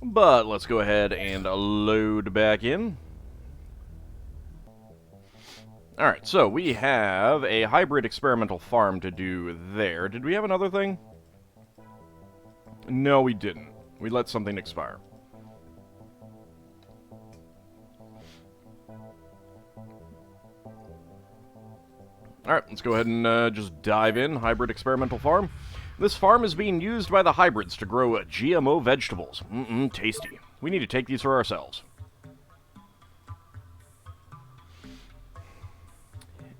But let's go ahead and load back in. Alright, so we have a hybrid experimental farm to do there. Did we have another thing? No, we didn't. We let something expire. Alright, let's go ahead and just dive in. Hybrid experimental farm. This farm is being used by the hybrids to grow GMO vegetables. Tasty. We need to take these for ourselves.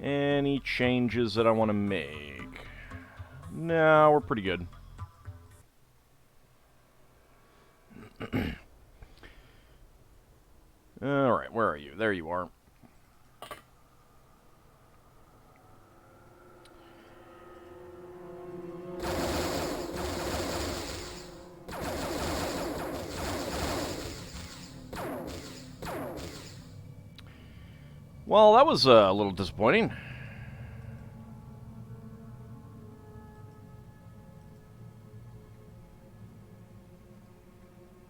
Any changes that I want to make? No, we're pretty good. Alright, where are you? There you are. Well, that was a little disappointing.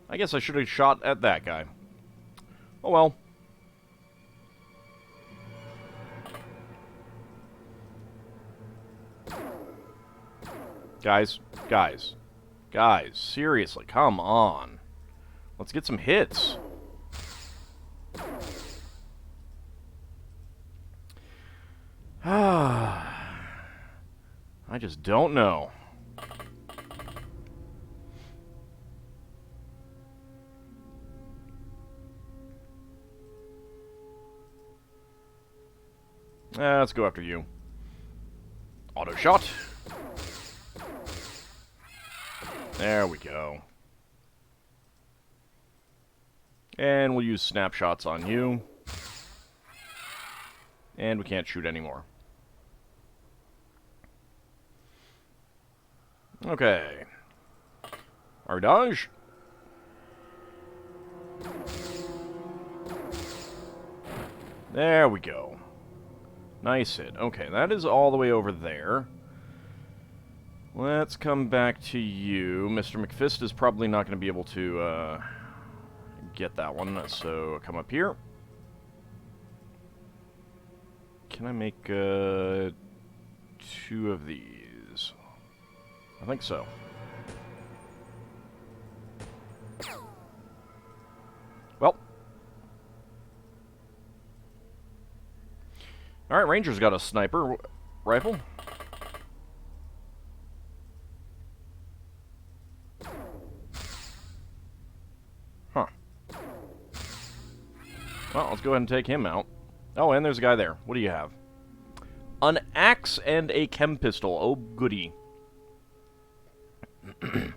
I guess I should have shot at that guy. Oh well. Guys, seriously, come on. Let's get some hits. I just don't know. Let's go after you. Auto shot. There we go. And we'll use snapshots on you. And we can't shoot anymore. Okay. Ardage. There we go. Nice hit. Okay, that is all the way over there. Let's come back to you. Mr. McFist is probably not going to be able to get that one, so come up here. Can I make 2 of these? I think so. Well. Alright, Ranger's got a sniper rifle. Huh. Well, let's go ahead and take him out. Oh, and there's a guy there. What do you have? An axe and a chem pistol. Oh, goody. We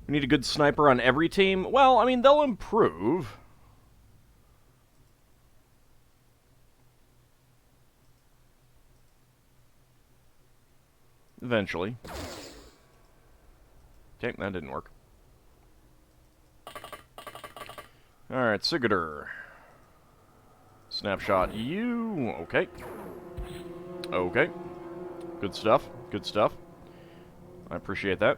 need a good sniper on every team. Well, I mean, they'll improve. Eventually. Okay, that didn't work. Alright, Sigurdur. Snapshot you. Okay. Okay. Good stuff. Good stuff. I appreciate that.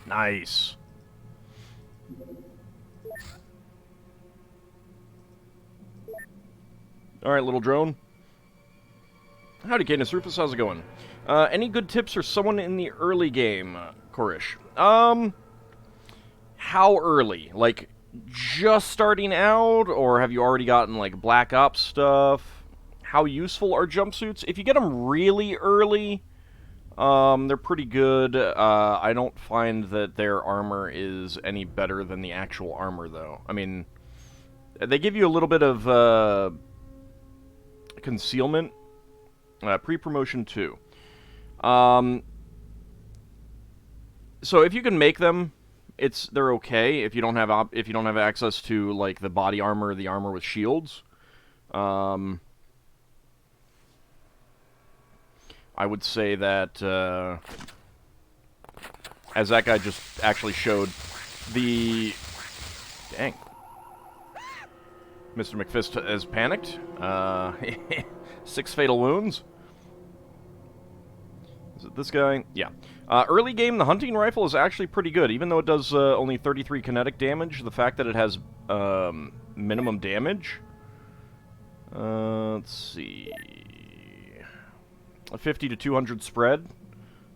Nice. Alright, little drone. Howdy, Cadence Rufus. How's it going? Any good tips for someone in the early game, Korish? How early? Like, just starting out? Or have you already gotten, like, Black Ops stuff? How useful are jumpsuits? If you get them really early, they're pretty good. I don't find that their armor is any better than the actual armor, though. I mean, they give you a little bit of, concealment. Pre-promotion 2. So if you can make them, they're okay. If you don't have access to like the body armor, the armor with shields, I would say that as that guy just actually showed, the dang. Mr. McFist has panicked. 6 fatal wounds. Is it this guy? Yeah. Early game, the hunting rifle is actually pretty good. Even though it does only 33 kinetic damage, the fact that it has minimum damage... let's see... a 50 to 200 spread.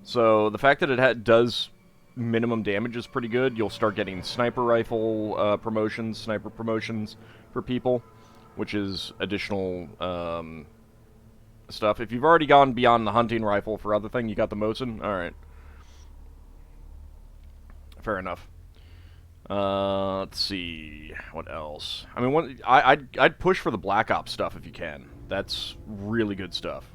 So the fact that it does minimum damage is pretty good. You'll start getting sniper rifle promotions, sniper promotions for people, which is additional stuff. If you've already gone beyond the hunting rifle for other thing, you got the Mosin? Alright. Fair enough. Let's see. What else? I mean, I'd push for the Black Ops stuff if you can. That's really good stuff.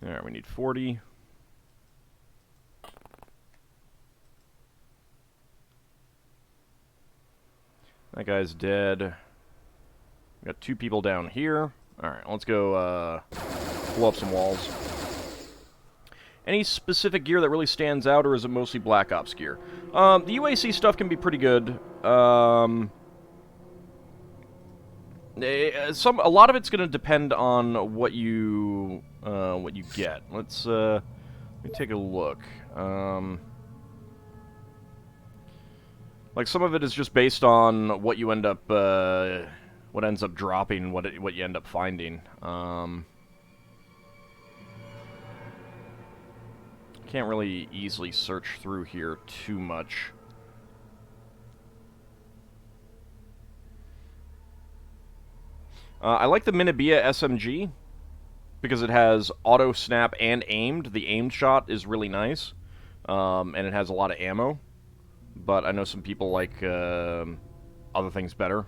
Alright, we need 40. That guy's dead. We got 2 people down here. Alright, let's go blow up some walls. Any specific gear that really stands out, or is it mostly Black Ops gear? The UAC stuff can be pretty good. A lot of it's going to depend on what you get. Let me take a look. Like, some of it is just based on what you end up, what ends up dropping, what you end up finding. Can't really easily search through here too much. I like the Minibia SMG because it has auto snap and aimed. The aimed shot is really nice, and it has a lot of ammo. But I know some people like other things better,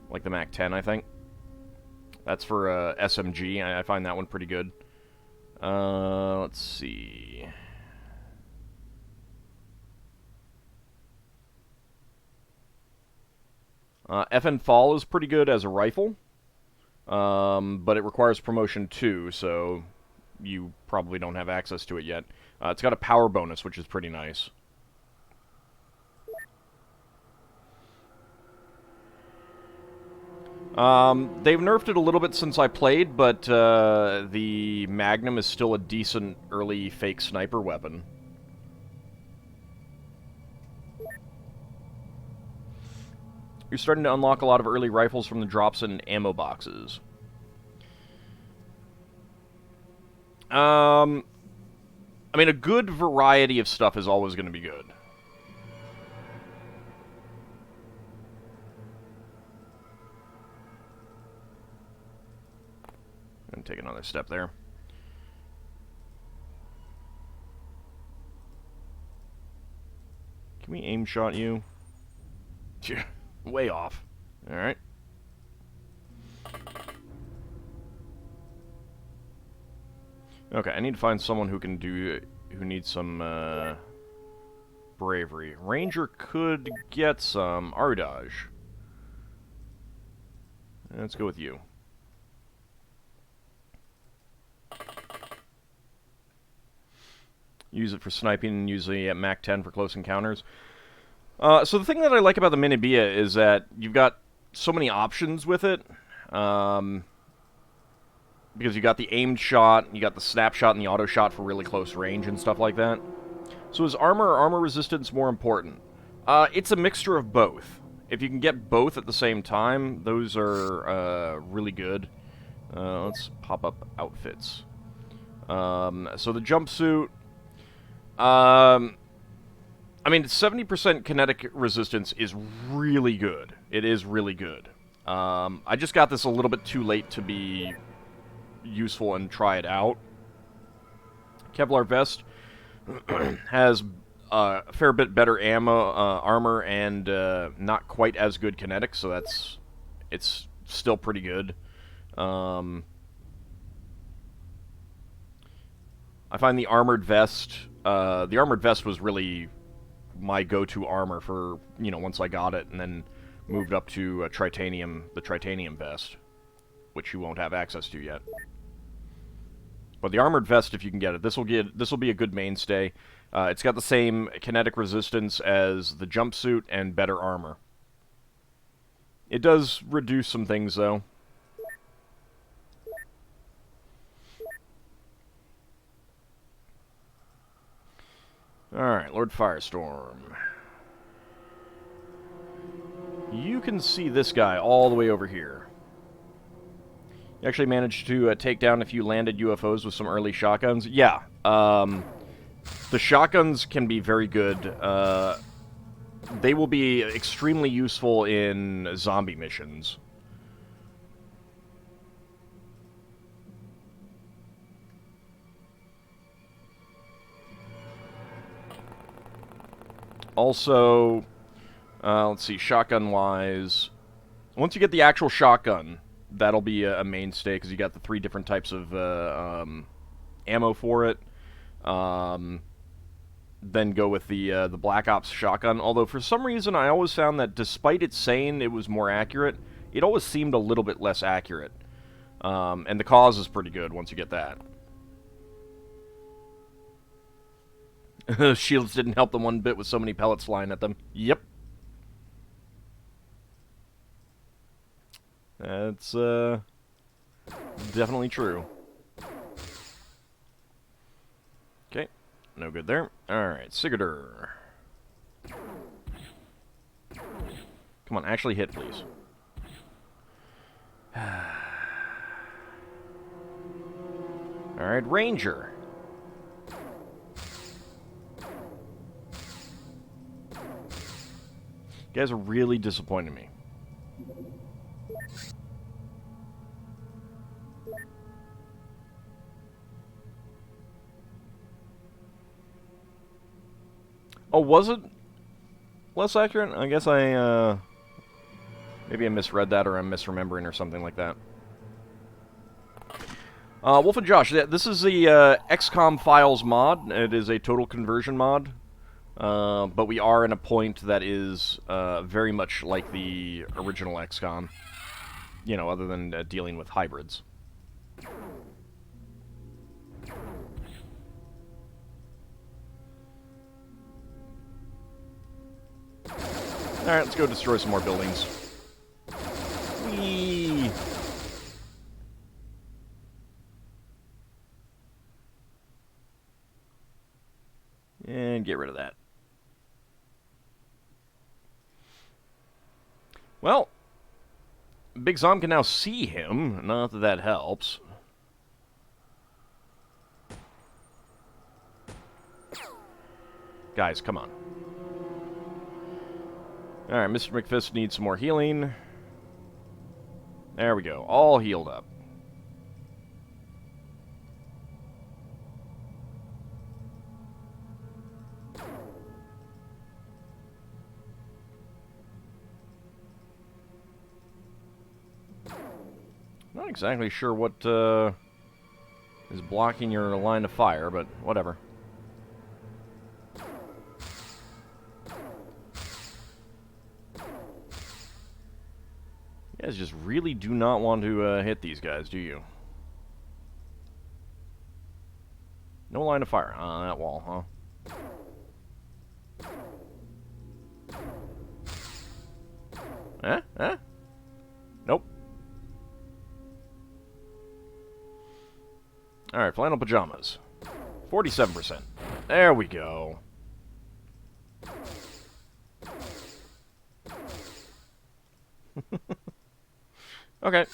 like the MAC-10, I think. That's for SMG. I find that one pretty good. Let's see. FN Fall is pretty good as a rifle, but it requires promotion 2, so you probably don't have access to it yet. It's got a power bonus, which is pretty nice. They've nerfed it a little bit since I played, but the Magnum is still a decent early fake sniper weapon. You're starting to unlock a lot of early rifles from the drops and ammo boxes. I mean, a good variety of stuff is always going to be good. And take another step there. Can we aim shot you? Way off. Alright. Okay, I need to find someone who can do... who needs some, bravery. Ranger could get some. Ardage. Let's go with you. Use it for sniping and usually at MAC-10 for close encounters. So the thing that I like about the Minibia is that you've got so many options with it. Because you got the aimed shot, you got the snapshot and the auto shot for really close range and stuff like that. So is armor or armor resistance more important? It's a mixture of both. If you can get both at the same time, those are really good. Let's pop up outfits. So the jumpsuit... I mean, 70% kinetic resistance is really good. It is really good. I just got this a little bit too late to be useful and try it out. Kevlar vest has a fair bit better armor and not quite as good kinetics, so it's still pretty good. I find the armored vest was really my go-to armor for, you know, once I got it, and then moved up to the titanium vest. which you won't have access to yet. But the armored vest, if you can get it, this will be a good mainstay. It's got the same kinetic resistance as the jumpsuit and better armor. It does reduce some things, though. Alright, Lord Firestorm. You can see this guy all the way over here. You actually managed to take down a few landed UFOs with some early shotguns. Yeah, the shotguns can be very good. They will be extremely useful in zombie missions. Also, let's see, shotgun-wise, once you get the actual shotgun, that'll be a mainstay, because you got the 3 different types of ammo for it. Then go with the Black Ops shotgun, although for some reason I always found that despite it saying it was more accurate, it always seemed a little bit less accurate. And the cause is pretty good once you get that. Shields didn't help them one bit with so many pellets flying at them. Yep. That's, definitely true. Okay. No good there. Alright, Sigurdur. Come on, actually hit, please. Alright, Ranger. You guys are really disappointing me. Oh, was it less accurate? I guess I, maybe I misread that, or I'm misremembering, or something like that. Wolf and Josh, this is the XCOM Files mod. It is a total conversion mod. But we are in a point that is very much like the original XCOM. You know, other than dealing with hybrids. Alright, let's go destroy some more buildings. Whee! And get rid of that. Well, Big Zom can now see him. Not that that helps. Guys, come on. Alright, Mr. McFist needs some more healing. There we go. All healed up. Not exactly sure what is blocking your line of fire, but whatever. You guys just really do not want to hit these guys, do you? No line of fire on that wall, huh? Huh? Nope. Alright, flannel pajamas. 47%. There we go. Okay.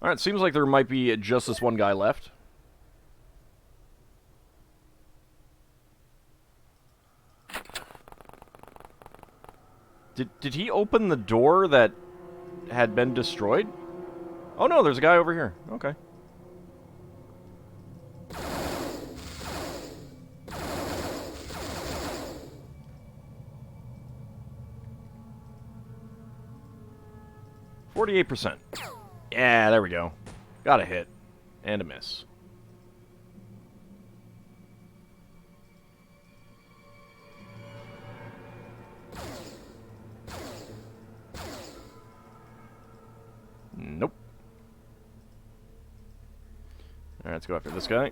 Alright, seems like there might be just this one guy left. Did he open the door that had been destroyed? Oh no, there's a guy over here. Okay. %. Yeah, there we go. Got a hit. And a miss. Nope. Alright, let's go after this guy.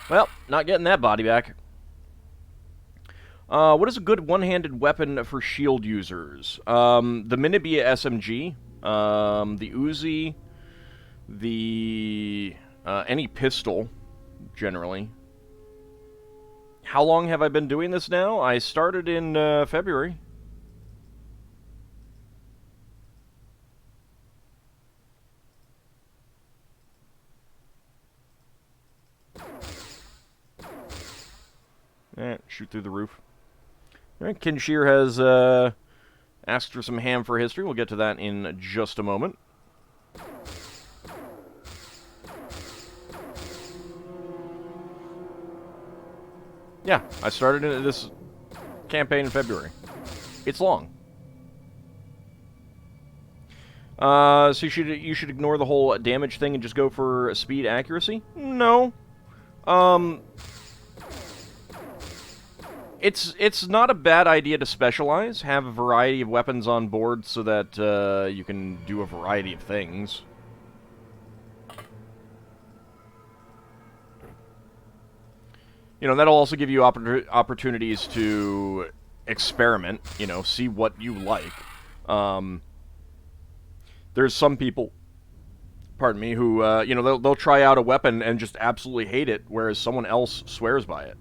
Well, not getting that body back. What is a good one-handed weapon for shield users? The Minibia SMG, the Uzi, the any pistol, generally. How long have I been doing this now? I started in February. Shoot through the roof. Alright, Kinshir has asked for some ham for history. We'll get to that in just a moment. Yeah, I started this campaign in February. It's long. So you should ignore the whole damage thing and just go for speed accuracy? No. It's not a bad idea to specialize, have a variety of weapons on board so that you can do a variety of things. You know, that'll also give you opportunities to experiment, you know, see what you like. There's some people, pardon me, who, you know, they'll try out a weapon and just absolutely hate it, whereas someone else swears by it.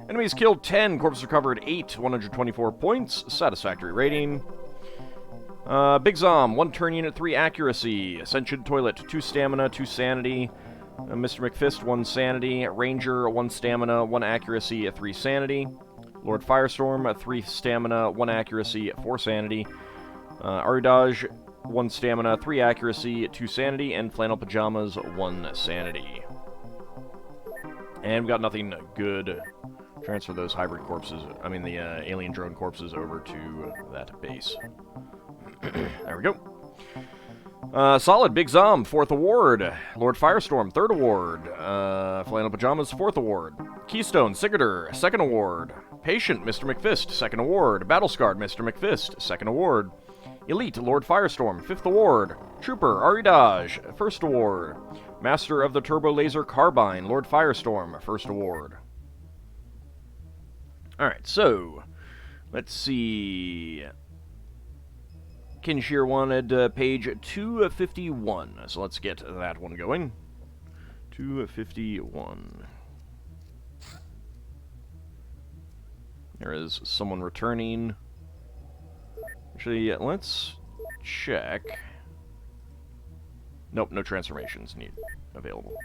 Enemies killed 10, corpses recovered 8, 124 points, satisfactory rating. Big Zom, 1 turn unit, 3 accuracy. Ascension Toilet, 2 stamina, 2 sanity. Mr. McFist, 1 sanity. Ranger, 1 stamina, 1 accuracy, 3 sanity. Lord Firestorm, 3 stamina, 1 accuracy, 4 sanity. Aridaj, 1 stamina, 3 accuracy, 2 sanity. And Flannel Pajamas, 1 sanity. And we got nothing good. Transfer those hybrid corpses, I mean the alien drone corpses over to that base. There we go. Solid, Big Zom, 4th award. Lord Firestorm, 3rd award. Flannel Pajamas, 4th award. Keystone, Sigurdur, 2nd award. Patient, Mr. McFist, 2nd award. Battlescarred, Mr. McFist, 2nd award. Elite, Lord Firestorm, 5th award. Trooper, Aridaj, 1st award. Master of the Turbo Laser Carbine, Lord Firestorm, 1st award. Alright, so, let's see. Kinshir wanted page 251, so let's get that one going. 251. There is someone returning. Actually, let's check. Nope, no transformations available.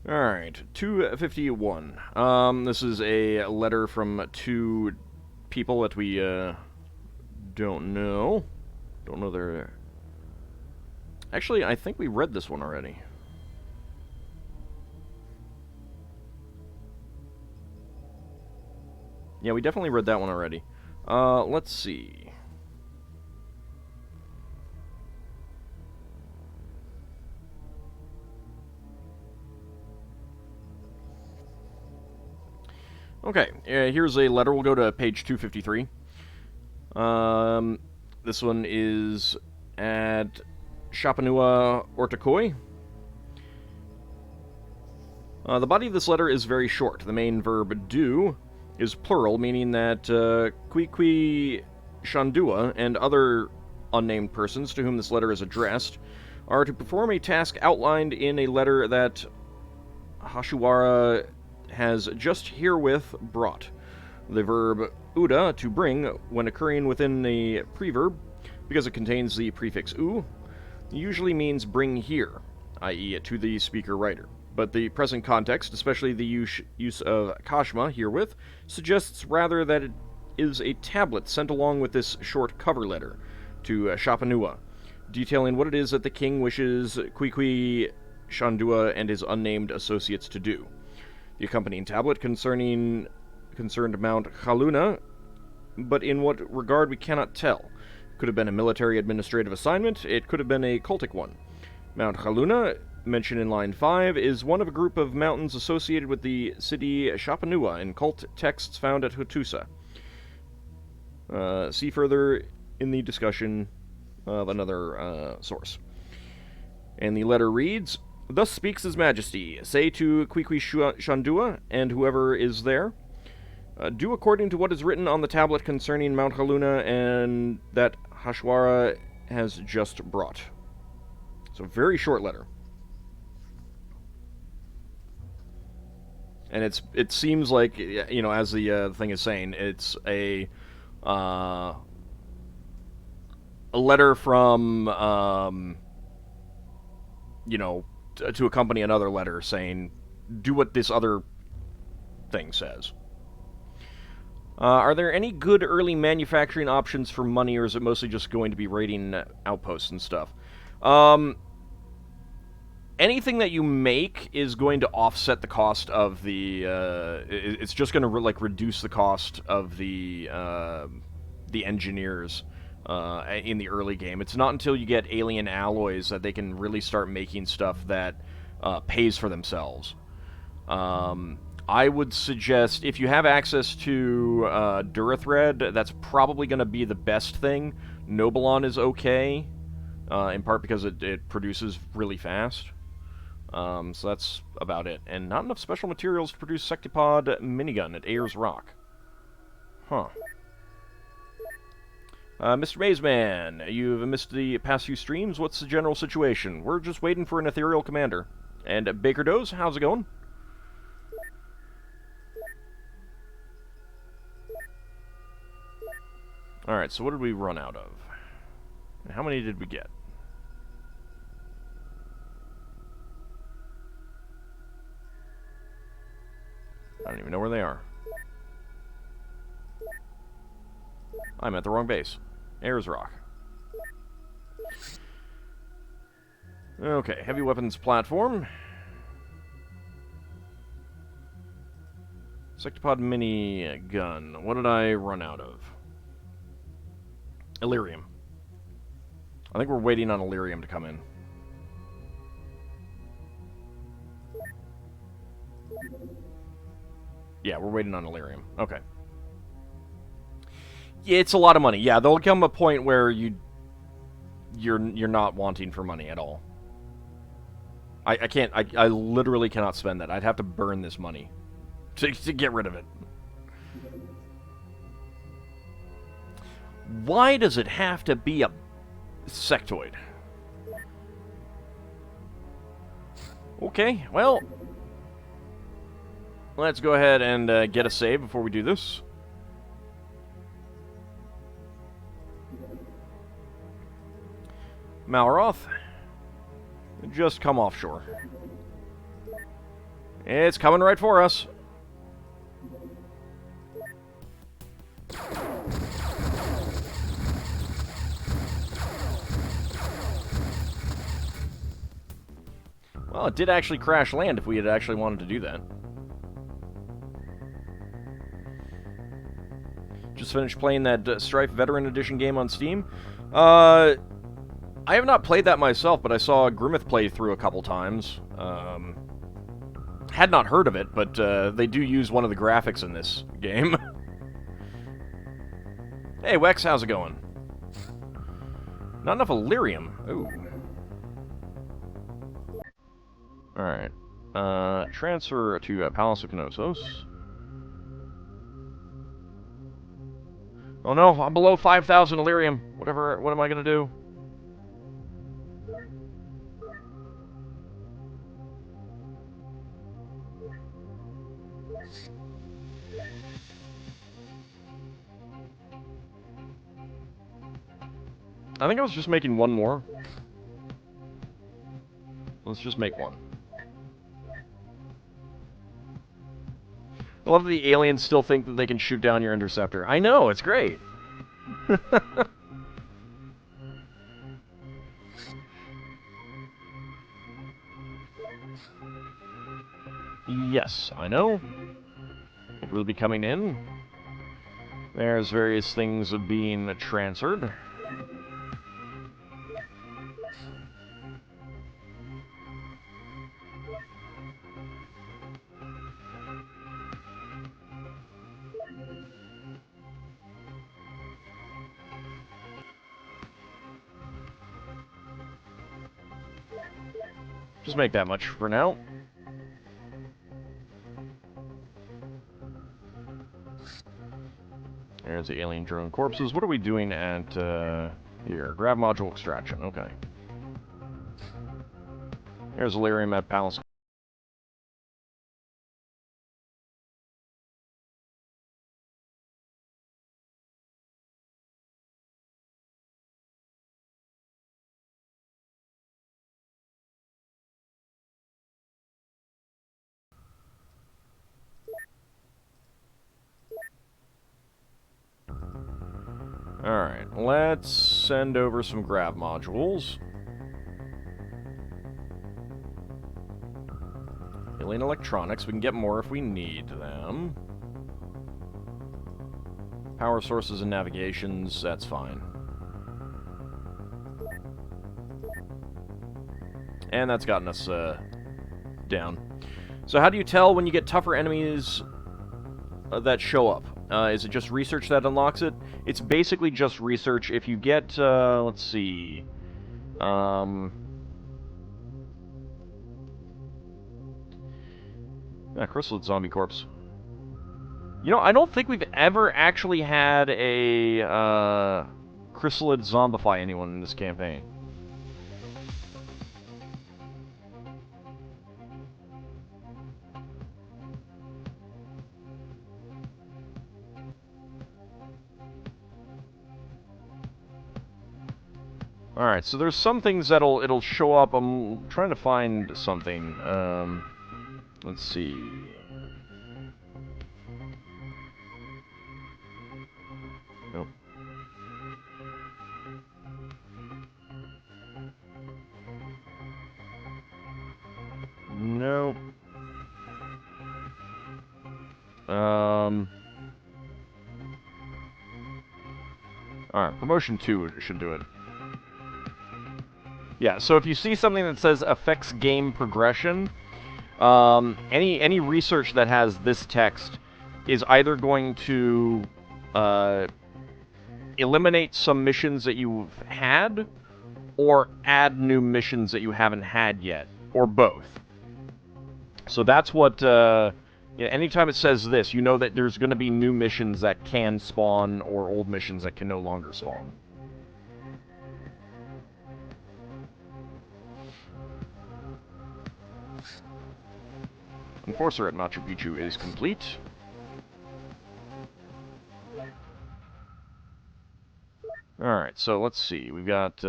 Alright, 251. This is a letter from 2 people that we, don't know. Don't know their... Actually, I think we read this one already. Yeah, we definitely read that one already. Let's see. Okay, here's a letter. We'll go to page 253. This one is at Chapanua Ortakoi. The body of this letter is very short. The main verb do is plural, meaning that Kwikwi Shandua and other unnamed persons to whom this letter is addressed are to perform a task outlined in a letter that Hashiwara has just herewith brought. The verb uda, to bring, when occurring within a preverb, because it contains the prefix u, usually means bring here, i.e. to the speaker-writer. But the present context, especially the use of kashma herewith, suggests rather that it is a tablet sent along with this short cover letter to Chapanua, detailing what it is that the king wishes Kwikwi Shandua and his unnamed associates to do. The accompanying tablet concerned Mount Khaluna, but in what regard we cannot tell. Could have been a military administrative assignment, it could have been a cultic one. Mount Khaluna, mentioned in line 5, is one of a group of mountains associated with the city Chapanua in cult texts found at Hattusa. See further in the discussion of another source. And the letter reads, "Thus speaks His Majesty. Say to Kwikwi Shandua and whoever is there, do according to what is written on the tablet concerning Mount Haluna and that Hashwara has just brought." So, very short letter. And it seems like, you know, as the thing is saying, it's a letter from, you know, to accompany another letter saying, do what this other thing says. Are there any good early manufacturing options for money, or is it mostly just going to be raiding outposts and stuff? Anything that you make is going to offset the cost of the. It's just going to reduce the cost of the engineers in the early game. It's not until you get alien alloys that they can really start making stuff that pays for themselves. I would suggest, if you have access to Durathread, that's probably going to be the best thing. Nobilon is okay, in part because it produces really fast. So that's about it. And not enough special materials to produce Sectipod minigun at Ayers Rock. Huh. Mr. Mazeman, you've missed the past few streams. What's the general situation? We're just waiting for an ethereal commander. And Baker Doze, how's it going? Alright, so what did we run out of? And how many did we get? I don't even know where they are. I'm at the wrong base. Ayers Rock. Okay, heavy weapons platform. Sectopod mini gun. What did I run out of? Illyrium. I think we're waiting on Illyrium to come in. Yeah, we're waiting on Illyrium. Okay. Yeah, it's a lot of money. Yeah, there'll come a point where you're not wanting for money at all. I can't. I literally cannot spend that. I'd have to burn this money to get rid of it. Why does it have to be a sectoid? Okay, well, let's go ahead and get a save before we do this. Malroth, just come offshore. It's coming right for us. Well, it did actually crash land if we had actually wanted to do that. Just finished playing that Strife Veteran Edition game on Steam. I have not played that myself, but I saw Grimmeth play through a couple times. Had not heard of it, but they do use one of the graphics in this game. Hey, Wex, how's it going? Not enough Illyrium. Ooh. Alright. Transfer to Palace of Knossos. Oh no, I'm below 5,000 Illyrium. Whatever, what am I gonna do? I think I was just making one more. Let's just make one. I love that the aliens still think that they can shoot down your interceptor. I know, it's great. Yes, I know. It will be coming in. There's various things being transferred. Just make that much for now. There's the alien drone corpses. What are we doing at, here? Grab module extraction. Okay. There's Illyrium at Palace. Alright, let's send over some grav modules. Alien electronics, we can get more if we need them. Power sources and navigations, that's fine. And that's gotten us, down. So how do you tell when you get tougher enemies that show up? Is it just research that unlocks it? It's basically just research. If you get, let's see... Chrysalid Zombie Corpse. You know, I don't think we've ever actually had a, Chrysalid zombify anyone in this campaign. Alright, so there's some things it'll show up. I'm trying to find something. Let's see. Nope. Nope. Alright, promotion 2 should do it. Yeah, so if you see something that says affects game progression, any research that has this text is either going to eliminate some missions that you've had, or add new missions that you haven't had yet, or both. So that's what, anytime it says this, you know that there's going to be new missions that can spawn, or old missions that can no longer spawn. Enforcer at Machu Picchu is complete. Alright, so let's see. We've got,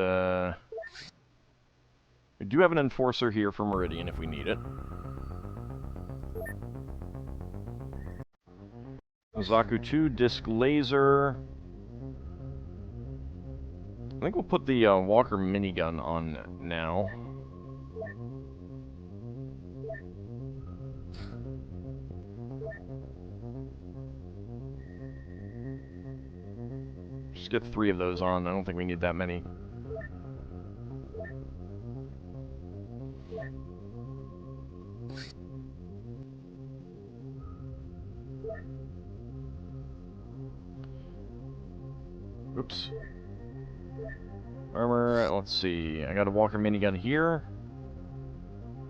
we do have an Enforcer here for Meridian if we need it. Zaku 2, Disc Laser. I think we'll put the Walker minigun on now. Just get 3 of those on. I don't think we need that many. Oops. Armor, let's see. I got a Walker minigun here.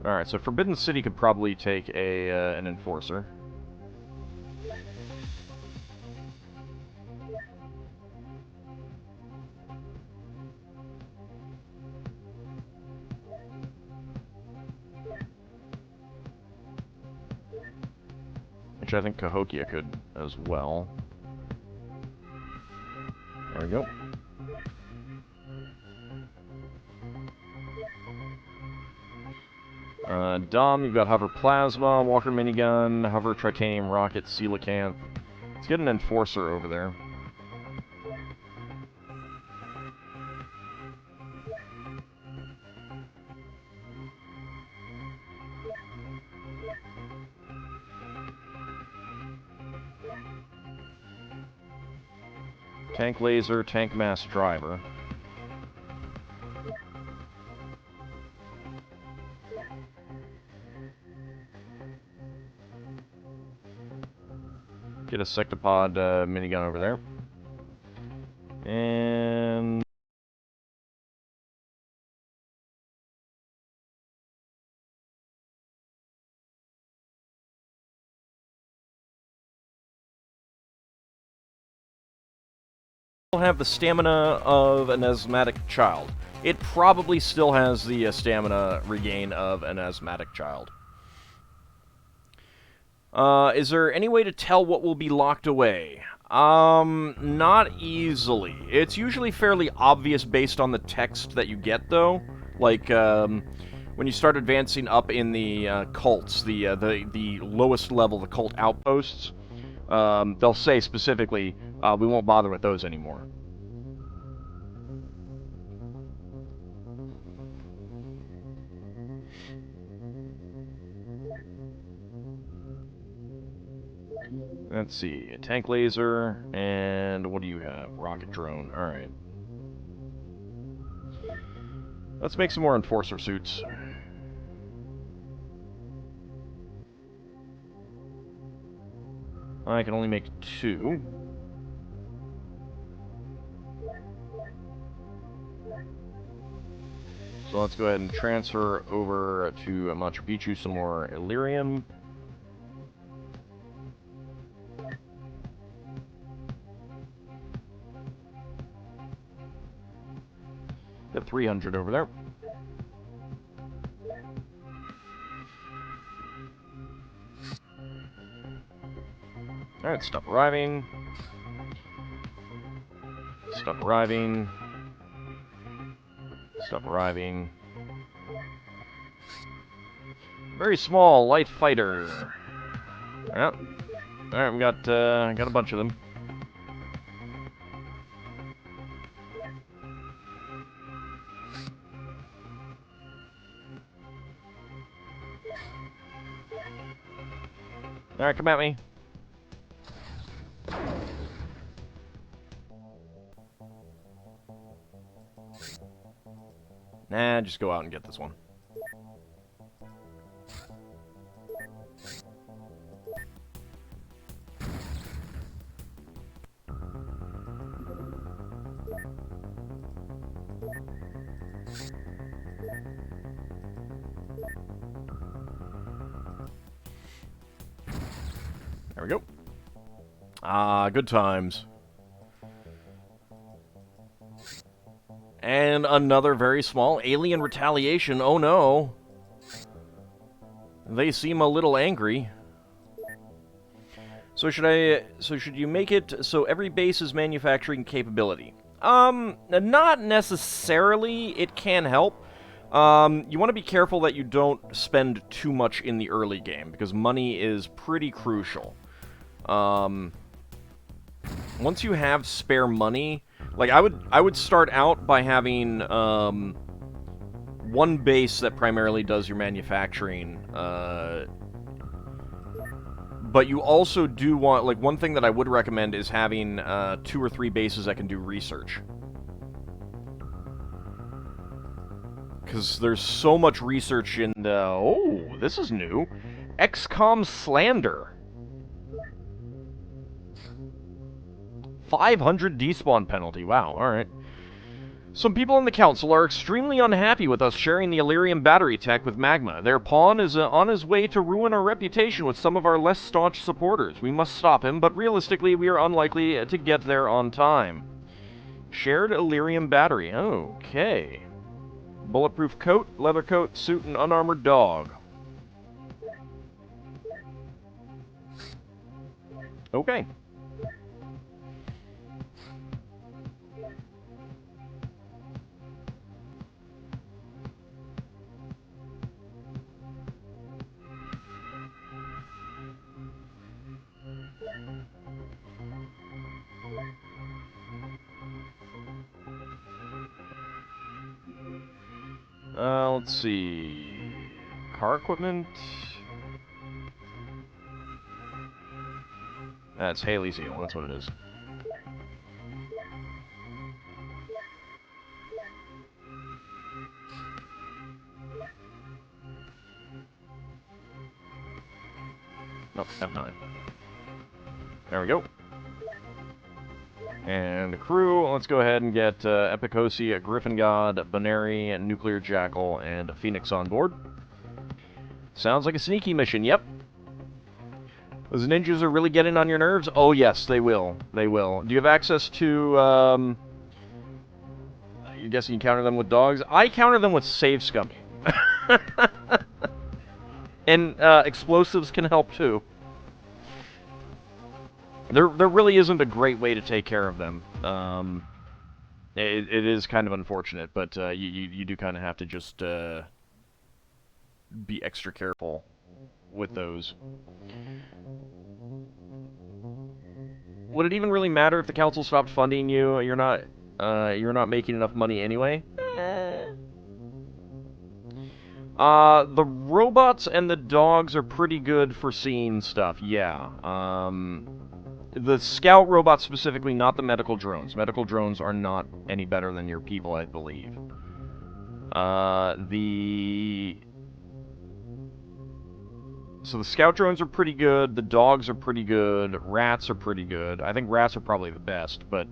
Alright, so Forbidden City could probably take an Enforcer. Which I think Cahokia could as well. There we go. Dom, you've got Hover Plasma, Walker Minigun, Hover Titanium Rocket, Coelacanth. Let's get an Enforcer over there. Tank Laser, Tank Mass Driver. Get a Sectopod minigun over there. And have the stamina of an asthmatic child. It probably still has the stamina regain of an asthmatic child. Is there any way to tell what will be locked away? Not easily. It's usually fairly obvious based on the text that you get, though. Like, when you start advancing up in the cults, the lowest level, the cult outposts, they'll say specifically, we won't bother with those anymore. Let's see, a tank laser, and what do you have? Rocket drone, alright. Let's make some more Enforcer suits. I can only make 2. So let's go ahead and transfer over to Machu Picchu some more Illyrium. Got 300 over there. Alright, stuff arriving. Stuff arriving. Stuff arriving. Very small, light fighter. Yep. Alright, we got a bunch of them. Alright, come at me. Nah, just go out and get this one. There we go. Ah, good times. And another very small alien retaliation. Oh no. They seem a little angry. So should you make it so every base is manufacturing capability? Not necessarily. It can help. You want to be careful that you don't spend too much in the early game, because money is pretty crucial. Once you have spare money, like I would start out by having one base that primarily does your manufacturing, but you also do want, like, one thing that I would recommend is having 2 or 3 bases that can do research. Because there's so much research in the... Oh, this is new. XCOM Slander. 500 despawn penalty. Wow, alright. Some people in the council are extremely unhappy with us sharing the Illyrium battery tech with Magma. Their pawn is on his way to ruin our reputation with some of our less staunch supporters. We must stop him, but realistically we are unlikely to get there on time. Shared Illyrium battery. Okay. Bulletproof coat, leather coat, suit, and unarmored dog. Okay. Let's see. Car equipment. That's Haley's Heel, that's what it is. Nope, F9. There we go. And the crew, let's go ahead and get Epicosi, Griffin God, Baneri, Nuclear Jackal, and Phoenix on board. Sounds like a sneaky mission, yep. Those ninjas are really getting on your nerves? Oh, yes, they will. They will. Do you have access to, I guess you can counter them with dogs? I counter them with save scum. And, explosives can help, too. There really isn't a great way to take care of them. It is kind of unfortunate, but, you do kind of have to just, be extra careful with those. Would it even really matter if the council stopped funding you? You're not making enough money anyway? The robots and the dogs are pretty good for seeing stuff, yeah. The scout robots specifically, not the medical drones. Medical drones are not any better than your people, I believe. So the scout drones are pretty good, the dogs are pretty good, rats are pretty good. I think rats are probably the best, but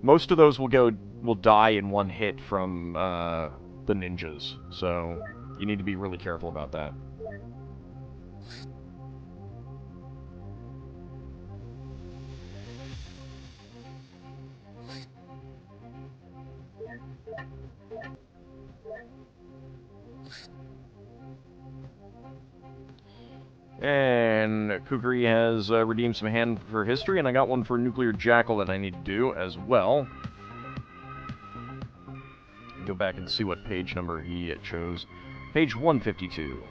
most of those will die in one hit from the ninjas. So you need to be really careful about that. And Kukri has redeemed some hand for history, and I got one for Nuclear Jackal that I need to do as well. Go back and see what page number he chose. Page 152.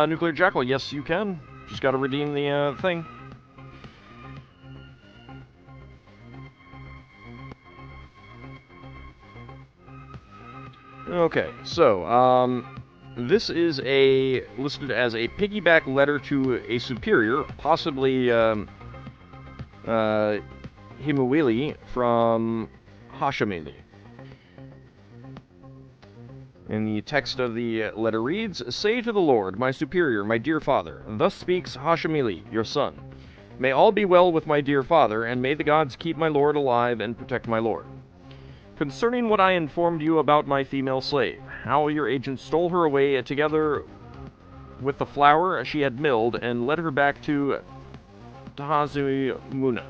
Nuclear Jackal, yes you can. Just gotta redeem the thing. Okay, so, this is listed as a piggyback letter to a superior, possibly, Himuwili from Hashamili. And the text of the letter reads, "Say to the Lord, my superior, my dear father, thus speaks Hashamili, your son. May all be well with my dear father, and may the gods keep my lord alive and protect my lord. Concerning what I informed you about my female slave, how your agent stole her away together with the flour she had milled and led her back to Tahazumuna.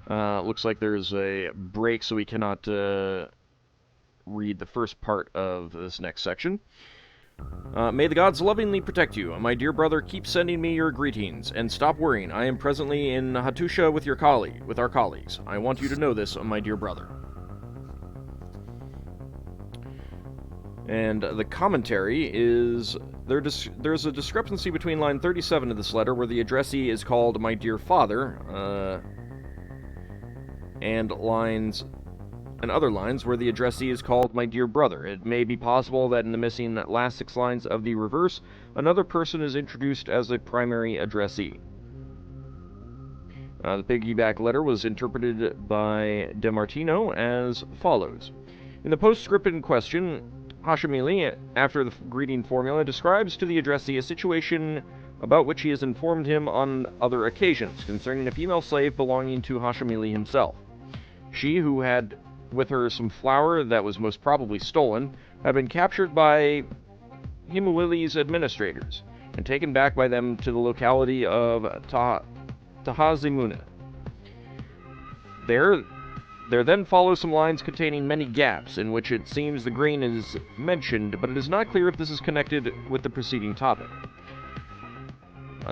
Looks like there's a break, so we cannot read the first part of this next section. May the gods lovingly protect you. My dear brother, keep sending me your greetings, and stop worrying. I am presently in Hattusha with our colleagues. I want you to know this, my dear brother." And the commentary is, there's a discrepancy between line 37 of this letter, where the addressee is called my dear father, and other lines where the addressee is called my dear brother. It may be possible that in the missing last 6 lines of the reverse, another person is introduced as a primary addressee. The piggyback letter was interpreted by DeMartino as follows. In the postscript in question, Hashamili, after the greeting formula, describes to the addressee a situation about which he has informed him on other occasions, concerning a female slave belonging to Hashamili himself. She, who had with her some flour that was most probably stolen, had been captured by Himuwili's administrators, and taken back by them to the locality of Tahazumuna. There then follow some lines containing many gaps, in which it seems the grain is mentioned, but it is not clear if this is connected with the preceding topic.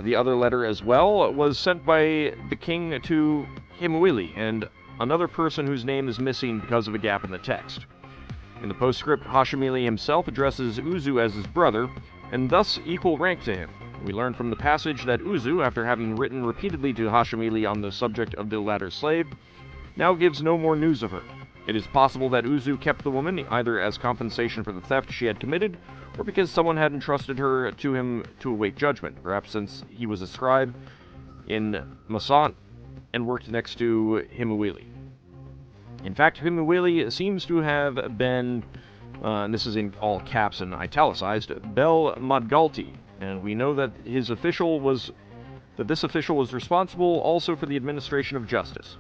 The other letter as well was sent by the king to Himuwili, and another person whose name is missing because of a gap in the text. In the postscript, Hashamili himself addresses Uzu as his brother, and thus equal rank to him. We learn from the passage that Uzu, after having written repeatedly to Hashamili on the subject of the latter's slave, now gives no more news of her. It is possible that Uzu kept the woman either as compensation for the theft she had committed, or because someone had entrusted her to him to await judgment, perhaps since he was a scribe in Masant and worked next to Himuwili. In fact, Himuwili seems to have been, and this is in all caps and italicized, Bel Madgalti, and we know that this official was responsible also for the administration of justice.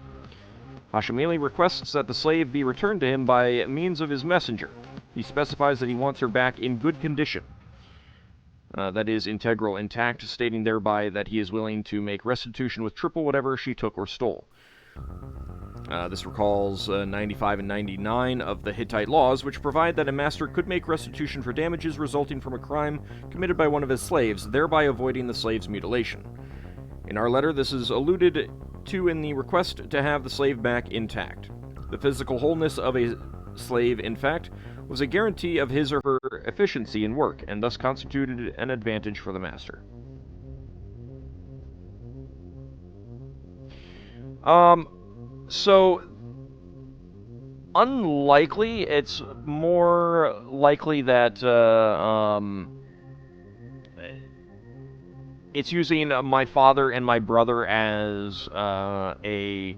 Hashimili requests that the slave be returned to him by means of his messenger. He specifies that he wants her back in good condition. That is, integral, intact, stating thereby that he is willing to make restitution with triple whatever she took or stole. This recalls 95 and 99 of the Hittite laws, which provide that a master could make restitution for damages resulting from a crime committed by one of his slaves, thereby avoiding the slave's mutilation. In our letter, this is alluded to in the request to have the slave back intact. The physical wholeness of a slave, in fact, was a guarantee of his or her efficiency in work, and thus constituted an advantage for the master. So, unlikely. It's more likely that, it's using my father and my brother as, a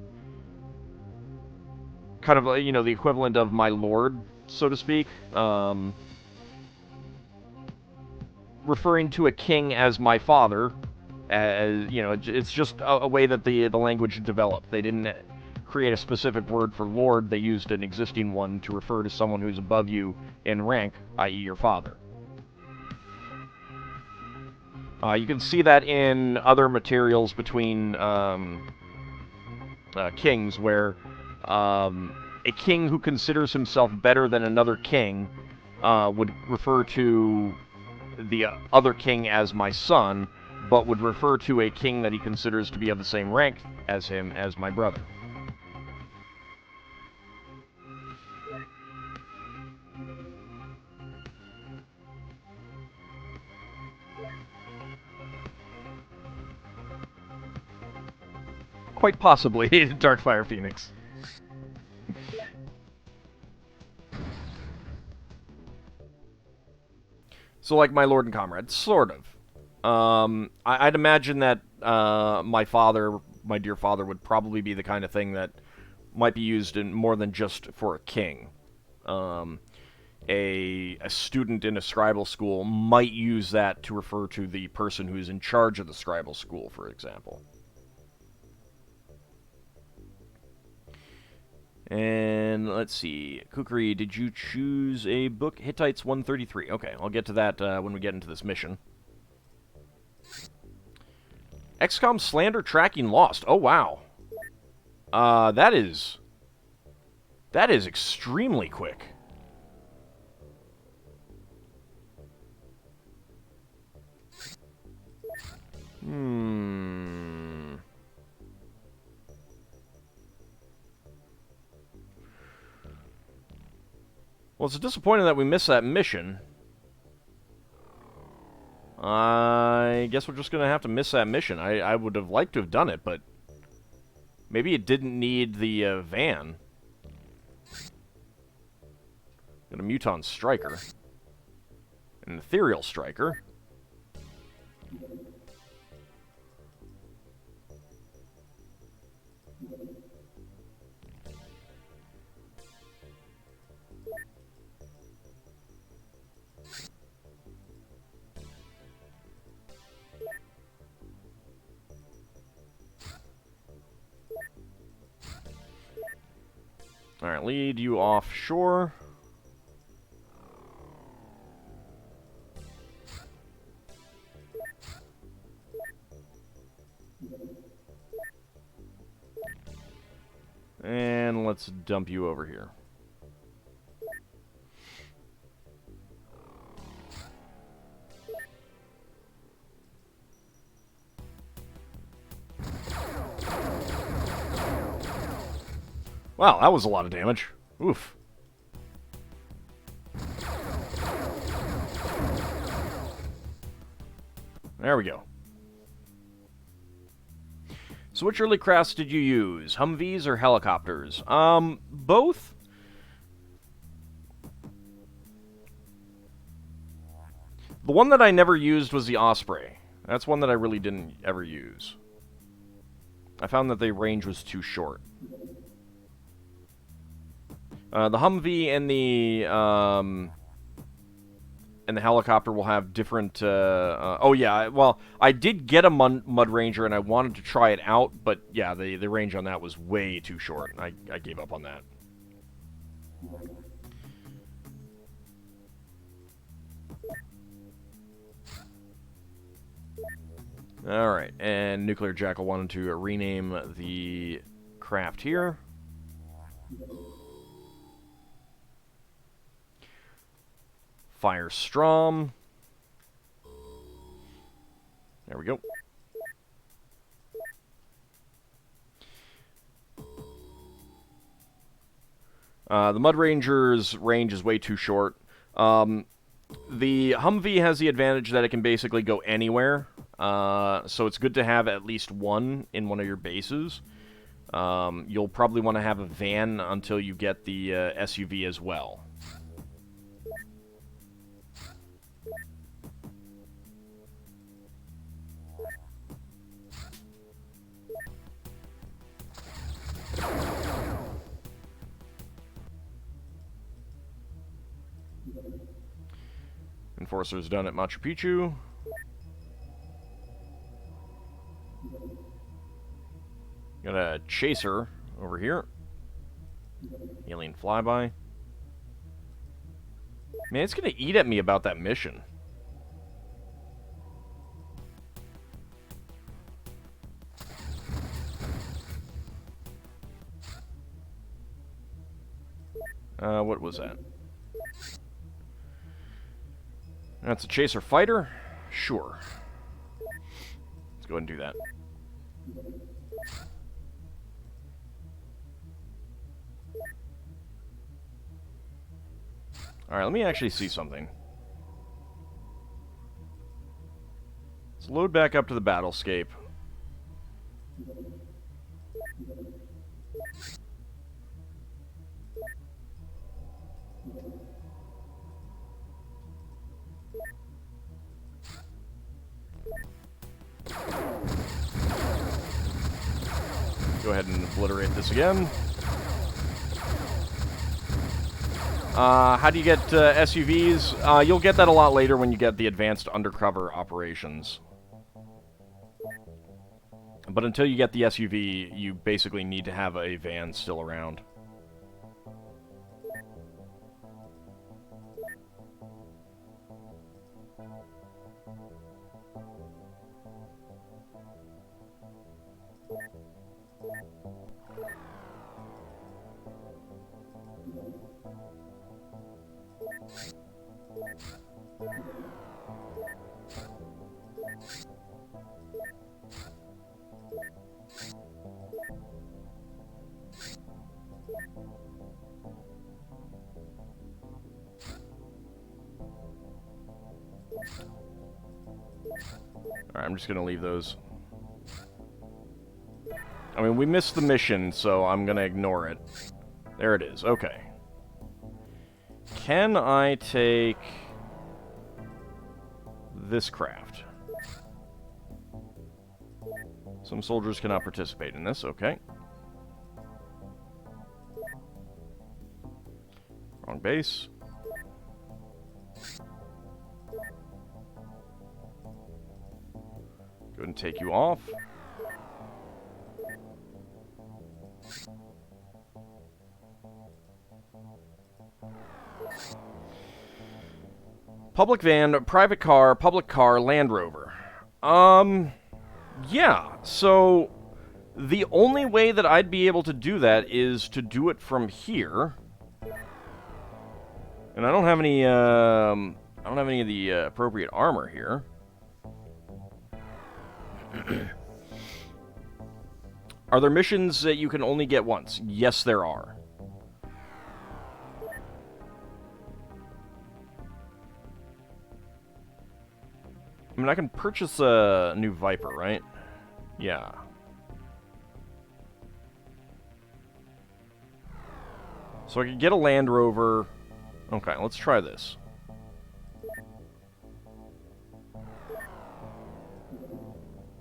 kind of, the equivalent of my lord, so to speak. Referring to a king as my father, as, it's just a way that the language developed. They didn't create a specific word for lord, they used an existing one to refer to someone who's above you in rank, i.e. your father. You can see that in other materials between kings, where a king who considers himself better than another king would refer to the other king as my son, but would refer to a king that he considers to be of the same rank as him as my brother. Quite possibly, Darkfire Phoenix. So, like my lord and comrade, sort of. I'd imagine that my dear father, would probably be the kind of thing that might be used in more than just for a king. A student in a scribal school might use that to refer to the person who's in charge of the scribal school, for example. And let's see. Kukri, did you choose a book? Hittites 133. Okay, I'll get to that when we get into this mission. XCOM slander tracking lost. Oh, wow. That is extremely quick. Well, it's disappointing that we missed that mission. I guess we're just going to have to miss that mission. I would have liked to have done it, but maybe it didn't need the van. Got a Muton Striker. An Ethereal Striker. Alright, lead you offshore. And let's dump you over here. Wow, that was a lot of damage. Oof. There we go. So which early crafts did you use? Humvees or helicopters? Both? The one that I never used was the Osprey. That's one that I really didn't ever use. I found that the range was too short. The Humvee and the and the helicopter will have different... oh, yeah, well, I did get a Mud Ranger, and I wanted to try it out, but, yeah, the range on that was way too short. I gave up on that. Alright, and Nuclear Jackal wanted to rename the craft here. Firestrom. There we go. The Mud Ranger's range is way too short. The Humvee has the advantage that it can basically go anywhere, so it's good to have at least one in one of your bases. You'll probably want to have a van until you get the SUV as well. Enforcer's done at Machu Picchu. Got a chaser over here. Alien flyby. Man, it's gonna eat at me about that mission. What was that? That's a chaser fighter? Sure. Let's go ahead and do that. Alright, let me actually see something. Let's load back up to the battlescape. Go ahead and obliterate this again. How do you get SUVs? You'll get that a lot later when you get the advanced undercover operations. But until you get the SUV, you basically need to have a van still around. Alright, I'm just gonna leave those. I mean, we missed the mission, so I'm gonna ignore it. There it is, okay. Can I take this craft? Some soldiers cannot participate in this, okay. Wrong base. Go ahead and take you off. Public van, private car, public car, Land Rover. Yeah, so the only way that I'd be able to do that is to do it from here. And I don't have any, of the appropriate armor here. Are there missions that you can only get once? Yes, there are. I mean, I can purchase a new Viper, right? Yeah. So I could get a Land Rover. Okay, let's try this.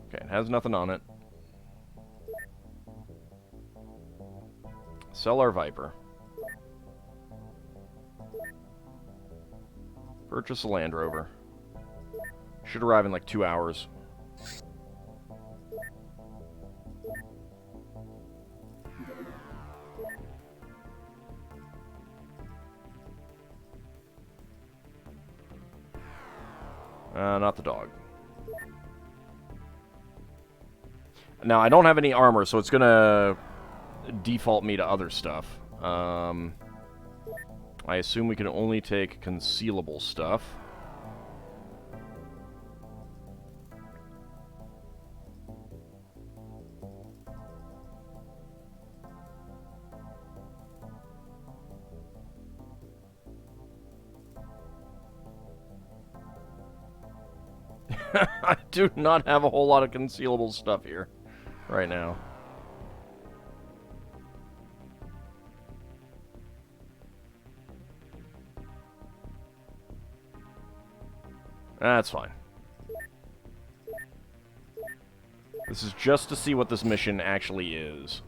Okay, it has nothing on it. Sell our Viper. Purchase a Land Rover. Should arrive in like 2 hours. Not the dog. Now, I don't have any armor, so it's gonna default me to other stuff. I assume we can only take concealable stuff. I do not have a whole lot of concealable stuff here right now. That's fine. This is just to see what this mission actually is.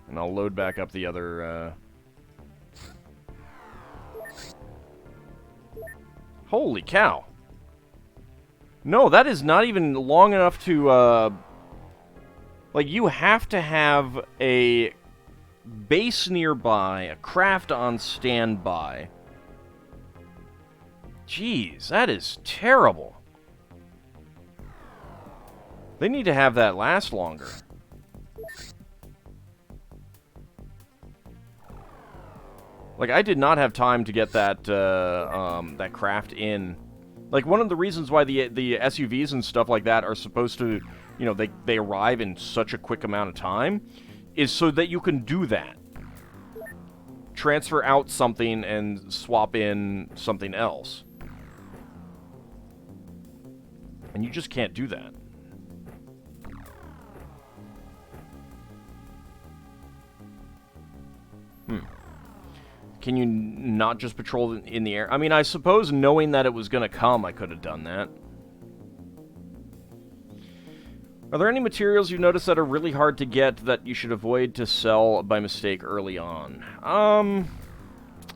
And I'll load back up the other, Holy cow! No, that is not even long enough to, like, you have to have a base nearby, a craft on standby. Jeez, that is terrible. They need to have that last longer. Like, I did not have time to get that, that craft in. Like, one of the reasons why the SUVs and stuff like that are supposed to, you know, they arrive in such a quick amount of time is so that you can do that. Transfer out something and swap in something else. And you just can't do that. Can you not just patrol in the air? I mean, I suppose knowing that it was going to come, I could have done that. Are there any materials you notice that are really hard to get that you should avoid to sell by mistake early on?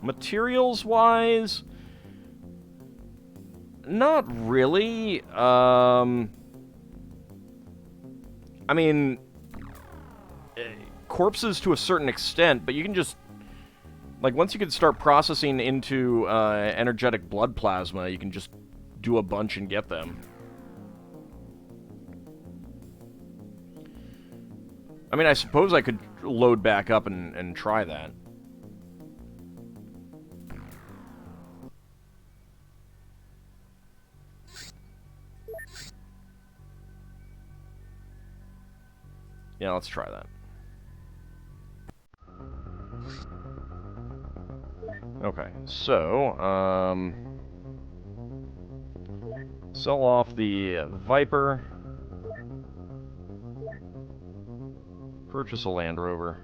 Materials-wise, not really. I mean, corpses to a certain extent, but you can just... Like, once you can start processing into energetic blood plasma, you can just do a bunch and get them. I mean, I suppose I could load back up and try that. Yeah, let's try that. Okay, so, sell off the Viper. Purchase a Land Rover.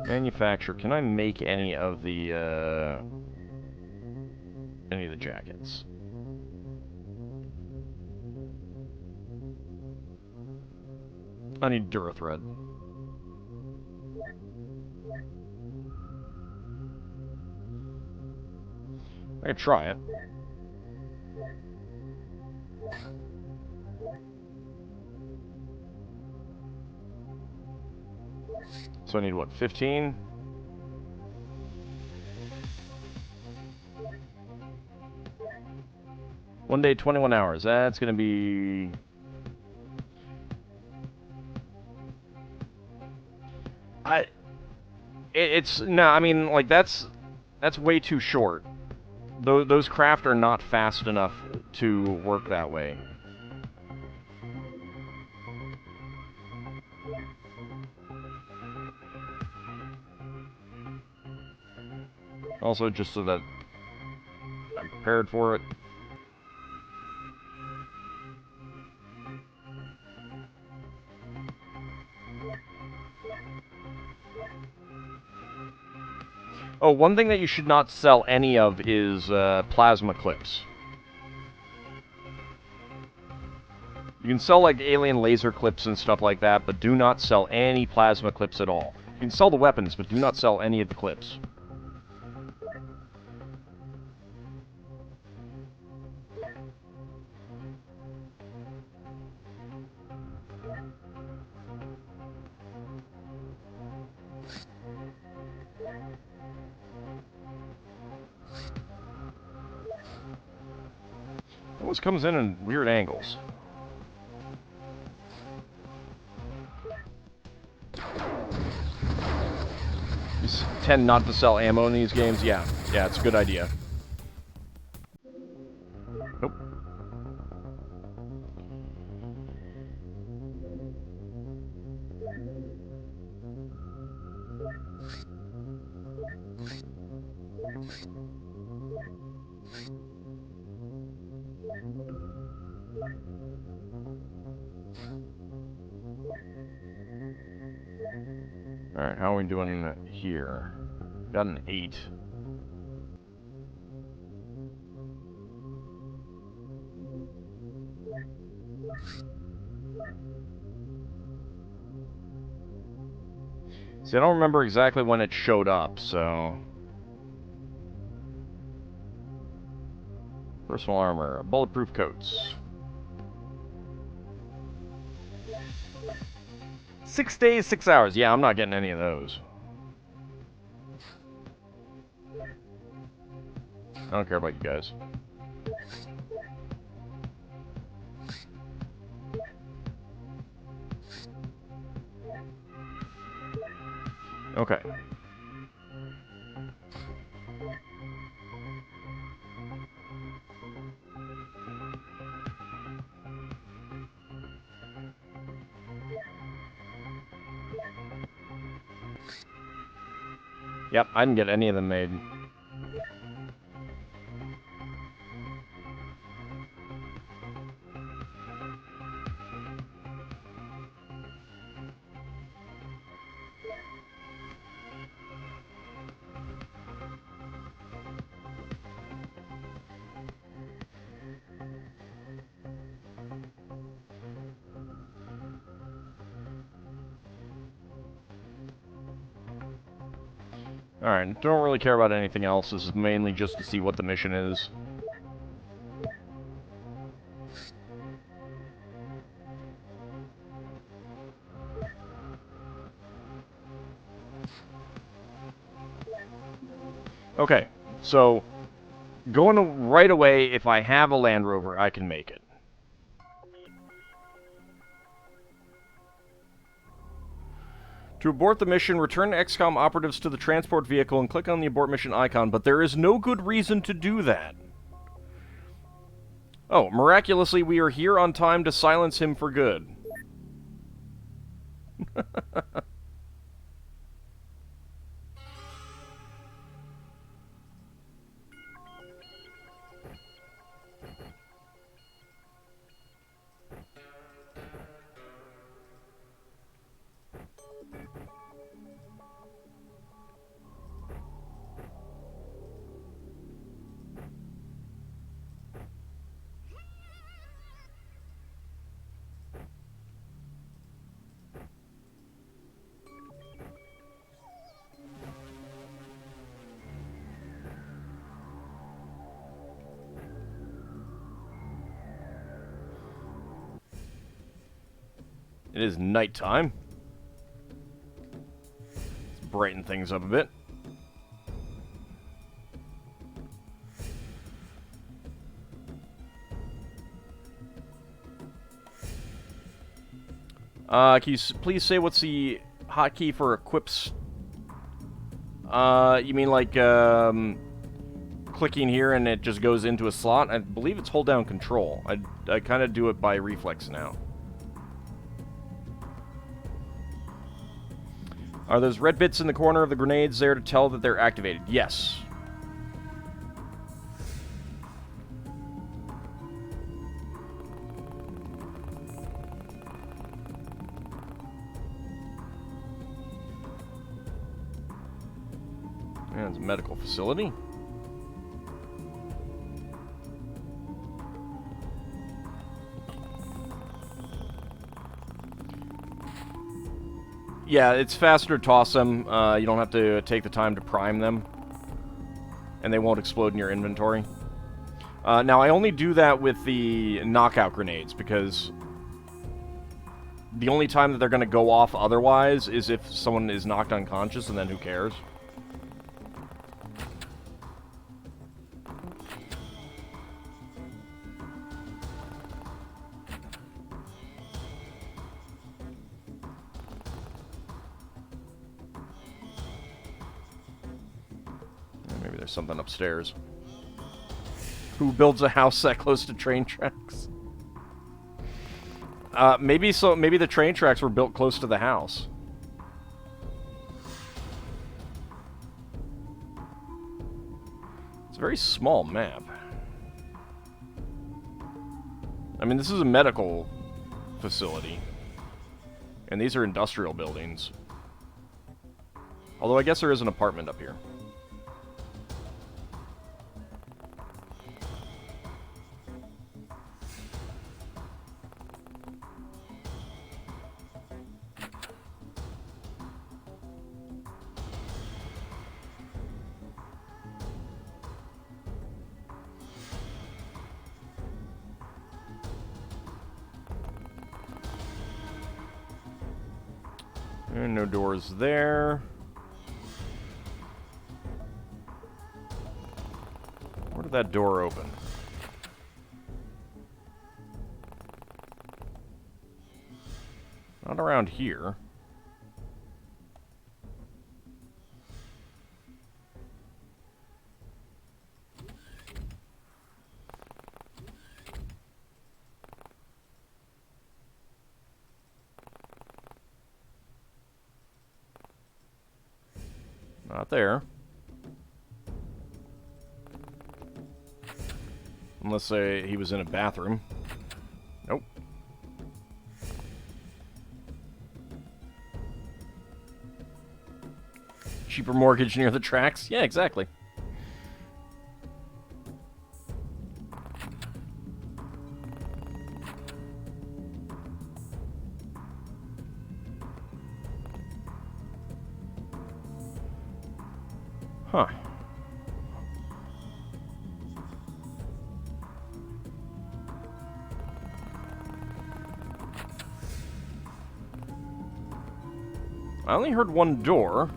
Manufacture. Can I make any of the jackets? I need Durathread. I could try it. So I need, what, 15? One day, 21 hours. That's gonna be... It's... No, I mean, like, that's way too short. Those craft are not fast enough to work that way. Also, just so that I'm prepared for it. Oh, one thing that you should not sell any of is plasma clips. You can sell, like, alien laser clips and stuff like that, but do not sell any plasma clips at all. You can sell the weapons, but do not sell any of the clips. It always comes in weird angles. You tend not to sell ammo in these games? Yeah, it's a good idea. Nope. Alright, how are we doing here? Got an 8. See, I don't remember exactly when it showed up, so... Personal armor, bulletproof coats. 6 days, 6 hours. Yeah, I'm not getting any of those. I don't care about you guys. Okay. Yep, I didn't get any of them made. Alright, don't really care about anything else. This is mainly just to see what the mission is. Okay, so going right away, if I have a Land Rover, I can make it. To abort the mission, return XCOM operatives to the transport vehicle and click on the abort mission icon, but there is no good reason to do that. Oh, miraculously, we are here on time to silence him for good. It is nighttime. Let's brighten things up a bit. Can you please say what's the hotkey for equips? You mean like, clicking here and it just goes into a slot? I believe it's hold down control. I kind of do it by reflex now. Are those red bits in the corner of the grenades there to tell that they're activated? Yes. And it's a medical facility. Yeah, it's faster to toss them. You don't have to take the time to prime them. And they won't explode in your inventory. Now, I only do that with the knockout grenades, because the only time that they're going to go off otherwise is if someone is knocked unconscious, and then who cares? there's something upstairs. Who builds a house that close to train tracks? Maybe so. Maybe the train tracks were built close to the house. It's a very small map. I mean, this is a medical facility. And these are industrial buildings. Although I guess there is an apartment up here. And no doors there. Where did that door open? Not around here. Not there. Unless he was in a bathroom. Nope. Cheaper mortgage near the tracks? Yeah, exactly. Huh. I only heard one door.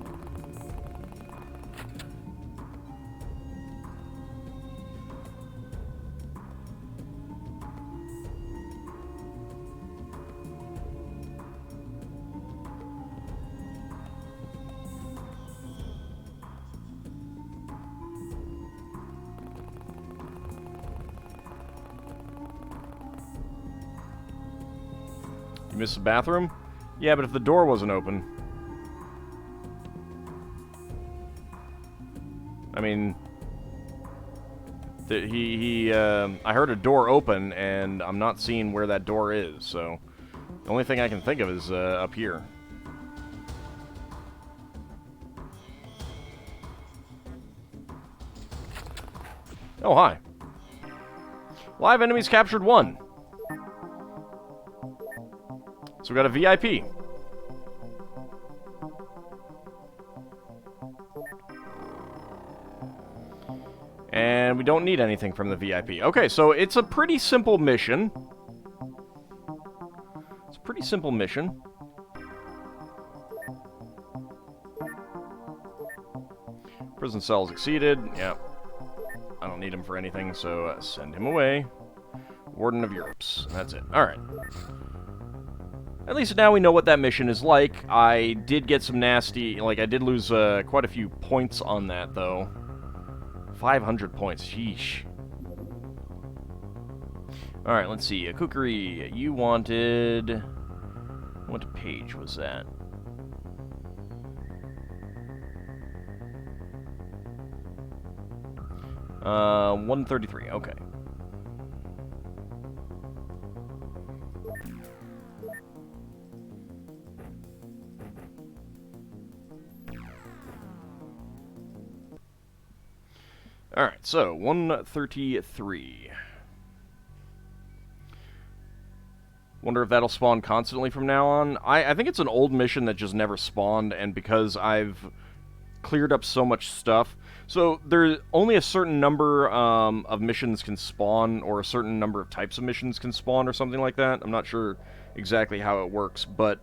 You missed the bathroom? Yeah, but if the door wasn't open... I mean... I heard a door open, and I'm not seeing where that door is, so... The only thing I can think of is up here. Oh, hi. Live enemies captured 1. So we got a VIP. And we don't need anything from the VIP. Okay, so it's a pretty simple mission. It's a pretty simple mission. Prison cells exceeded. Yep. I don't need him for anything, so send him away. Warden of Europe's. That's it. Alright. At least now we know what that mission is like. I did get some nasty... Like, I did lose quite a few points on that, though. 500 points. Sheesh. Alright, let's see. Kukuri, you wanted... What page was that? Uh, 133. Okay. Alright, so, 133. Wonder if that'll spawn constantly from now on. I think it's an old mission that just never spawned, and because I've cleared up so much stuff... So, there's only a certain number of missions can spawn, or a certain number of types of missions can spawn, or something like that. I'm not sure exactly how it works, but...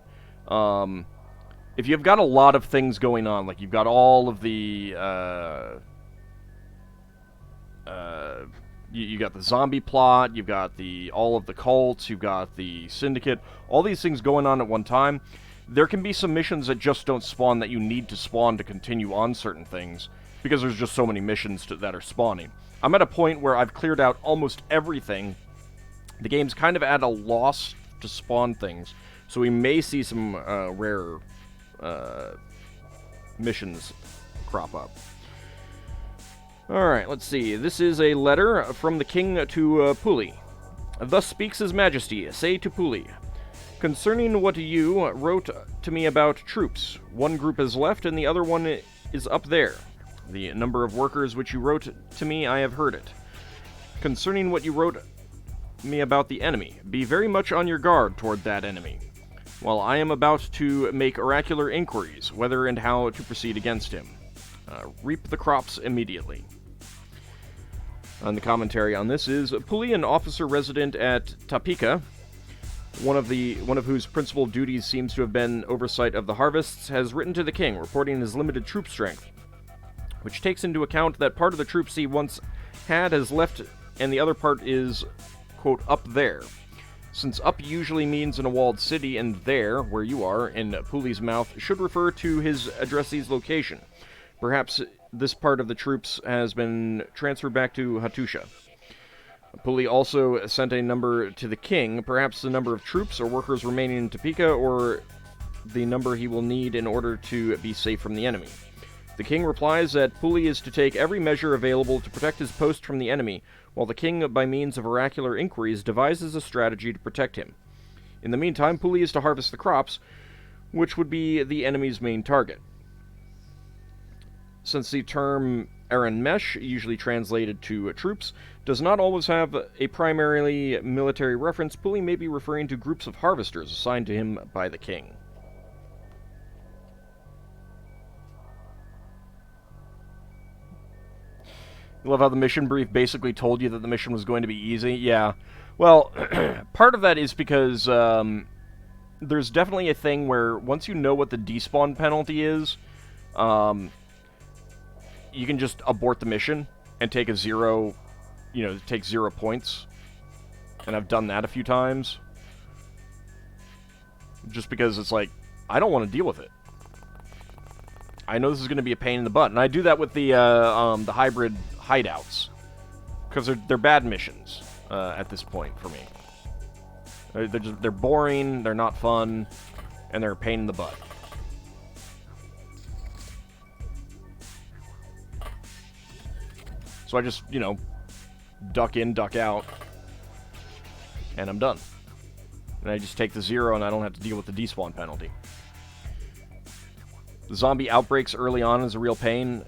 if you've got a lot of things going on, like you've got all of the... you got the zombie plot, you've got all of the cults, you've got the syndicate, all these things going on at one time. There can be some missions that just don't spawn that you need to spawn to continue on certain things, because there's just so many missions that are spawning. I'm at a point where I've cleared out almost everything. The game's kind of at a loss to spawn things, so we may see some rare missions crop up. Alright, let's see. This is a letter from the king to Puli. Thus speaks his majesty, say to Puli, concerning what you wrote to me about troops, one group is left and the other one is up there. The number of workers which you wrote to me, I have heard it. Concerning what you wrote me about the enemy, be very much on your guard toward that enemy, while I am about to make oracular inquiries, whether and how to proceed against him. Reap the crops immediately. And the commentary on this is, Puli, an officer resident at Tapika, one of whose principal duties seems to have been oversight of the harvests, has written to the king, reporting his limited troop strength, which takes into account that part of the troops he once had has left, and the other part is, quote, up there. Since up usually means in a walled city, and there, where you are, in Puli's mouth, should refer to his addressee's location. Perhaps this part of the troops has been transferred back to Hattusha. Puli also sent a number to the king, perhaps the number of troops or workers remaining in Topeka, or the number he will need in order to be safe from the enemy. The king replies that Puli is to take every measure available to protect his post from the enemy, while the king, by means of oracular inquiries, devises a strategy to protect him. In the meantime, Puli is to harvest the crops, which would be the enemy's main target. Since the term Aaron Mesh, usually translated to troops, does not always have a primarily military reference, Puli may be referring to groups of harvesters assigned to him by the king. I love how the mission brief basically told you that the mission was going to be easy. Yeah. Well, part of that is because there's definitely a thing where once you know what the despawn penalty is, you can just abort the mission and take a 0, take 0 points. And I've done that a few times. Just because it's like, I don't want to deal with it. I know this is going to be a pain in the butt. And I do that with the hybrid hideouts. Because they're bad missions at this point for me. They're boring, they're not fun, and they're a pain in the butt. So I just, duck in, duck out, and I'm done. And I just take the 0, and I don't have to deal with the despawn penalty. The zombie outbreaks early on is a real pain.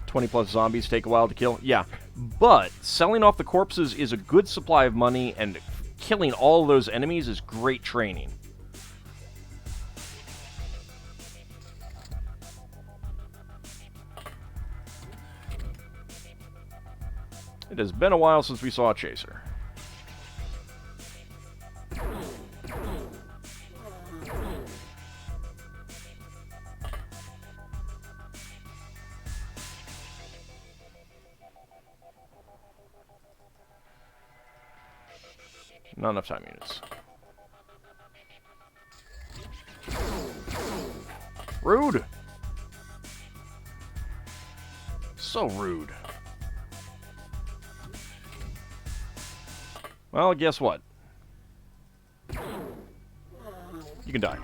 20+ zombies take a while to kill. Yeah, but selling off the corpses is a good supply of money, and killing all of those enemies is great training. It has been a while since we saw a chaser. Not enough time units. Rude! So rude. Well, guess what? You can die.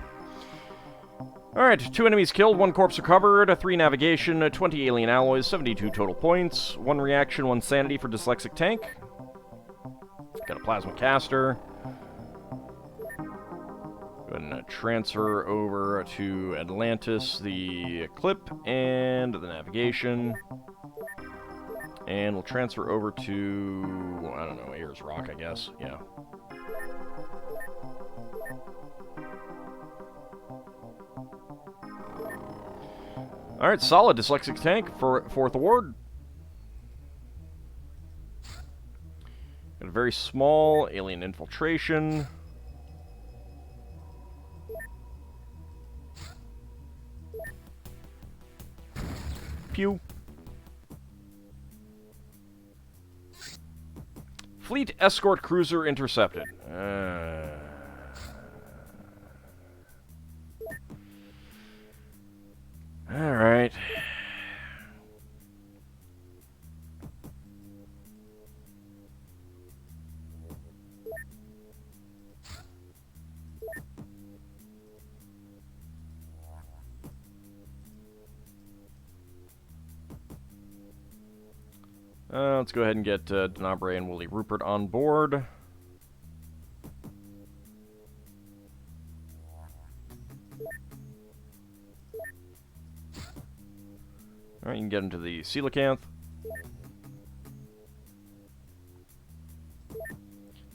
Alright, 2 enemies killed, 1 corpse recovered, 3 navigation, 20 alien alloys, 72 total points, 1 reaction, 1 sanity for dyslexic tank. Got a plasma caster. Go ahead and transfer over to Atlantis the clip and the navigation. And we'll transfer over to, I don't know, Ayers Rock, I guess. Yeah. Alright, solid dyslexic tank for 4th award. Got a very small alien infiltration. Pew. Fleet escort cruiser intercepted. Alright. Let's go ahead and get Denabre and Wooly Rupert on board. Alright, you can get into the coelacanth.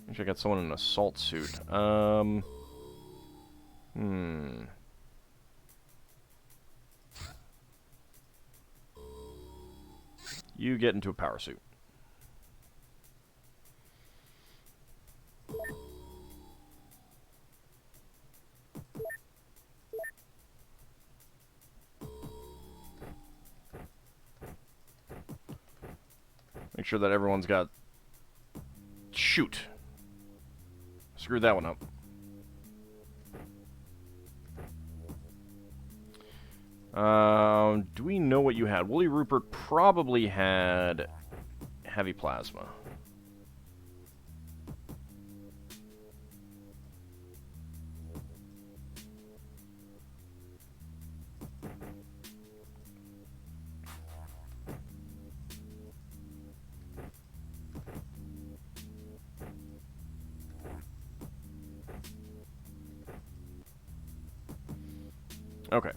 Actually, I got someone in an assault suit. You get into a power suit. Make sure that everyone's got... Shoot. Screwed that one up. Do we know what you had? Wooly Rupert probably had heavy plasma. Okay.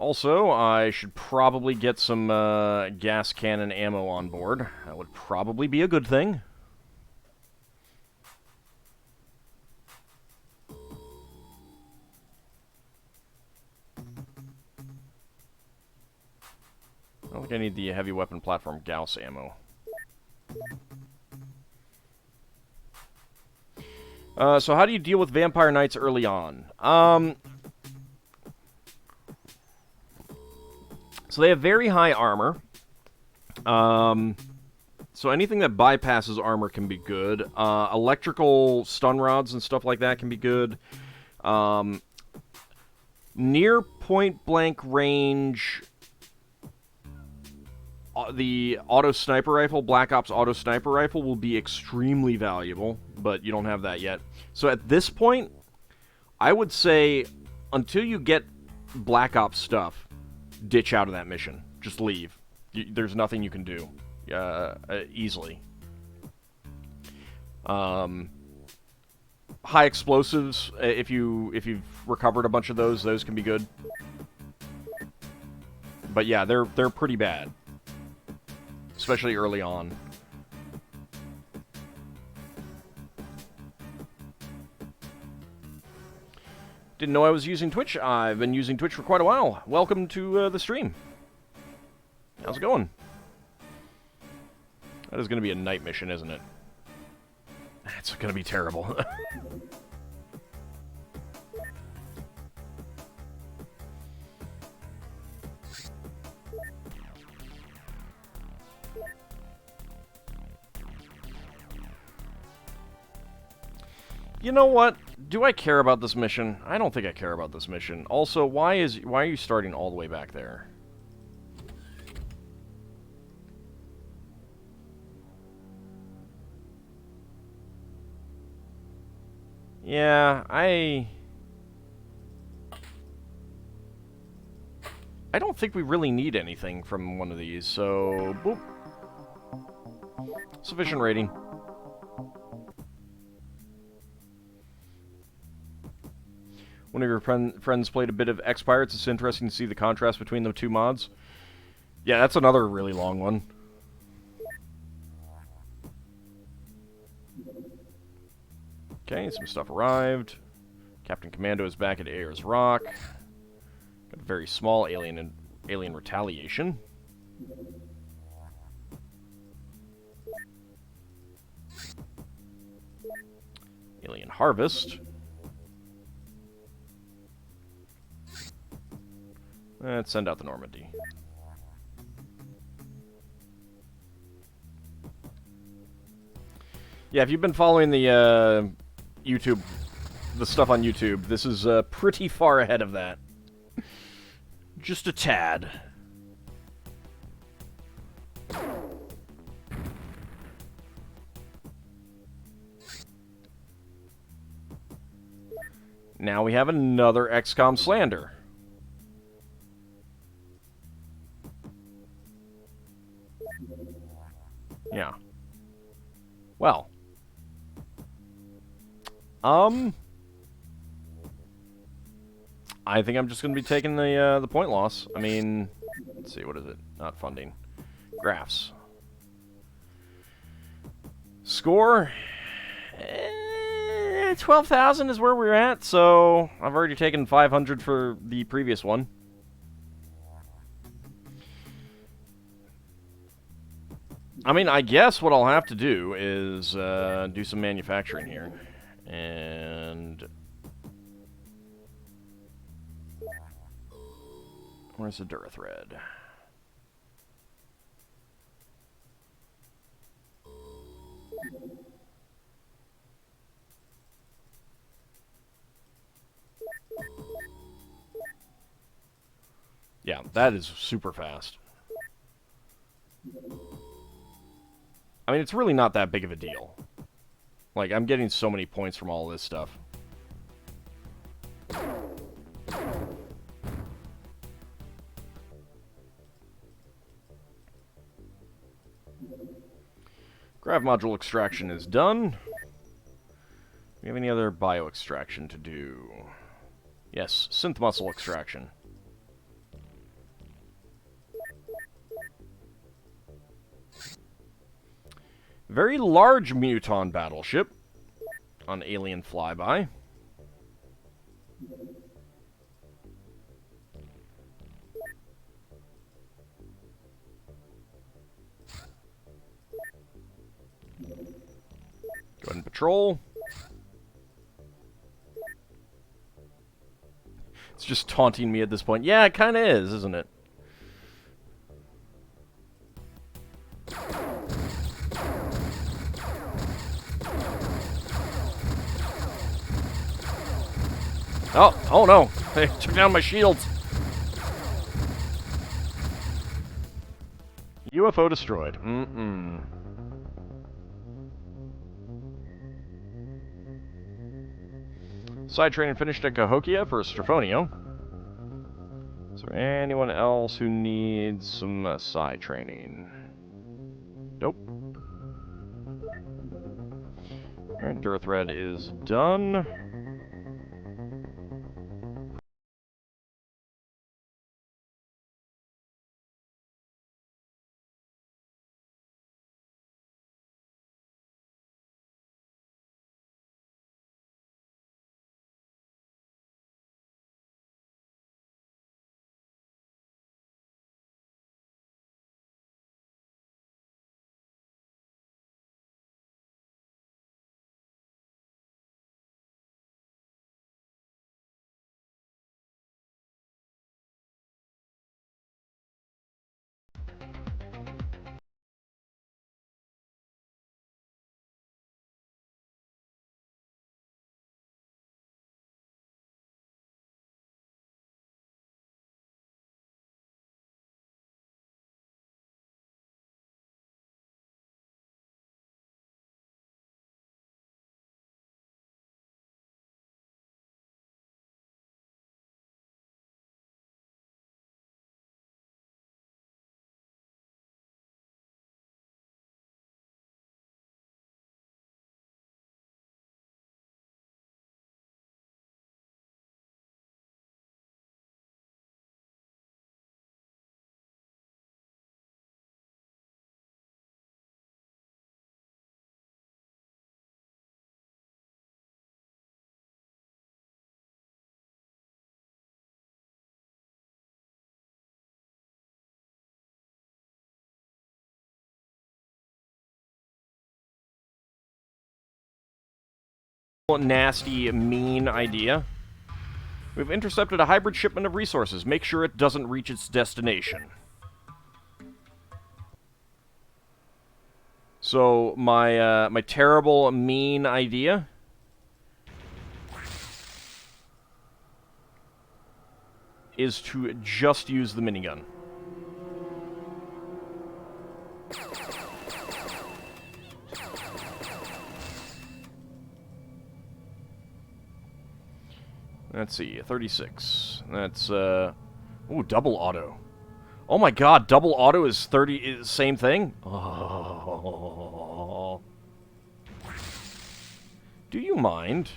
Also, I should probably get some gas cannon ammo on board. That would probably be a good thing. I don't think I need the heavy weapon platform Gauss ammo. So how do you deal with Vampire Knights early on? So they have very high armor. So anything that bypasses armor can be good. Electrical stun rods and stuff like that can be good. Near point-blank range, the auto sniper rifle, Black Ops auto sniper rifle, will be extremely valuable, but you don't have that yet. So at this point, I would say, until you get Black Ops stuff, ditch out of that mission. Just leave. There's nothing you can do easily. High explosives, if you've recovered a bunch of those can be good. But yeah, they're pretty bad, especially early on. Didn't know I was using Twitch. I've been using Twitch for quite a while. Welcome to the stream. How's it going? That is going to be a night mission, isn't it? It's going to be terrible. You know what? Do I care about this mission? I don't think I care about this mission. Also, why are you starting all the way back there? Yeah, I don't think we really need anything from one of these, so boop. Sufficient rating. One of your friends played a bit of X-Pirates. It's interesting to see the contrast between the two mods. Yeah, that's another really long one. Okay, some stuff arrived. Captain Commando is back at Ayers Rock. Got a very small alien retaliation. Alien Harvest. Let's send out the Normandy. Yeah, if you've been following the YouTube, the stuff on YouTube, this is pretty far ahead of that. Just a tad. Now we have another XCOM slander. Yeah. Well. I think I'm just going to be taking the point loss. I mean, let's see, what is it? Not funding. Graphs. Score. 12,000 is where we're at, so I've already taken 500 for the previous one. I mean, I guess what I'll have to do is do some manufacturing here. And where's the Durithread? Yeah, that is super fast. I mean, it's really not that big of a deal. Like, I'm getting so many points from all this stuff. Grav module extraction is done. Do we have any other bio extraction to do? Yes, synth muscle extraction. Very large Muton battleship on alien flyby. Go ahead and patrol. It's just taunting me at this point. Yeah, it kind of is, isn't it? Oh no! They took down my shields. UFO destroyed. Side training finished at Cahokia for Strafonio. Is there anyone else who needs some side training? Nope. Alright, Durithread is done. Nasty, mean idea. We've intercepted a hybrid shipment of resources. Make sure it doesn't reach its destination. So, my terrible, mean idea is to just use the minigun. Let's see, 36. That's, ooh, double auto. Oh my god, double auto is 30, is same thing? Oh. Do you mind?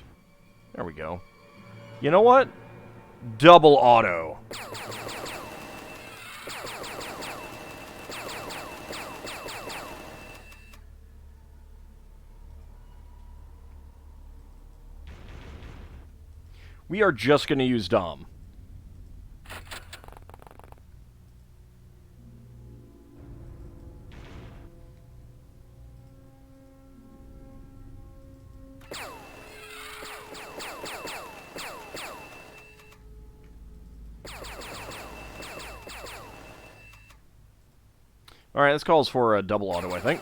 There we go. You know what? Double auto. We are just going to use Dom. Alright, this calls for a double auto, I think.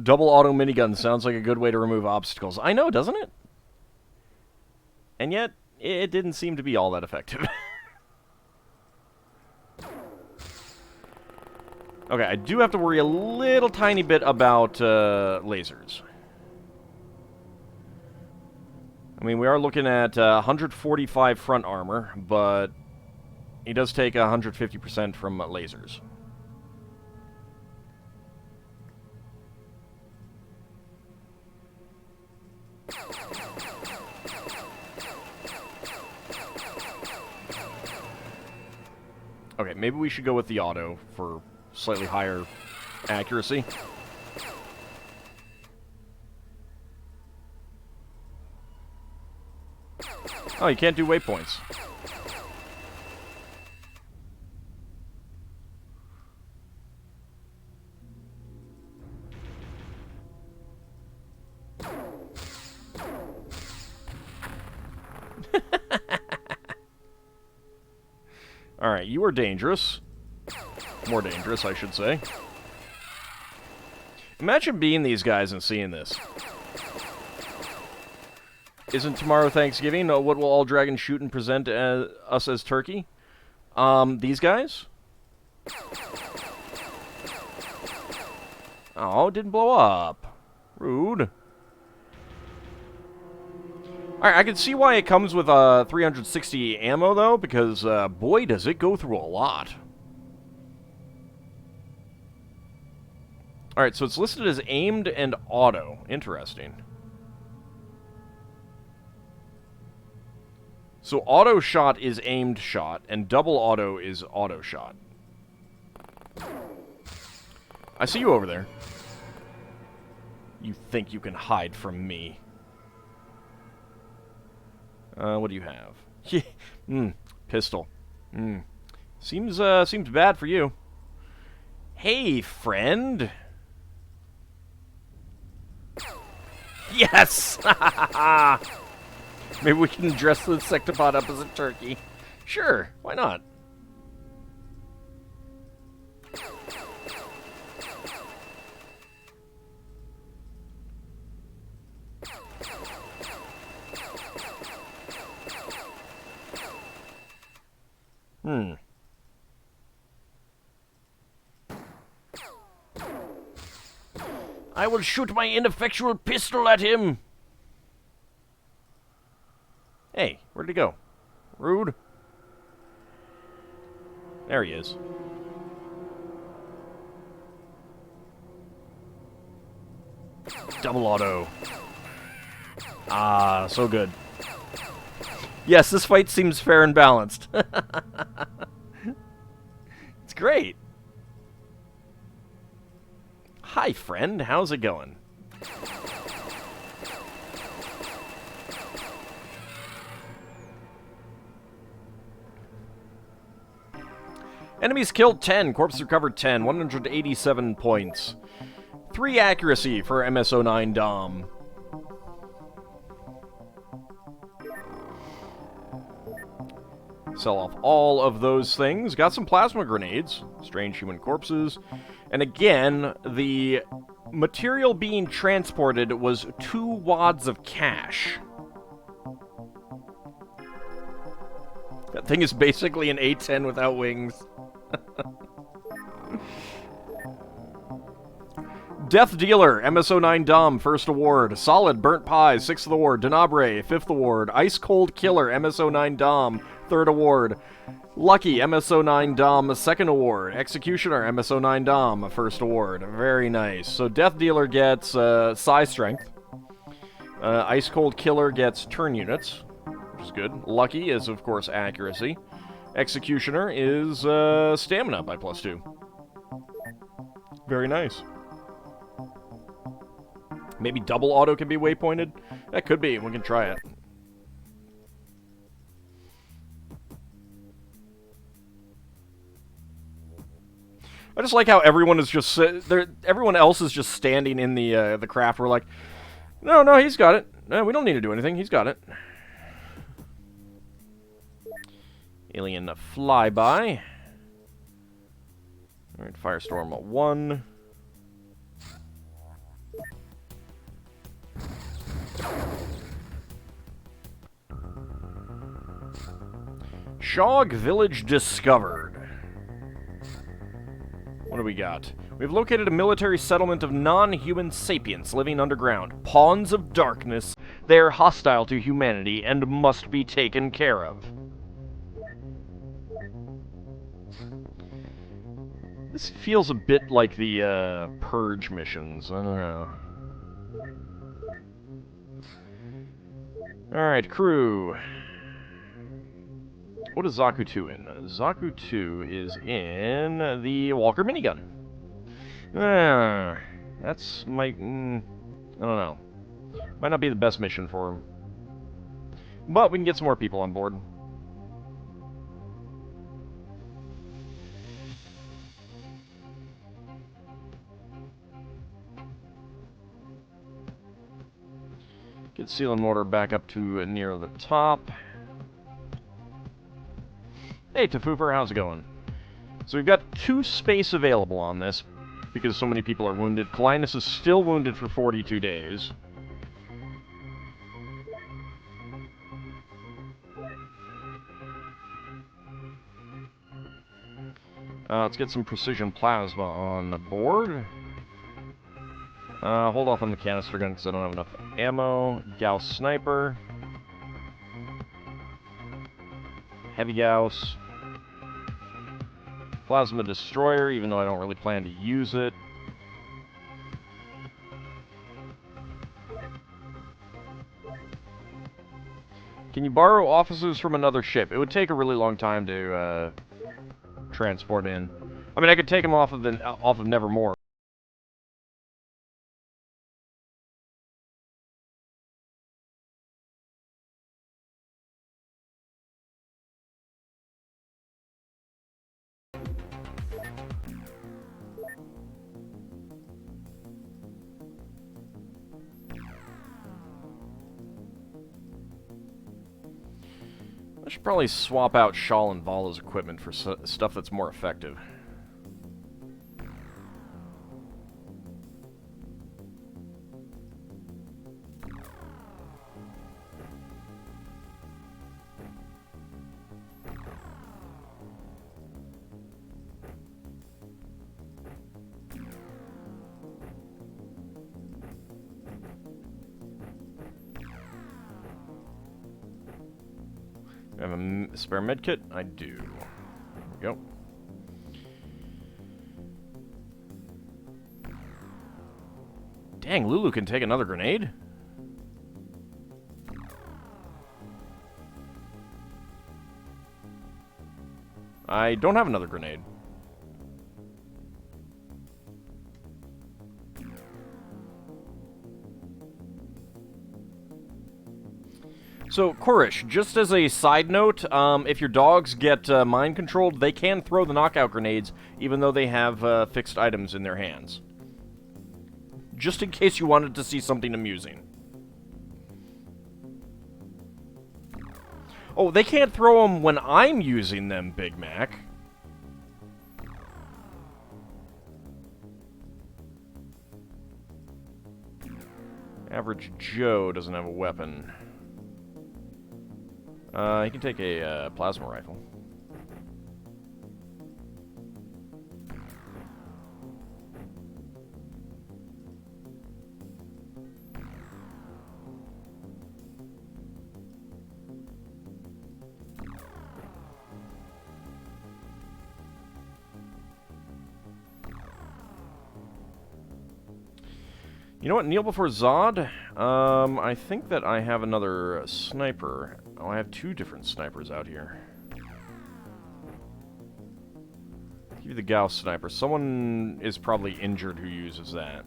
Double auto minigun sounds like a good way to remove obstacles. I know, doesn't it? And yet, it didn't seem to be all that effective. Okay, I do have to worry a little tiny bit about lasers. I mean, we are looking at 145 front armor, but he does take 150% from lasers. Okay, maybe we should go with the auto for slightly higher accuracy. Oh, you can't do waypoints. Alright, you are dangerous. More dangerous, I should say. Imagine being these guys and seeing this. Isn't tomorrow Thanksgiving? What will AuldDragon shoot and present us as turkey? These guys? Oh, it didn't blow up. Rude. Alright, I can see why it comes with 360 ammo, though, because, boy, does it go through a lot. Alright, so it's listed as aimed and auto. Interesting. So auto shot is aimed shot, and double auto is auto shot. I see you over there. You think you can hide from me. What do you have? Pistol. Seems bad for you. Hey, friend. Yes! Maybe we can dress the Insectopod up as a turkey. Sure, why not? I will shoot my ineffectual pistol at him! Hey, where'd he go? Rude. There he is. Double auto. Ah, so good. Yes, this fight seems fair and balanced. It's great. Hi, friend. How's it going? Enemies killed 10, corpse recovered 10, 187 points. 3 accuracy for MSO9 Dom. Sell off all of those things. Got some plasma grenades, strange human corpses. And again, the material being transported was 2 wads of cash. That thing is basically an A-10 without wings. Death Dealer, MSO9 Dom, 1st award. Solid Burnt Pie, 6th award. Denabre, 5th award. Ice Cold Killer, MSO9 Dom, 3rd award. Lucky, MSO9 Dom, a second award. Executioner, MSO9 Dom, a first award. Very nice. So Death Dealer gets Psi Strength. Ice Cold Killer gets turn units, which is good. Lucky is, of course, accuracy. Executioner is stamina by +2. Very nice. Maybe double auto can be waypointed? That could be. We can try it. I just like how everyone is just everyone else is just standing in the craft. We're like, no, he's got it. No, we don't need to do anything. He's got it. Alien flyby. All right, Firestorm 1. Shog Village discovered. What do we got? We've located a military settlement of non-human sapients living underground. Pawns of darkness. They are hostile to humanity and must be taken care of. This feels a bit like the Purge missions. I don't know. Alright, crew. What is Zaku 2 in? Zaku 2 is in the Walker minigun. That's my... I don't know. Might not be the best mission for him. But we can get some more people on board. Get seal and mortar back up to near the top. Hey, Tafufer, how's it going? So we've got 2 space available on this, because so many people are wounded. Linus is still wounded for 42 days. Let's get some precision plasma on board. Hold off on the canister gun because I don't have enough ammo. Gauss sniper. Heavy Gauss. Plasma destroyer, even though I don't really plan to use it. Can you borrow officers from another ship? It would take a really long time to transport in. I mean, I could take them off of Nevermore. I should probably swap out Shawl and Vala's equipment for stuff that's more effective. I have a spare medkit? I do. There we go. Dang, Lulu can take another grenade? I don't have another grenade. So, Korish, just as a side note, if your dogs get mind-controlled, they can throw the knockout grenades, even though they have fixed items in their hands. Just in case you wanted to see something amusing. Oh, they can't throw them when I'm using them, Big Mac. Average Joe doesn't have a weapon. He can take a plasma rifle. You know what? Kneel before Zod. I think that I have another sniper. Oh, I have 2 different snipers out here. Give you the Gauss sniper. Someone is probably injured who uses that.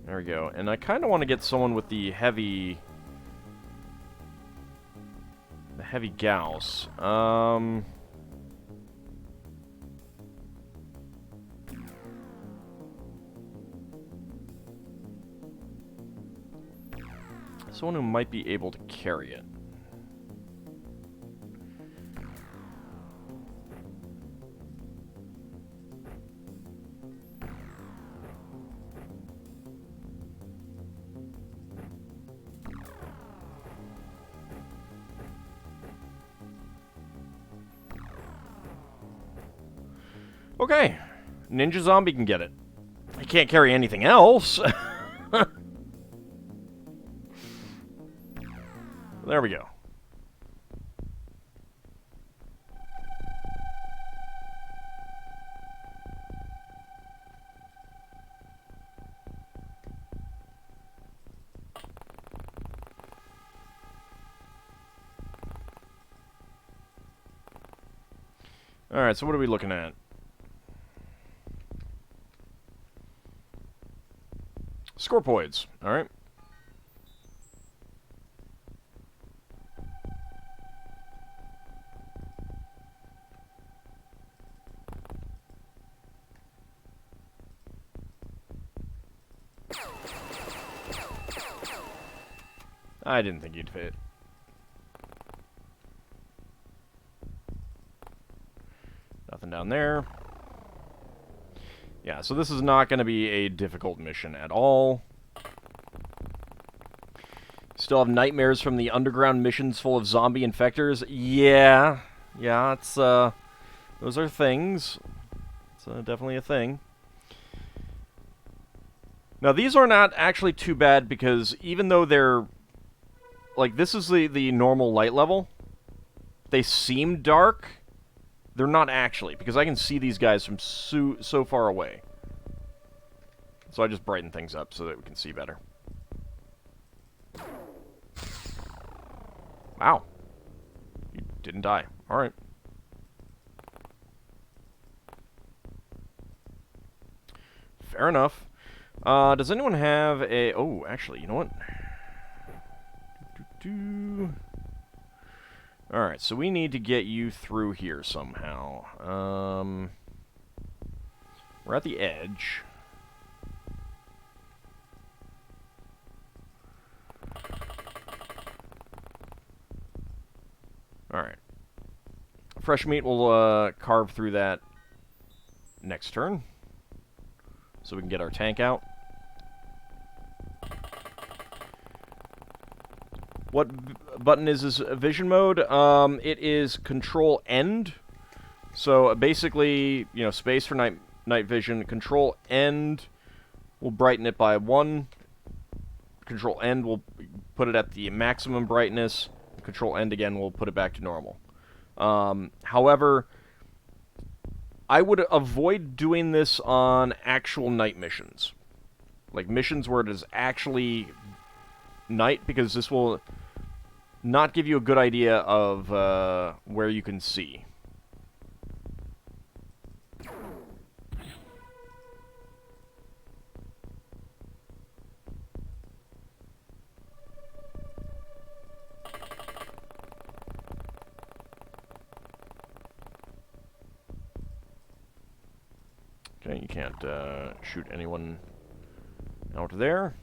There we go. And I kind of want to get someone with the heavy Gauss. Someone who might be able to carry it. Okay. Ninja Zombie can get it. He can't carry anything else. There we go. Alright, so what are we looking at? Scorpoids, alright. I didn't think you'd fit. Nothing down there. Yeah, so this is not going to be a difficult mission at all. Still have nightmares from the underground missions full of zombie infectors. Yeah, it's, those are things. It's definitely a thing. Now, these are not actually too bad because even though they're... Like, this is the normal light level. They seem dark. They're not actually, because I can see these guys from so far away. So I just brighten things up so that we can see better. Wow. You didn't die. Alright. Fair enough. Does anyone have a... Oh, actually, you know what? Alright, so we need to get you through here somehow. We're at the edge. Alright. Fresh meat will carve through that next turn. So we can get our tank out. What button is this vision mode? It is Control End. So basically, you know, space for night vision. Control End will brighten it by 1. Control End will put it at the maximum brightness. Control End again will put it back to normal. However, I would avoid doing this on actual night missions. Like missions where it is actually night, because this will not give you a good idea of where you can see. Okay, you can't shoot anyone out there.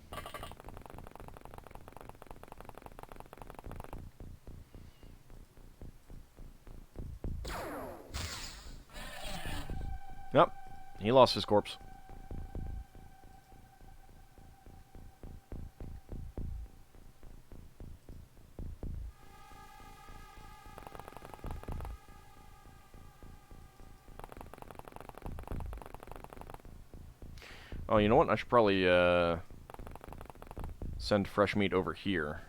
Yep, he lost his corpse. Oh, you know what? I should probably send fresh meat over here.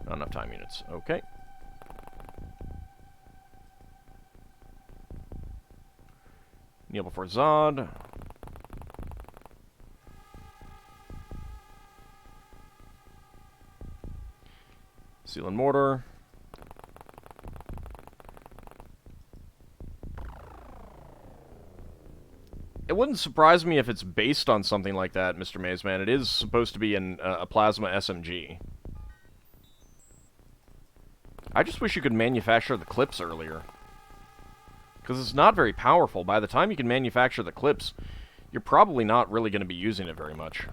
Not enough time units. Okay. Kneel before Zod. Seal and mortar. It wouldn't surprise me if it's based on something like that, Mr. Mazeman. It is supposed to be a plasma SMG. I just wish you could manufacture the clips earlier. Because it's not very powerful. By the time you can manufacture the clips, you're probably not really going to be using it very much.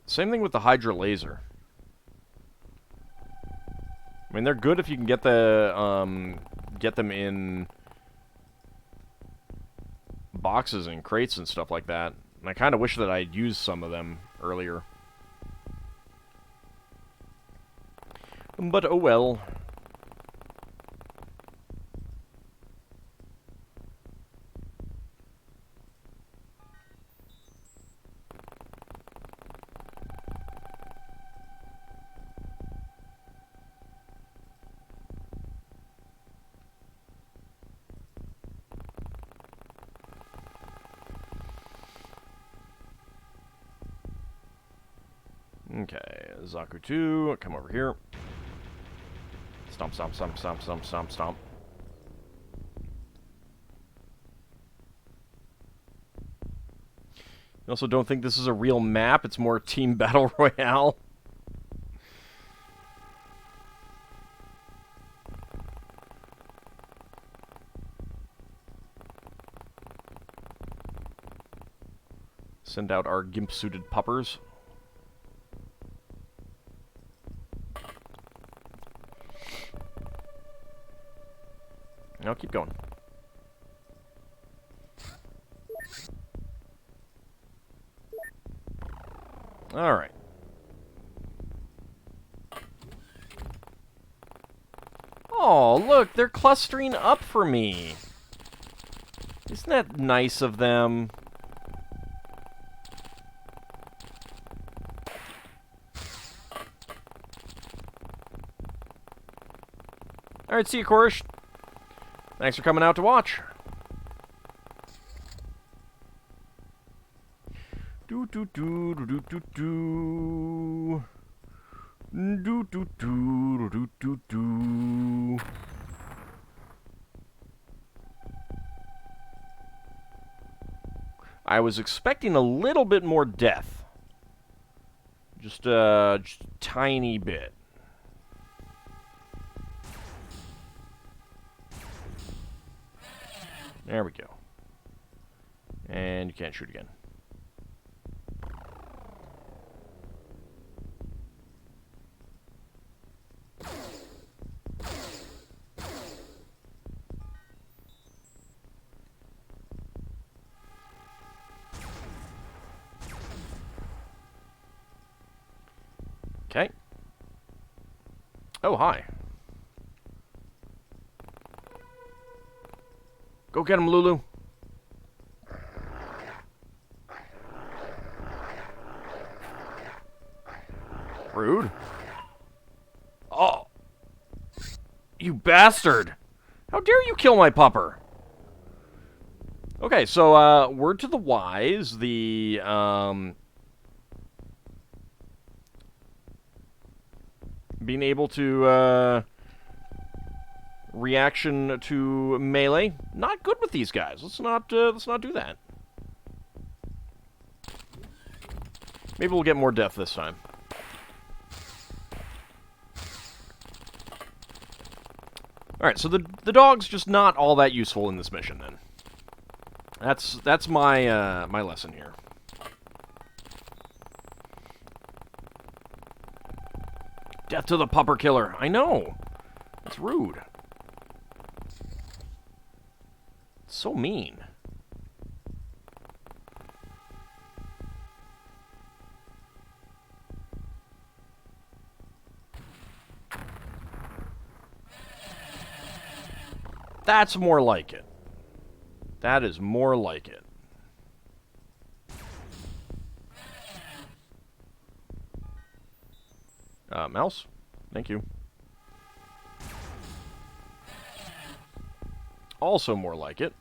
Same thing with the Hydra laser. I mean, they're good if you can get them in boxes and crates and stuff like that. And I kind of wish that I'd used some of them earlier. But oh well. Okay, Zaku 2, come over here. Stomp, stomp, stomp, stomp, stomp, stomp, stomp. You also don't think this is a real map, it's more Team Battle Royale. Send out our gimp-suited puppers. Now keep going. All right. Oh, look, they're clustering up for me. Isn't that nice of them? All right, see you, Korish. Thanks for coming out to watch. Do do do do do do do do do do do do. I was expecting a little bit more death. Just a tiny bit. There we go. And you can't shoot again. Okay. Oh, hi. Go get him, Lulu. Rude. Oh. You bastard. How dare you kill my pupper? Okay, so, word to the wise, the, being able to, reaction to melee, not good with these guys. Let's not do that. Maybe we'll get more death this time. Alright, so the dog's just not all that useful in this mission, then. That's my, my lesson here. Death to the pupper killer. I know. It's rude. It's so mean. That's more like it. That is more like it. Mouse? Thank you. Also more like it.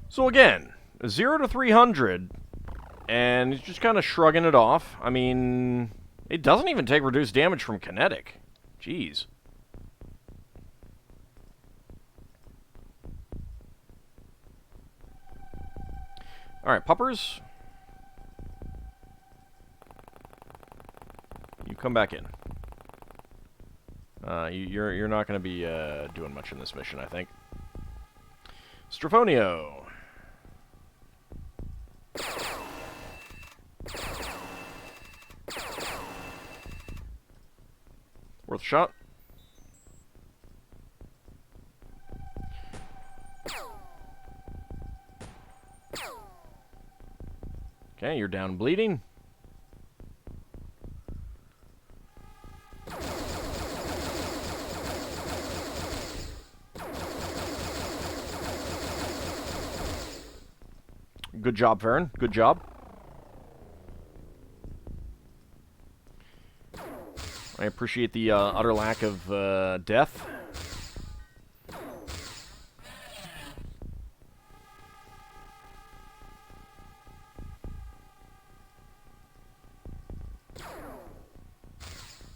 So again, 0 to 300, and he's just kind of shrugging it off. I mean, it doesn't even take reduced damage from kinetic. Jeez. Alright, puppers. You come back in. You're not going to be doing much in this mission, I think. Strafonio. Worth a shot. Okay, you're down bleeding. Good job, Farron. Good job. I appreciate the utter lack of death.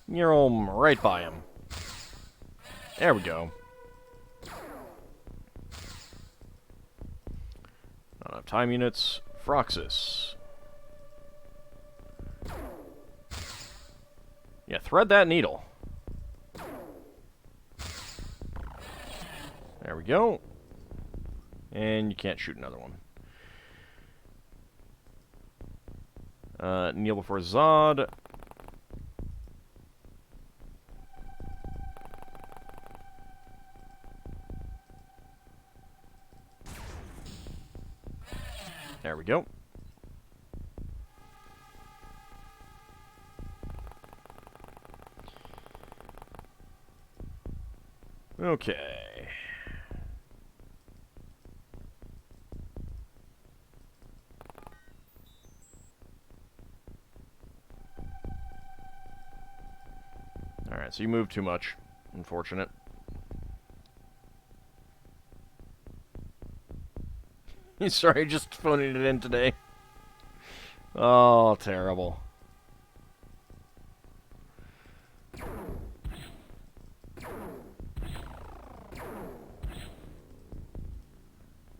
You're right by him. There we go. Not enough time units. Froxus. Yeah, thread that needle. There we go. And you can't shoot another one. Kneel before Zod. There we go. Okay. Alright, so you move too much. Unfortunate. Sorry, just phoning it in today. Oh, terrible.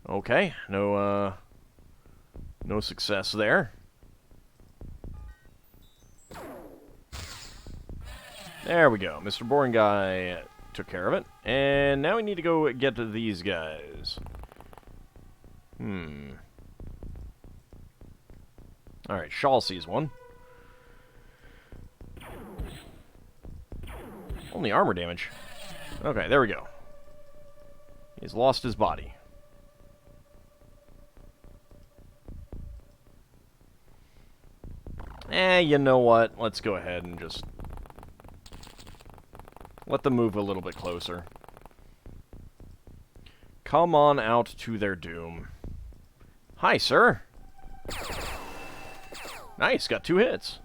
Okay, no success there. There we go. Mr. Boring Guy took care of it. And now we need to go get to these guys. Alright, Shawl sees one. Only armor damage. Okay, there we go. He's lost his body. You know what? Let's go ahead and just let them move a little bit closer. Come on out to their doom. Hi, sir. Nice, got 2 hits.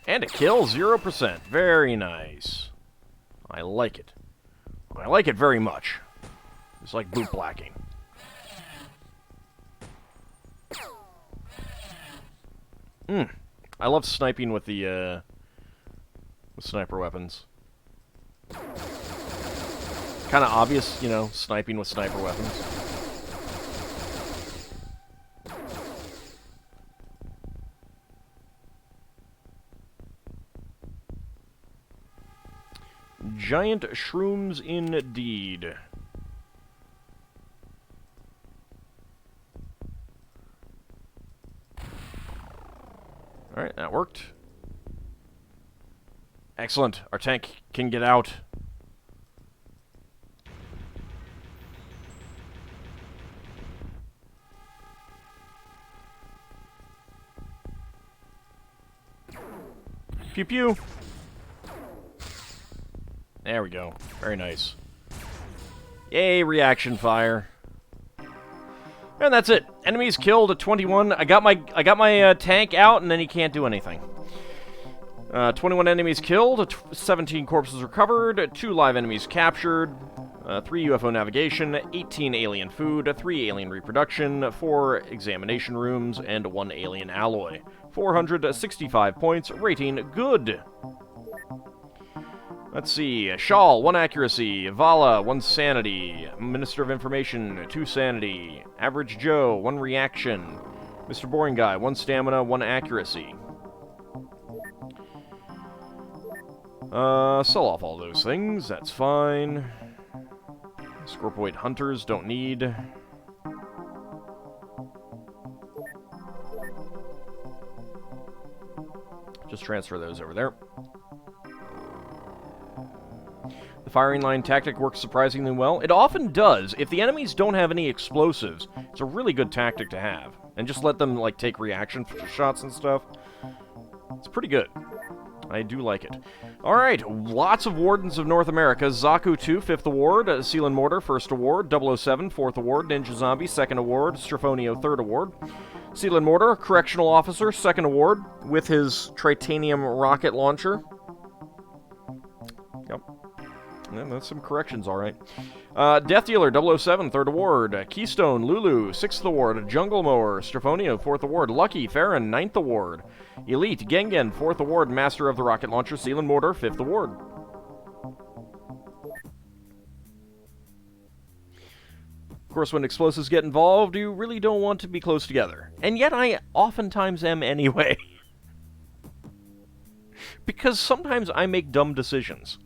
And a kill, 0%. Very nice. I like it. I like it very much. It's like boot blacking. I love sniping with the, with sniper weapons. Kind of obvious, you know, sniping with sniper weapons. Giant shrooms indeed. Alright, that worked. Excellent. Our tank can get out. Pew pew. There we go. Very nice. Yay, reaction fire. And that's it. Enemies killed at 21. I got my tank out, and then he can't do anything. 21 enemies killed, 17 corpses recovered, 2 live enemies captured, 3 UFO navigation, 18 alien food, 3 alien reproduction, 4 examination rooms, and 1 alien alloy. 465 points, rating good. Let's see, Shawl, 1 accuracy, Vala, 1 sanity, Minister of Information, 2 sanity, Average Joe, 1 reaction, Mr. Boring Guy, 1 stamina, 1 accuracy. Sell off all those things, that's fine. Scorpoid Hunters, don't need. Just transfer those over there. The firing line tactic works surprisingly well. It often does. If the enemies don't have any explosives, it's a really good tactic to have. And just let them, like, take reaction shots and stuff. It's pretty good. I do like it. Alright, lots of Wardens of North America. Zaku 2, 5th Award. Seal and Mortar, 1st Award. 007, 4th Award. Ninja Zombie, 2nd Award. Strafonio, 3rd Award. Seal and Mortar, Correctional Officer, 2nd Award, with his Tritanium rocket launcher. Yep. Yeah, that's some corrections, alright. Death Dealer, 007, 3rd Award. Keystone, Lulu, 6th Award. Jungle Mower, Strafonio, 4th Award. Lucky, Farron, 9th Award. Elite, Gengen, 4th Award. Master of the Rocket Launcher, Seal and Mortar, 5th Award. Of course, when explosives get involved, you really don't want to be close together. And yet I oftentimes am anyway. Because sometimes I make dumb decisions.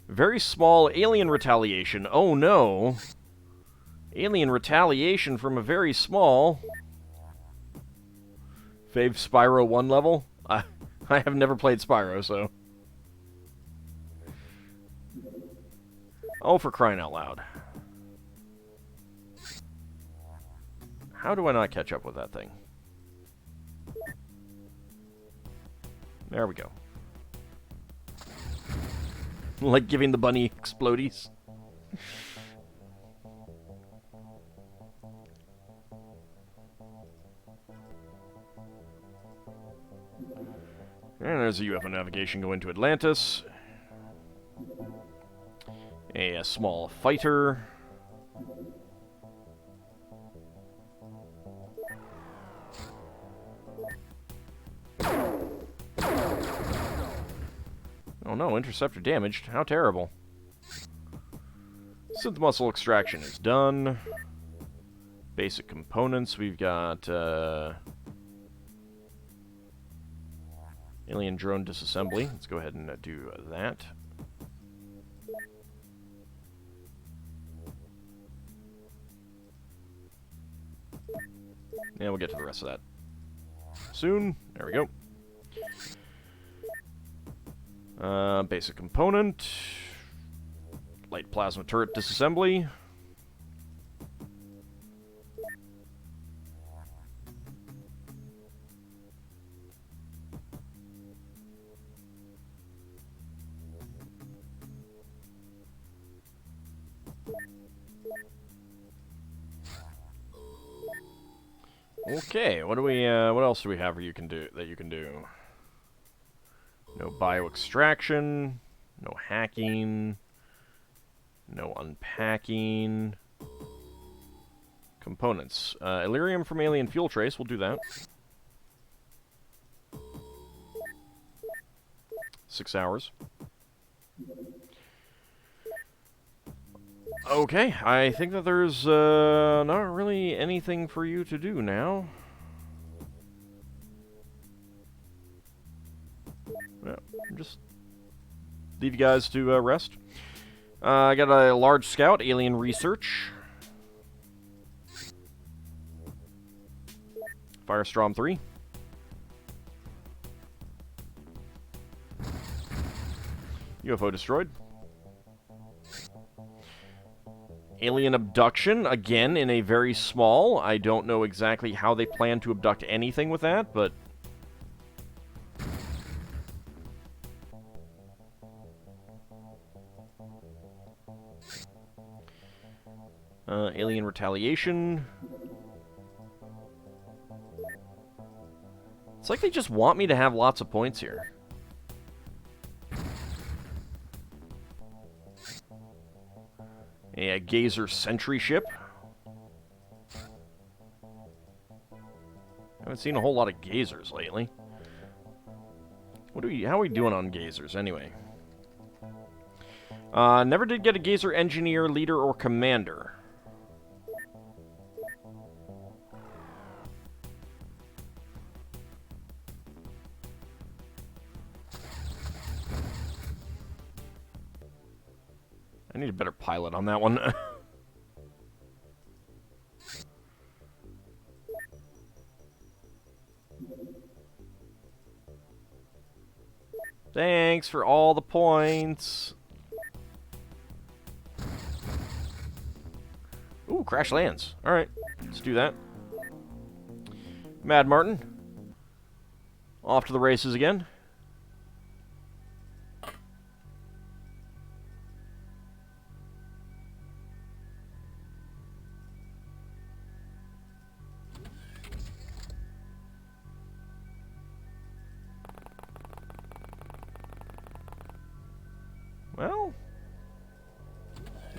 Very small alien retaliation. Oh no. Alien retaliation from a very small... Fave Spyro 1 level? I have never played Spyro, so... Oh, for crying out loud. How do I not catch up with that thing? There we go. Like giving the bunny explodies. And there's a UFO navigation going to Atlantis. A small fighter. Oh no, interceptor damaged. How terrible. Synth muscle extraction is done. Basic components, we've got alien drone disassembly. Let's go ahead and do that. And we'll get to the rest of that soon. There we go. Basic component. Light plasma turret disassembly. Okay, what else do we have you can do that you can do? No bio extraction, no hacking, no unpacking. Components. Illyrium from alien fuel trace, we'll do that. 6 hours. Okay, I think that there's not really anything for you to do now. Yeah, just leave you guys to rest. I got a large scout, alien research. Firestorm 3. UFO destroyed. Alien abduction, again, in a very small. I don't know exactly how they plan to abduct anything with that, but... alien retaliation. It's like they just want me to have lots of points here. A Gazer sentry ship. I haven't seen a whole lot of Gazers lately. How are we doing on Gazers, anyway? Never did get a Gazer engineer, leader, or commander. I need a better pilot on that one. Thanks for all the points. Ooh, crash lands. Alright, let's do that. Mad Martin. Off to the races again. Well,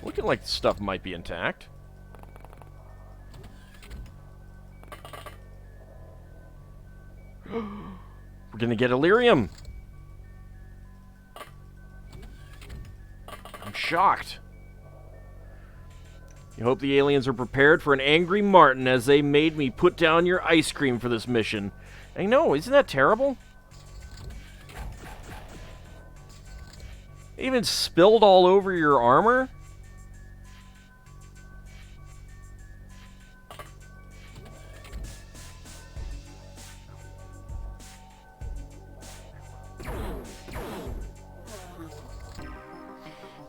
looking like stuff might be intact. We're gonna get Illyrium. I'm shocked. You hope the aliens are prepared for an angry Martin as they made me put down your ice cream for this mission. I know, isn't that terrible? Even spilled all over your armor?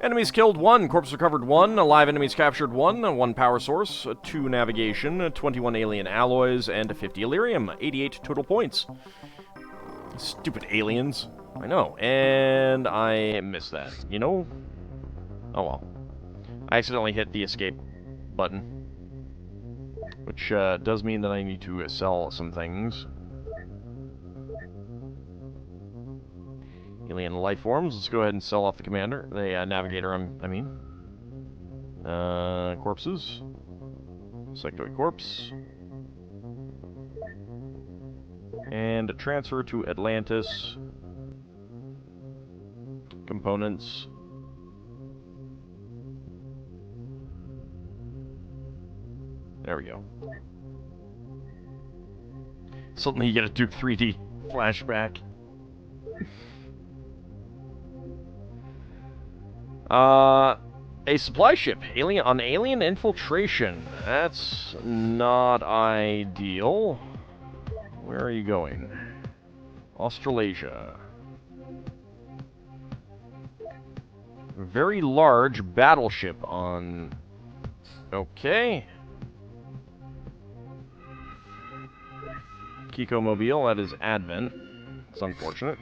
Enemies killed 1, corpse recovered 1, alive enemies captured 1, 1 power source, 2 navigation, 21 alien alloys, and 50 Illyrium, 88 total points. Stupid aliens. I know, and I missed that. You know? Oh well. I accidentally hit the escape button. Which does mean that I need to sell some things. Alien life forms. Let's go ahead and sell off the commander. The navigator, I mean. Corpses. Sectoid corpse. And a transfer to Atlantis. Components. There we go. Suddenly you get a Duke 3D flashback. A supply ship. Alien infiltration. That's not ideal. Where are you going? Australasia. Very large battleship on... Okay. Kiko Mobile, that is Advent. It's unfortunate.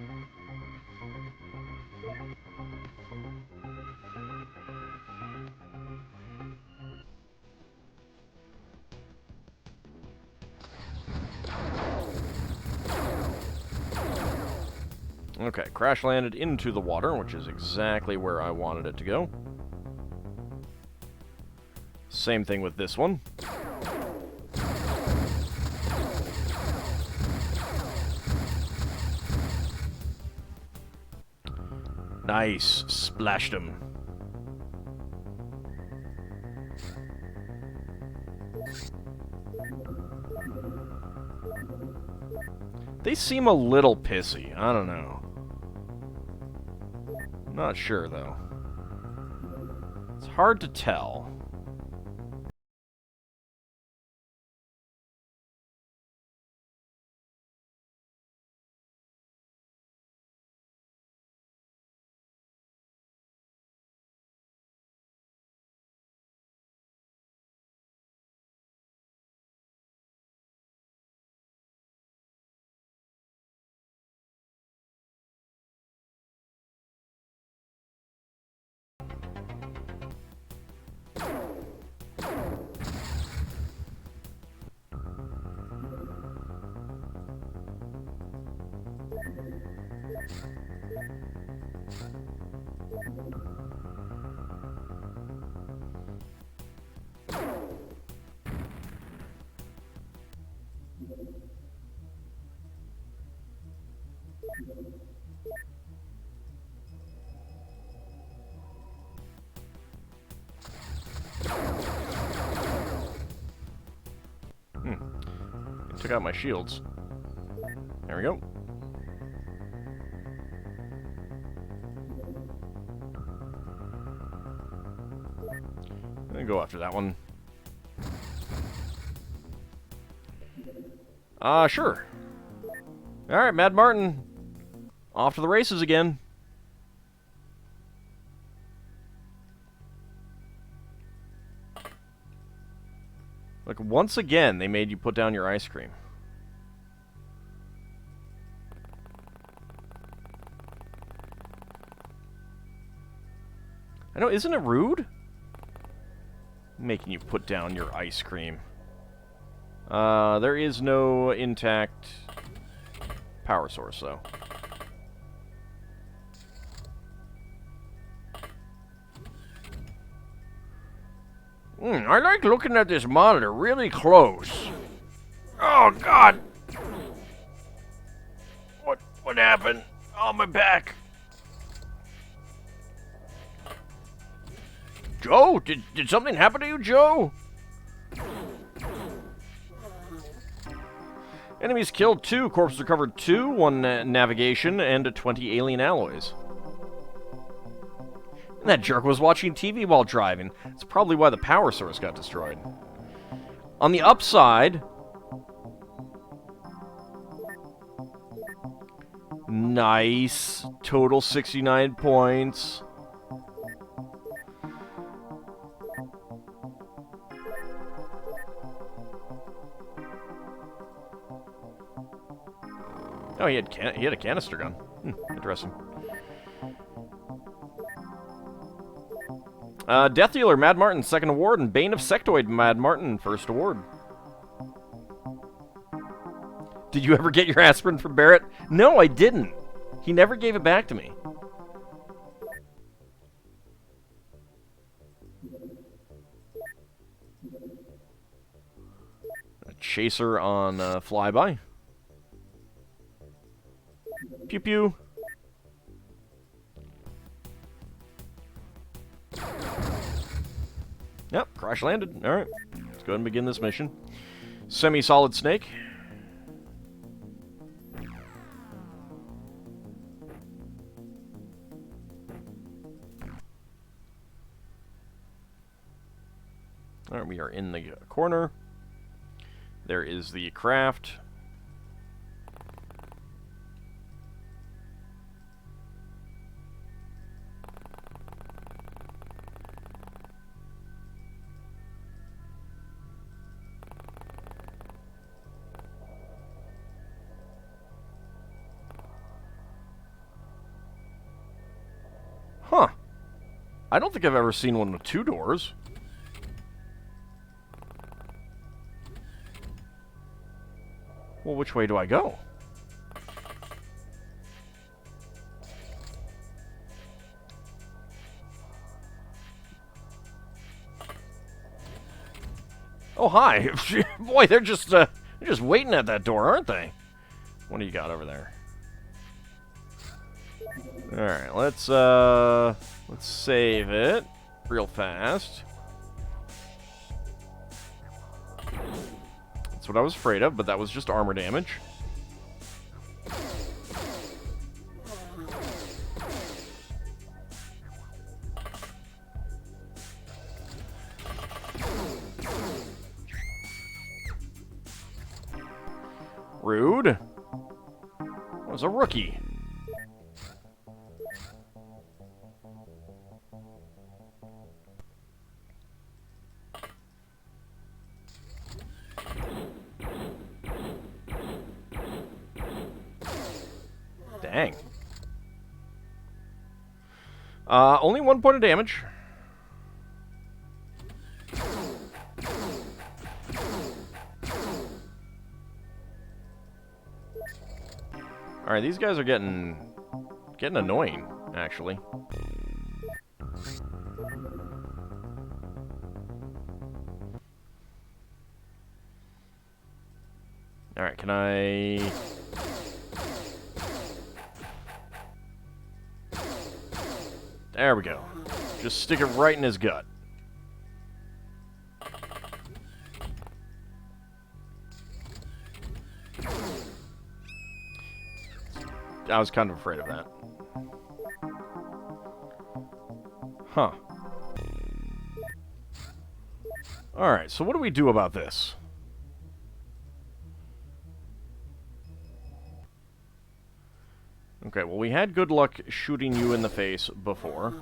Okay, crash landed into the water, which is exactly where I wanted it to go. Same thing with this one. Nice. Splashed him. They seem a little pissy. I don't know. Not sure, though. It's hard to tell. Took out my shields. There we go. I'm gonna go after that one. Sure. Alright, Mad Martin. Off to the races again. Like, once again, they made you put down your ice cream. I know, isn't it rude? Making you put down your ice cream. There is no intact power source, though. I like looking at this monitor really close. Oh, God! What happened? On my back. Joe? Did something happen to you, Joe? Enemies killed 2, corpses recovered 2, 1 navigation, and 20 alien alloys. And that jerk was watching TV while driving. That's probably why the power source got destroyed. On the upside... Nice. Total 69 points. Oh, he had a canister gun. Interesting. Death Dealer, Mad Martin, 2nd award, and Bane of Sectoid, Mad Martin, 1st award. Did you ever get your aspirin from Barrett? No, I didn't. He never gave it back to me. A chaser on flyby. Pew pew. Yep, crash landed. Alright. Let's go ahead and begin this mission. Semi-solid snake. Alright, we are in the corner. There is the craft. Huh. I don't think I've ever seen one with 2 doors. Well, which way do I go? Oh, hi. Boy, they're just waiting at that door, aren't they? What do you got over there? Alright, let's save it real fast. That's what I was afraid of, but that was just armor damage. Rude. That was a rookie. Dang. Only 1 point of damage. Alright, these guys are getting annoying, actually. Alright, can I... There we go. Just stick it right in his gut. I was kind of afraid of that. Huh. Alright, so what do we do about this? Okay, well, we had good luck shooting you in the face before.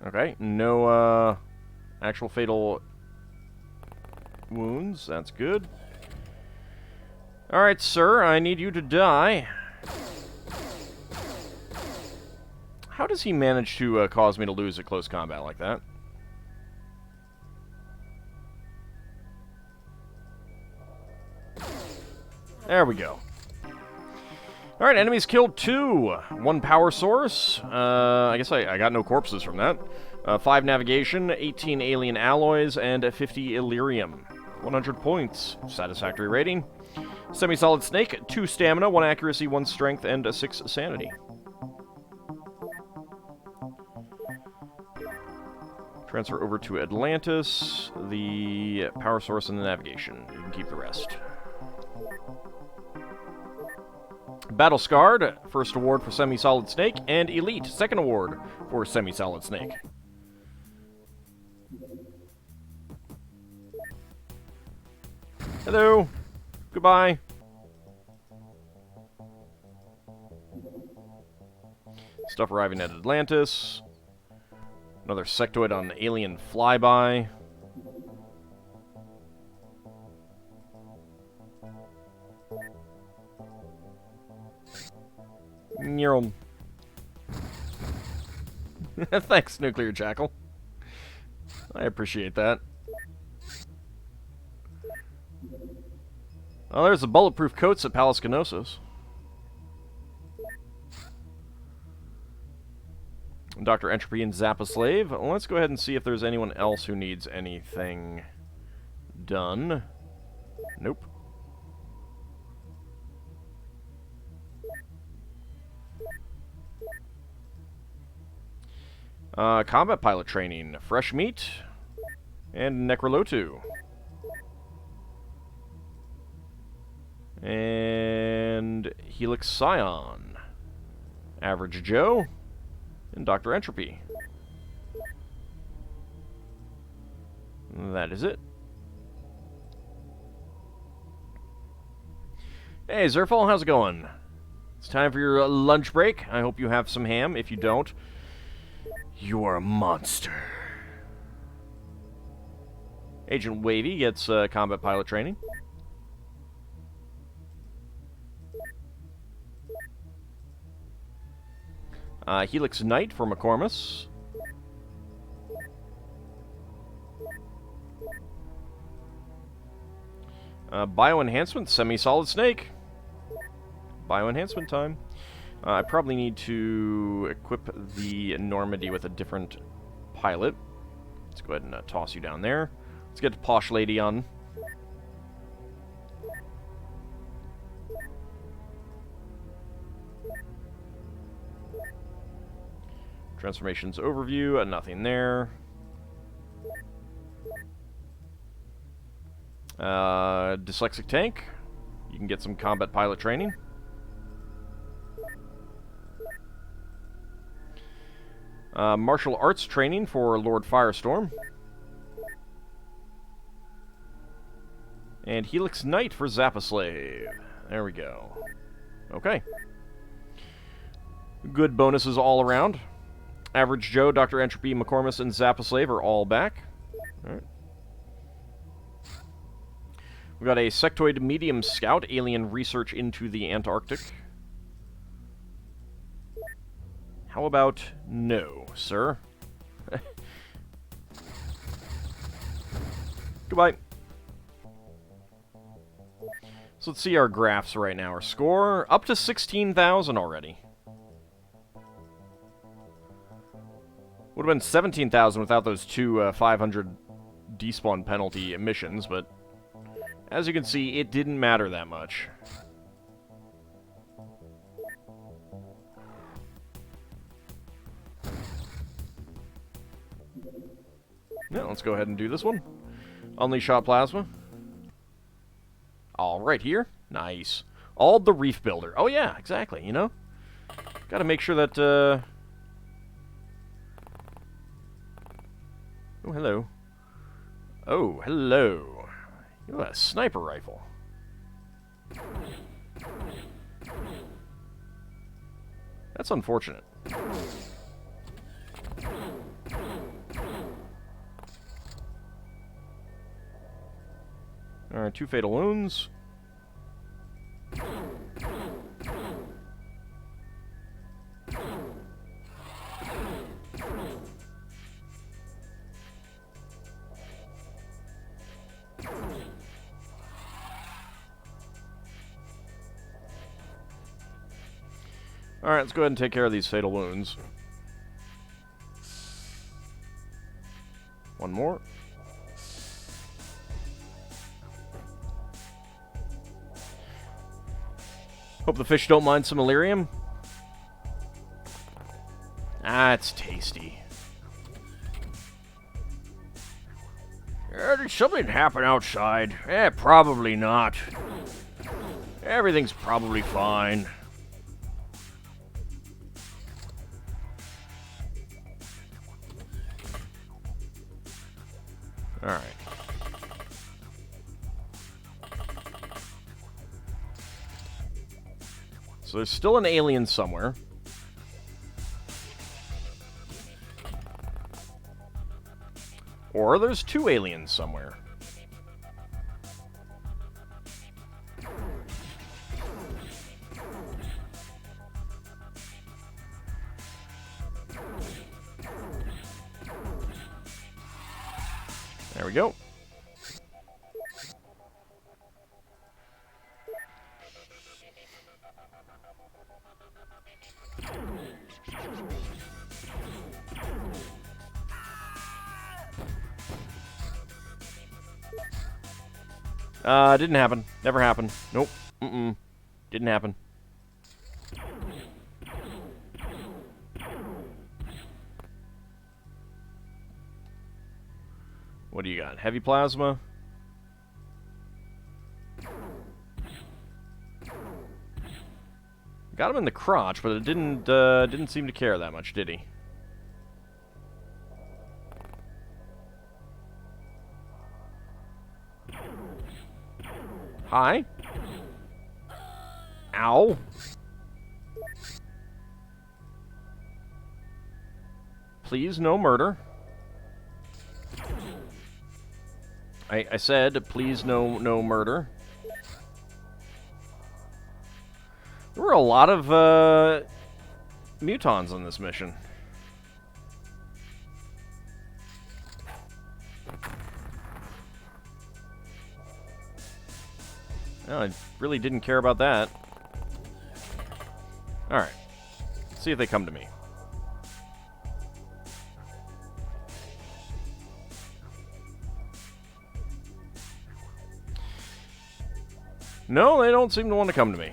Okay, no, actual fatal wounds. That's good. Alright, sir, I need you to die. How does he manage to cause me to lose at close combat like that? There we go. Alright, enemies killed 2. 1 power source. I guess I got no corpses from that. 5 navigation, 18 alien alloys, and 50 Illyrium. 100 points. Satisfactory rating. Semi-solid snake, 2 stamina, 1 accuracy, 1 strength, and 6 sanity. Transfer over to Atlantis, the power source and the navigation. You can keep the rest. Battle Scarred, first award for Semi-Solid Snake, and Elite, second award for Semi-Solid Snake. Hello. Goodbye. Stuff arriving at Atlantis. Another sectoid on alien flyby. Neural. Thanks, Nuclear Jackal. I appreciate that. Oh, there's the bulletproof coats at Palace Knossos. Dr. Entropy and Zappa Slave. Let's go ahead and see if there's anyone else who needs anything done. Nope. Combat pilot training. Fresh meat. And Necrolotu. And Helix Scion. Average Joe. And Dr. Entropy. That is it. Hey, Zerfall, how's it going? It's time for your lunch break. I hope you have some ham. If you don't, you are a monster. Agent Wavy gets combat pilot training. Helix Knight for McCormus. Bioenhancement, Semi-Solid Snake. Bioenhancement time. I probably need to equip the Normandy with a different pilot. Let's go ahead and toss you down there. Let's get the Posh Lady on. Transformations overview, nothing there. Dyslexic Tank. You can get some combat pilot training. Martial arts training for Lord Firestorm. And Helix Knight for Zappa Slave. There we go. Okay. Good bonuses all around. Average Joe, Dr. Entropy, McCormus, and Zappa Slave are all back. Alright. We got a Sectoid Medium Scout, alien research into the Antarctic. How about no, sir? Goodbye. So let's see our graphs right now. Our score, up to 16,000 already. Would have been 17,000 without those two 500 despawn penalty emissions, but as you can see, it didn't matter that much. Yeah, let's go ahead and do this one. Unleash Hot Plasma. All right, here. Nice. Auld the Reef Builder. Oh, yeah, exactly, you know? Gotta make sure that, Oh, hello. Oh, hello. You have a sniper rifle. That's unfortunate. Alright, 2 fatal wounds. Alright, let's go ahead and take care of these fatal wounds. One more. Hope the fish don't mind some Illyrium. Ah, it's tasty. Did something happen outside? Probably not. Everything's probably fine. Alright. So there's still an alien somewhere. Or there's 2 aliens somewhere. There we go. Didn't happen. Never happened. Nope. Didn't happen. What do you got? Heavy plasma? Got him in the crotch, but it didn't seem to care that much, did he? Hi. Ow. Please, no murder. I said, please, no murder. There were a lot of mutons on this mission. No, I really didn't care about that. Alright. Let's see if they come to me. No, they don't seem to want to come to me.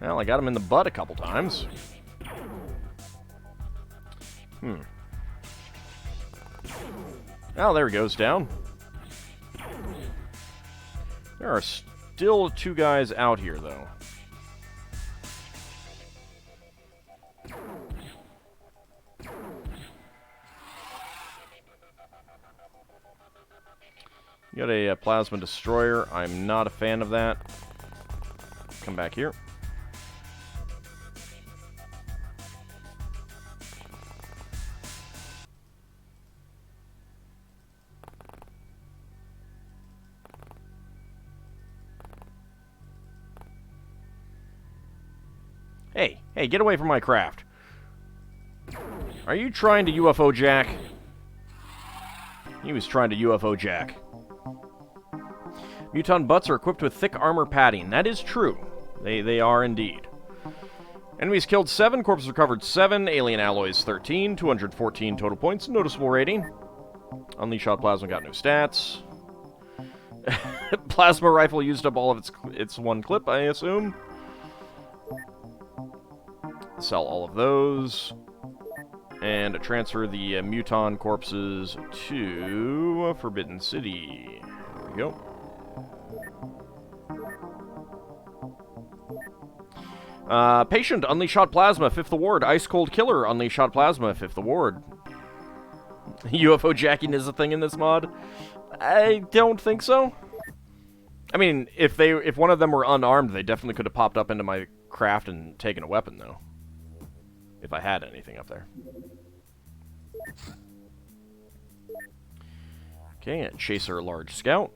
Well, I got him in the butt a couple times. Oh, there he goes, down. There are still 2 guys out here, though. You got a plasma destroyer. I'm not a fan of that. Come back here. Hey, get away from my craft. Are you trying to UFO jack? He was trying to UFO jack. Muton butts are equipped with thick armor padding. That is true. They are indeed. Enemies killed 7, corpses recovered 7, alien alloys 13, 214 total points, noticeable rating. Unleash shot plasma got no stats. Plasma rifle used up all of its one clip, I assume. Sell all of those. And transfer the Muton corpses to Forbidden City. There we go. Patient, unleash hot plasma, 5th award. Ice Cold Killer, unleash hot plasma, 5th award. UFO jacking is a thing in this mod? I don't think so. I mean, if one of them were unarmed, they definitely could have popped up into my craft and taken a weapon, though. If I had anything up there. Okay, Chaser Large Scout.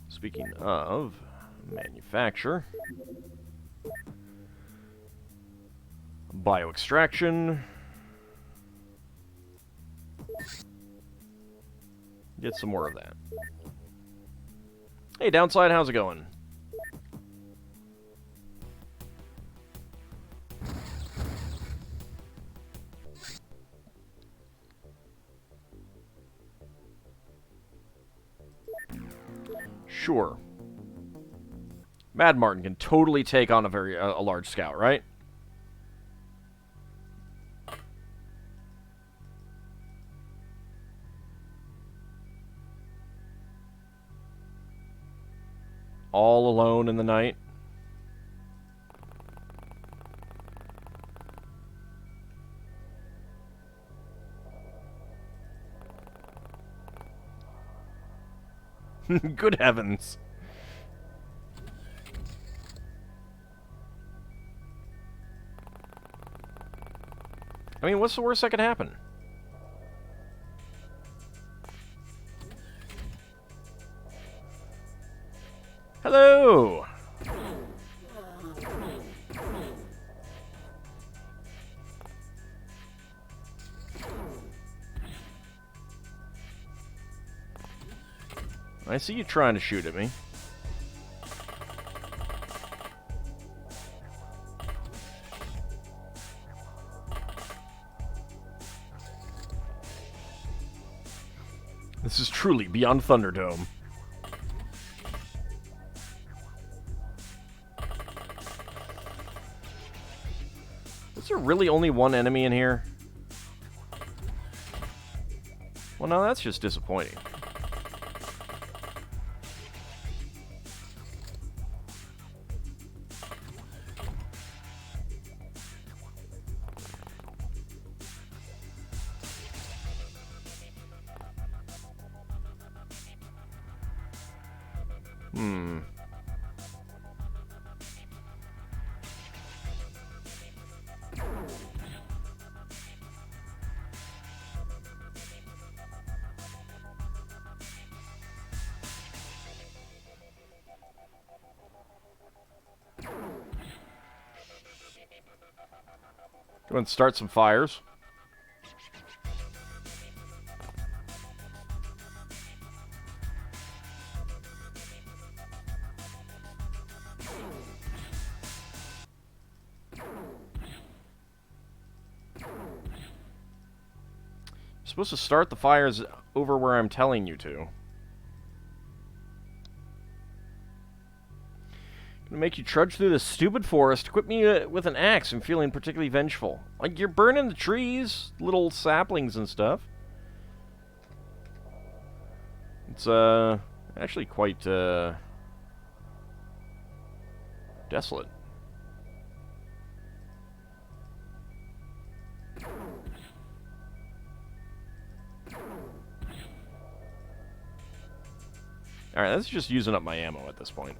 Speaking of manufacture, bioextraction. Get some more of that. Hey, Downside, how's it going? Sure. Mad Martin can totally take on a large scout, right? All alone in the night. Good heavens. I mean, what's the worst that could happen? Hello! I see you trying to shoot at me. This is truly beyond Thunderdome. Is there really only one enemy in here? Well, no, that's just disappointing. Go and start some fires. You're supposed to start the fires over where I'm telling you to. Gonna make you trudge through this stupid forest, equip me with an axe. I'm feeling particularly vengeful. Like, you're burning the trees, little saplings and stuff. It's, actually quite, desolate. Alright, that's just using up my ammo at this point.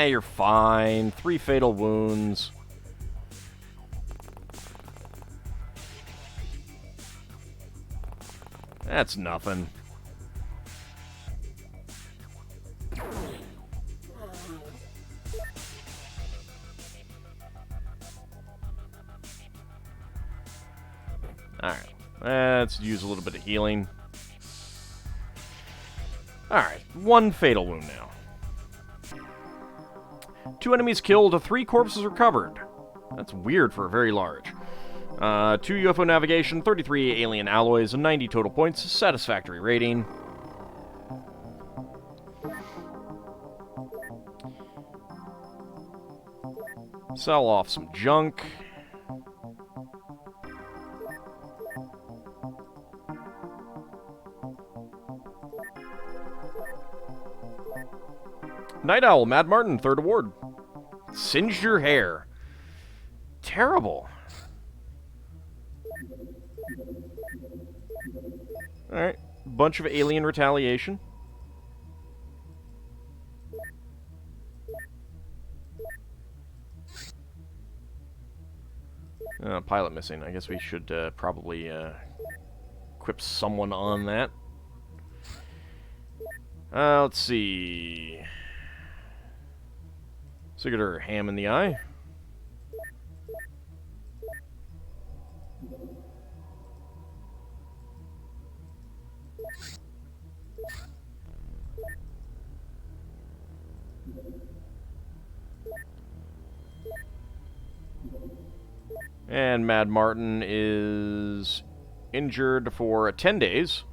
You're fine. 3 fatal wounds. That's nothing. Alright. Let's use a little bit of healing. Alright. 1 fatal wound now. 2 enemies killed, 3 corpses recovered. That's weird for a very large. 2 UFO navigation, 33 alien alloys, 90 total points, satisfactory rating. Sell off some junk. Night Owl, Mad Martin, 3rd award. Singed your hair. Terrible. Alright. Bunch of alien retaliation. Pilot missing. I guess we should probably equip someone on that. Let's see. So get her ham in the eye. And Mad Martin is injured for 10 days.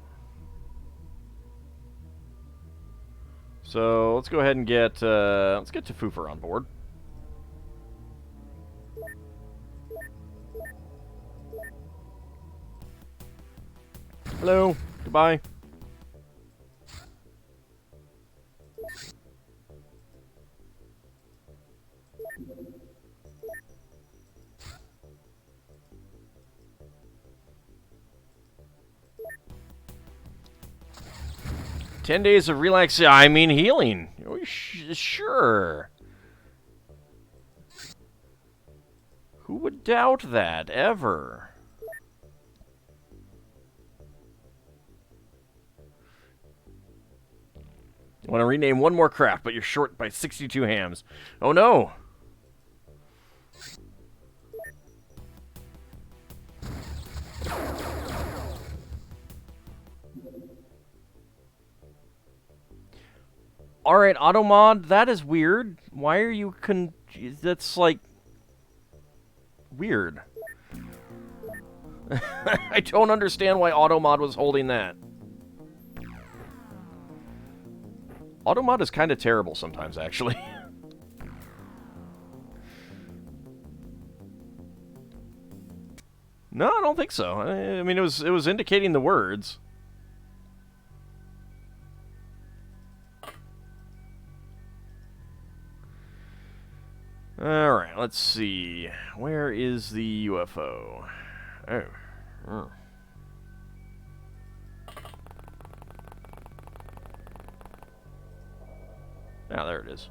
So let's go ahead and get Tafoofer on board. Hello. Goodbye. "10 days of healing. Oh, sure. Who would doubt that, ever? You want to rename one more craft, but you're short by 62 hams. Oh, no. Alright, Automod, that is weird. Why are you that's, like, weird. I don't understand why Automod was holding that. Automod is kind of terrible sometimes, actually. No, I don't think so. I mean, it was indicating the words. Alright, let's see. Where is the UFO? Oh. Ah, there it is.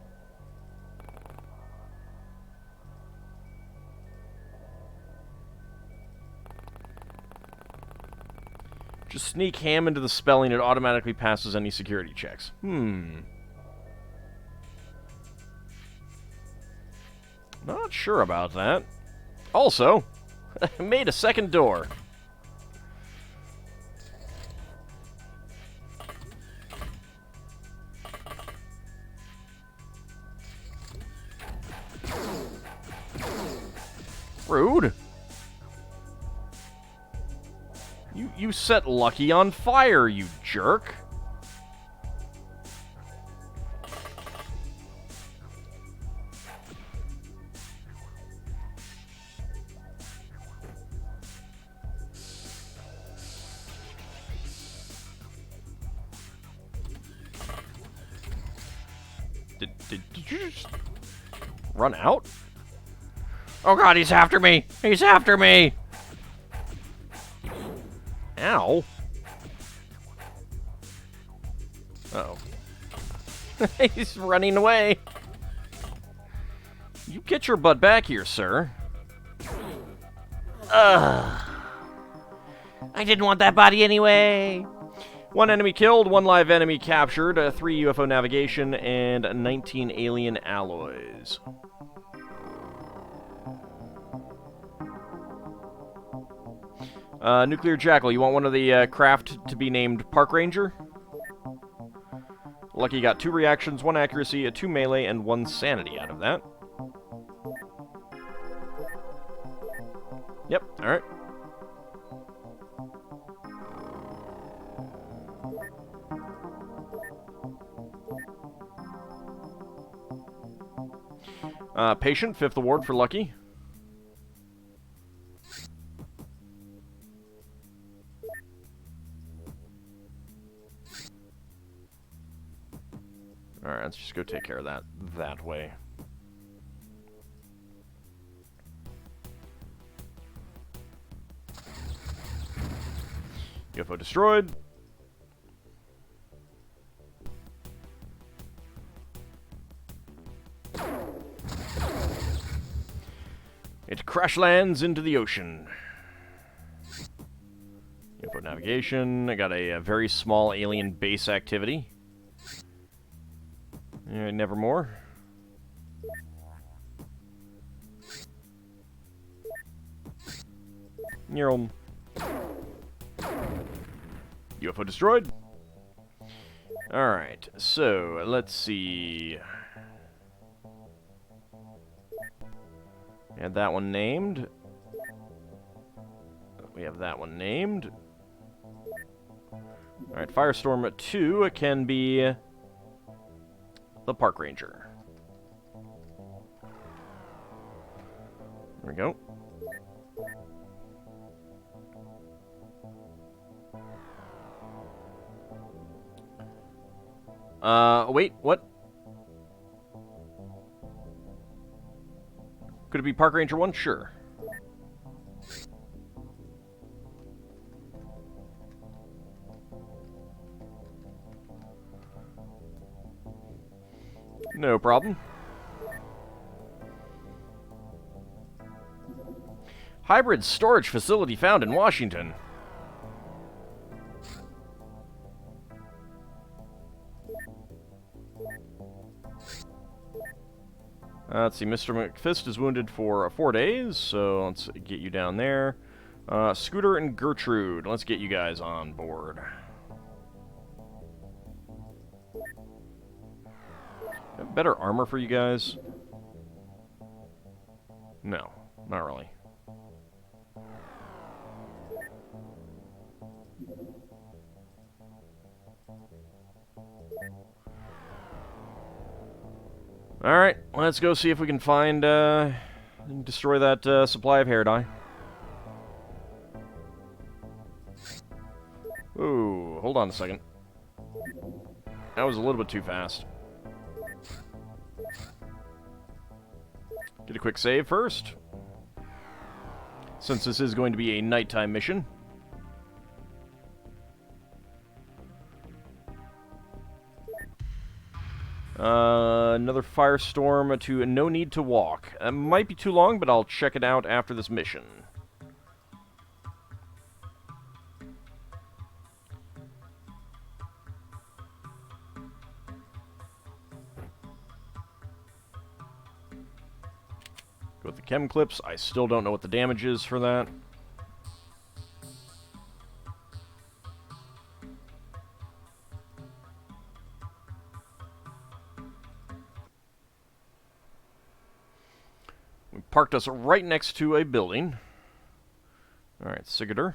Just sneak ham into the spelling, it automatically passes any security checks. Not sure about that. Also, I made a second door. Rude. You set Lucky on fire, you jerk. Did you just run out? Oh god, he's after me! He's after me! Ow. Uh-oh. He's running away. You get your butt back here, sir. Ugh. I didn't want that body anyway. 1 enemy killed, 1 live enemy captured, 3 UFO navigation, and 19 alien alloys. Nuclear Jackal, you want one of the craft to be named Park Ranger? Lucky got 2 reactions, 1 accuracy, 2 melee, and 1 sanity out of that. Yep, alright. Patient, 5th award for Lucky. Alright, let's just go take care of that way. UFO destroyed. It crash lands into the ocean. UFO navigation. I got a very small alien base activity. Nevermore. Neural. UFO destroyed. Alright, so let's see. And that one named. We have that one named. Alright, Firestorm 2 can be the Park Ranger. There we go. Wait, what? Could it be Park Ranger 1? Sure. No problem. Hybrid storage facility found in Washington. Let's see, Mr. McFist is wounded for 4 days, so let's get you down there. Scooter and Gertrude, let's get you guys on board. Better armor for you guys? No, not really. Alright, let's go see if we can find, destroy that supply of hair dye. Ooh, hold on a second. That was a little bit too fast. Get a quick save first, since this is going to be a nighttime mission. Another firestorm to No Need to Walk. It might be too long, but I'll check it out after this mission. Go with the chem clips. I still don't know what the damage is for that. We parked us right next to a building. Alright, Sigurdur.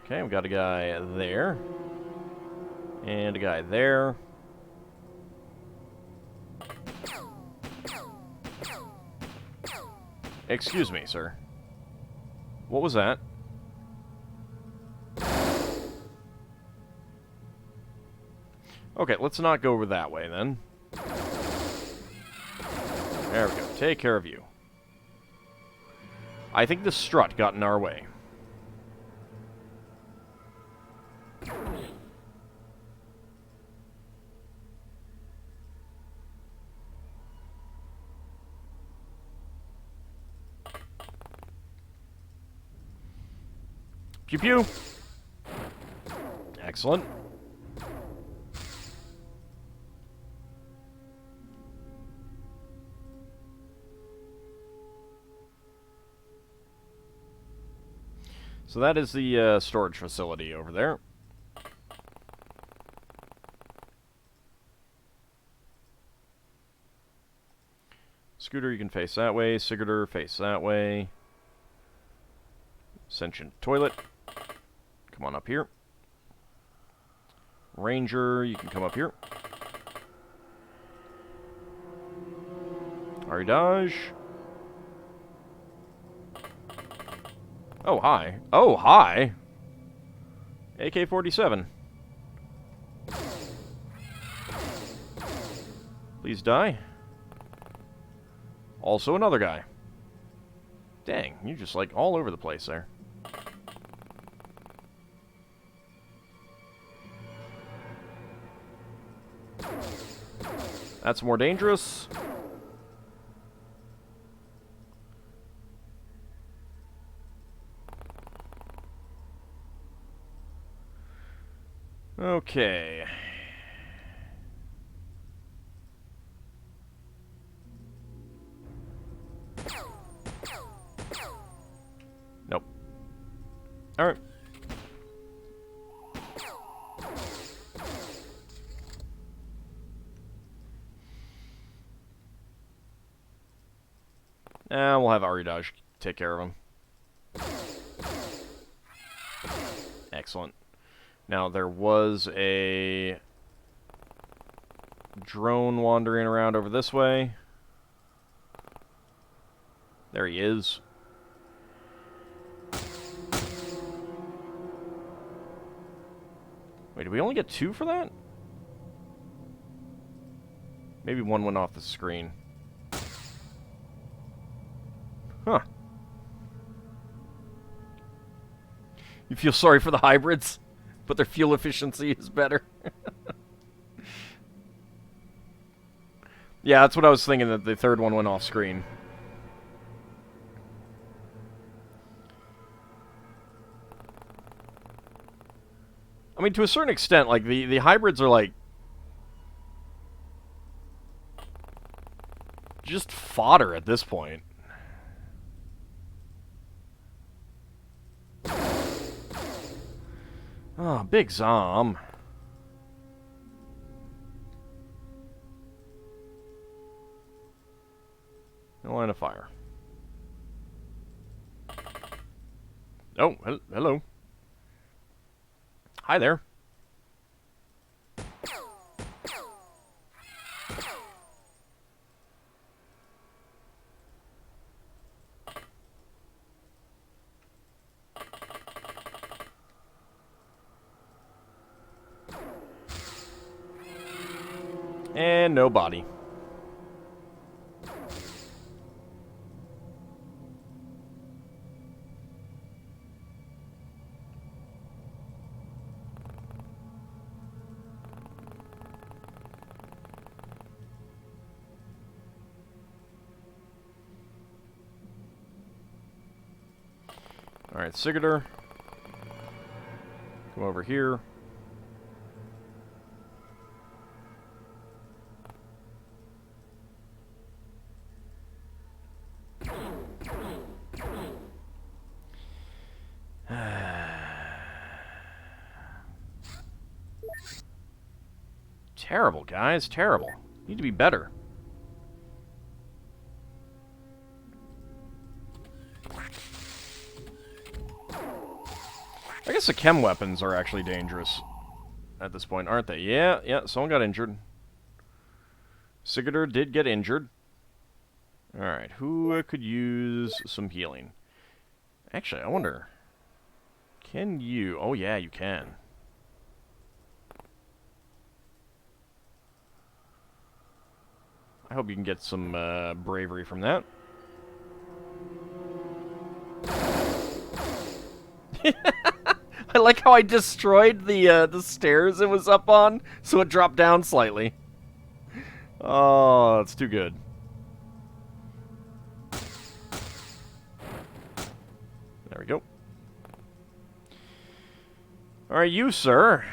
Okay, we got a guy there. And a guy there. Excuse me, sir. What was that? Okay, let's not go over that way, then. There we go. Take care of you. I think the strut got in our way. Pew pew. Excellent. So that is the storage facility over there. Scooter, you can face that way. Sigurdur, face that way. Sentient toilet. Come on up here. Ranger, you can come up here. Aridage. Oh, hi. Oh, hi! AK-47. Please die. Also another guy. Dang, you're just like all over the place there. That's more dangerous. Okay. Nope. Alright. We'll have Aridage take care of him. Excellent. Now, there was a drone wandering around over this way. There he is. Wait, did we only get 2 for that? Maybe one went off the screen. Huh. You feel sorry for the hybrids, but their fuel efficiency is better. Yeah, that's what I was thinking, that the third one went off screen. I mean, to a certain extent, like, the hybrids are, like, just fodder at this point. Oh, big Zom. No line of fire. Oh, hello. Hi there. And no body. Alright, Sigurdur. Come over here. Terrible, guys. Terrible. Need to be better. guess the chem weapons are actually dangerous at this point, aren't they? Yeah, someone got injured. Sigurdur did get injured. Alright, who could use some healing? Actually, I wonder... Can you... Oh, yeah, you can. I hope you can get some bravery from that. I like how I destroyed the stairs it was up on, so it dropped down slightly. Oh, that's too good. There we go. Alright, you, sir.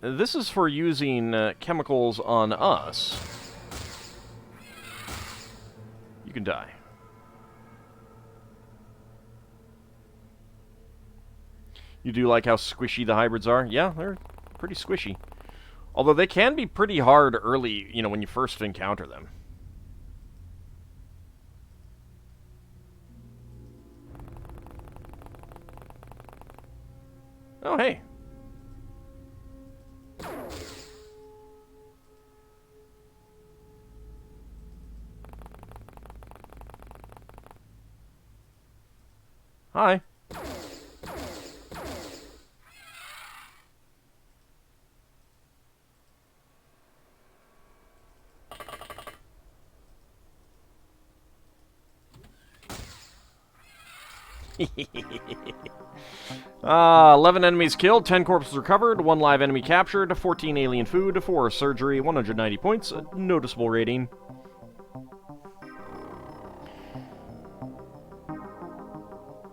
This is for using chemicals on us. You can die. You do like how squishy the hybrids are? Yeah, they're pretty squishy. Although they can be pretty hard early, you know, when you first encounter them. Oh, hey. Hi. Ah, 11 enemies killed, 10 corpses recovered, 1 live enemy captured, 14 alien food, 4 surgery, 190 points, noticeable rating.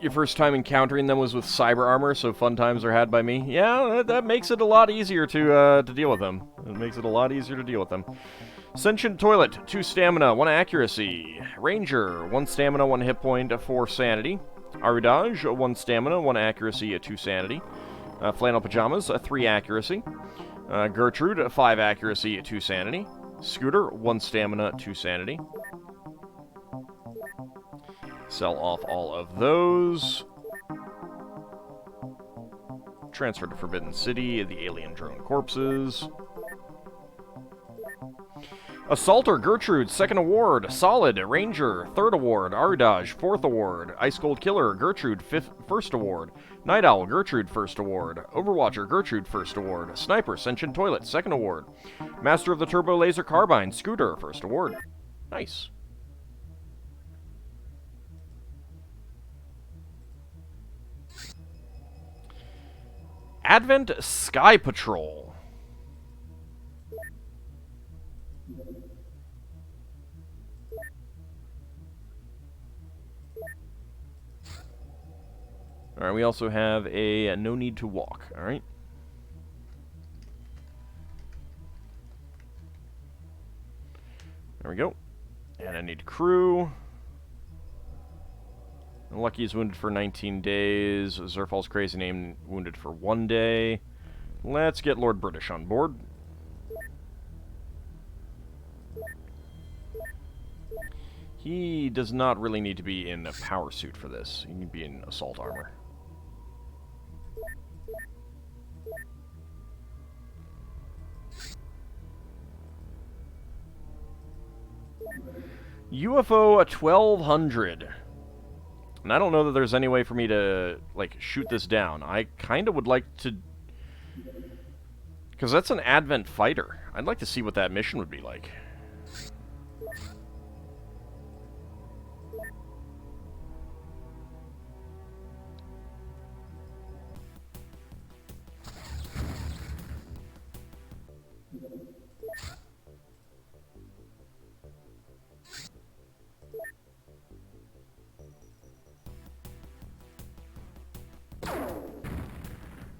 Your first time encountering them was with cyber armor, so fun times are had by me. Yeah, that makes it a lot easier to deal with them. It makes it a lot easier to deal with them. Sentient Toilet, 2 stamina, 1 accuracy. Ranger, 1 stamina, 1 hit point, 4 sanity. Aridage, 1 stamina, 1 accuracy, 2 sanity. Flannel Pajamas, 3 accuracy. Gertrude, 5 accuracy, 2 sanity. Scooter, 1 stamina, 2 sanity. Sell off all of those. Transfer to Forbidden City, the alien drone corpses. Assaulter Gertrude, 2nd award. Solid Ranger, 3rd award. Aridage, 4th award. Ice Cold Killer Gertrude, 1st award. Night Owl Gertrude, 1st award. Overwatcher Gertrude, 1st award. Sniper Sentient Toilet, 2nd award. Master of the Turbo Laser Carbine Scooter, 1st award. Nice. Advent Sky Patrol. Alright, we also have a no need to walk, alright? There we go. And I need crew. Lucky is wounded for 19 days. Zerfal's crazy name wounded for 1 day. Let's get Lord British on board. He does not really need to be in a power suit for this. He can be in assault armor. UFO 1200. And I don't know that there's any way for me to, like, shoot this down. I kind of would like to... Because that's an Advent fighter. I'd like to see what that mission would be like.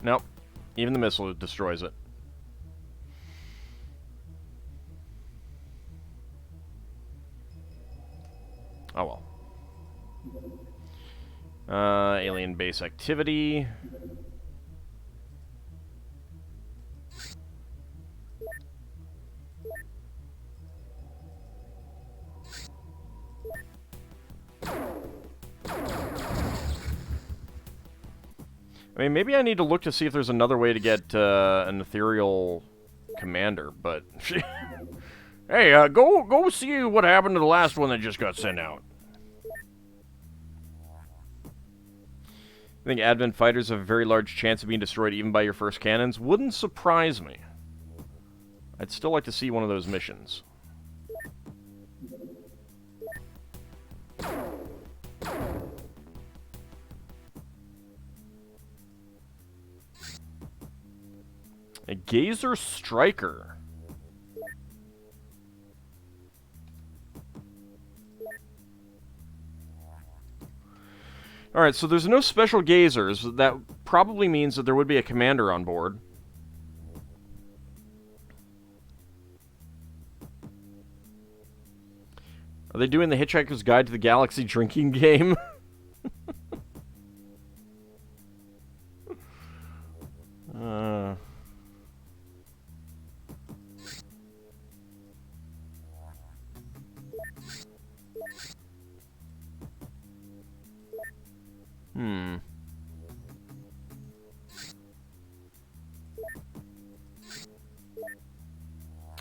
Nope. Even the missile destroys it. Oh well. Alien base activity. I mean, maybe I need to look to see if there's another way to get an ethereal commander, but... Hey, go see what happened to the last one that just got sent out. I think Advent fighters have a very large chance of being destroyed even by your first cannons. Wouldn't surprise me. I'd still like to see one of those missions. A Gazer Striker. Alright, so there's no special Gazers. That probably means that there would be a commander on board. Are they doing the Hitchhiker's Guide to the Galaxy drinking game?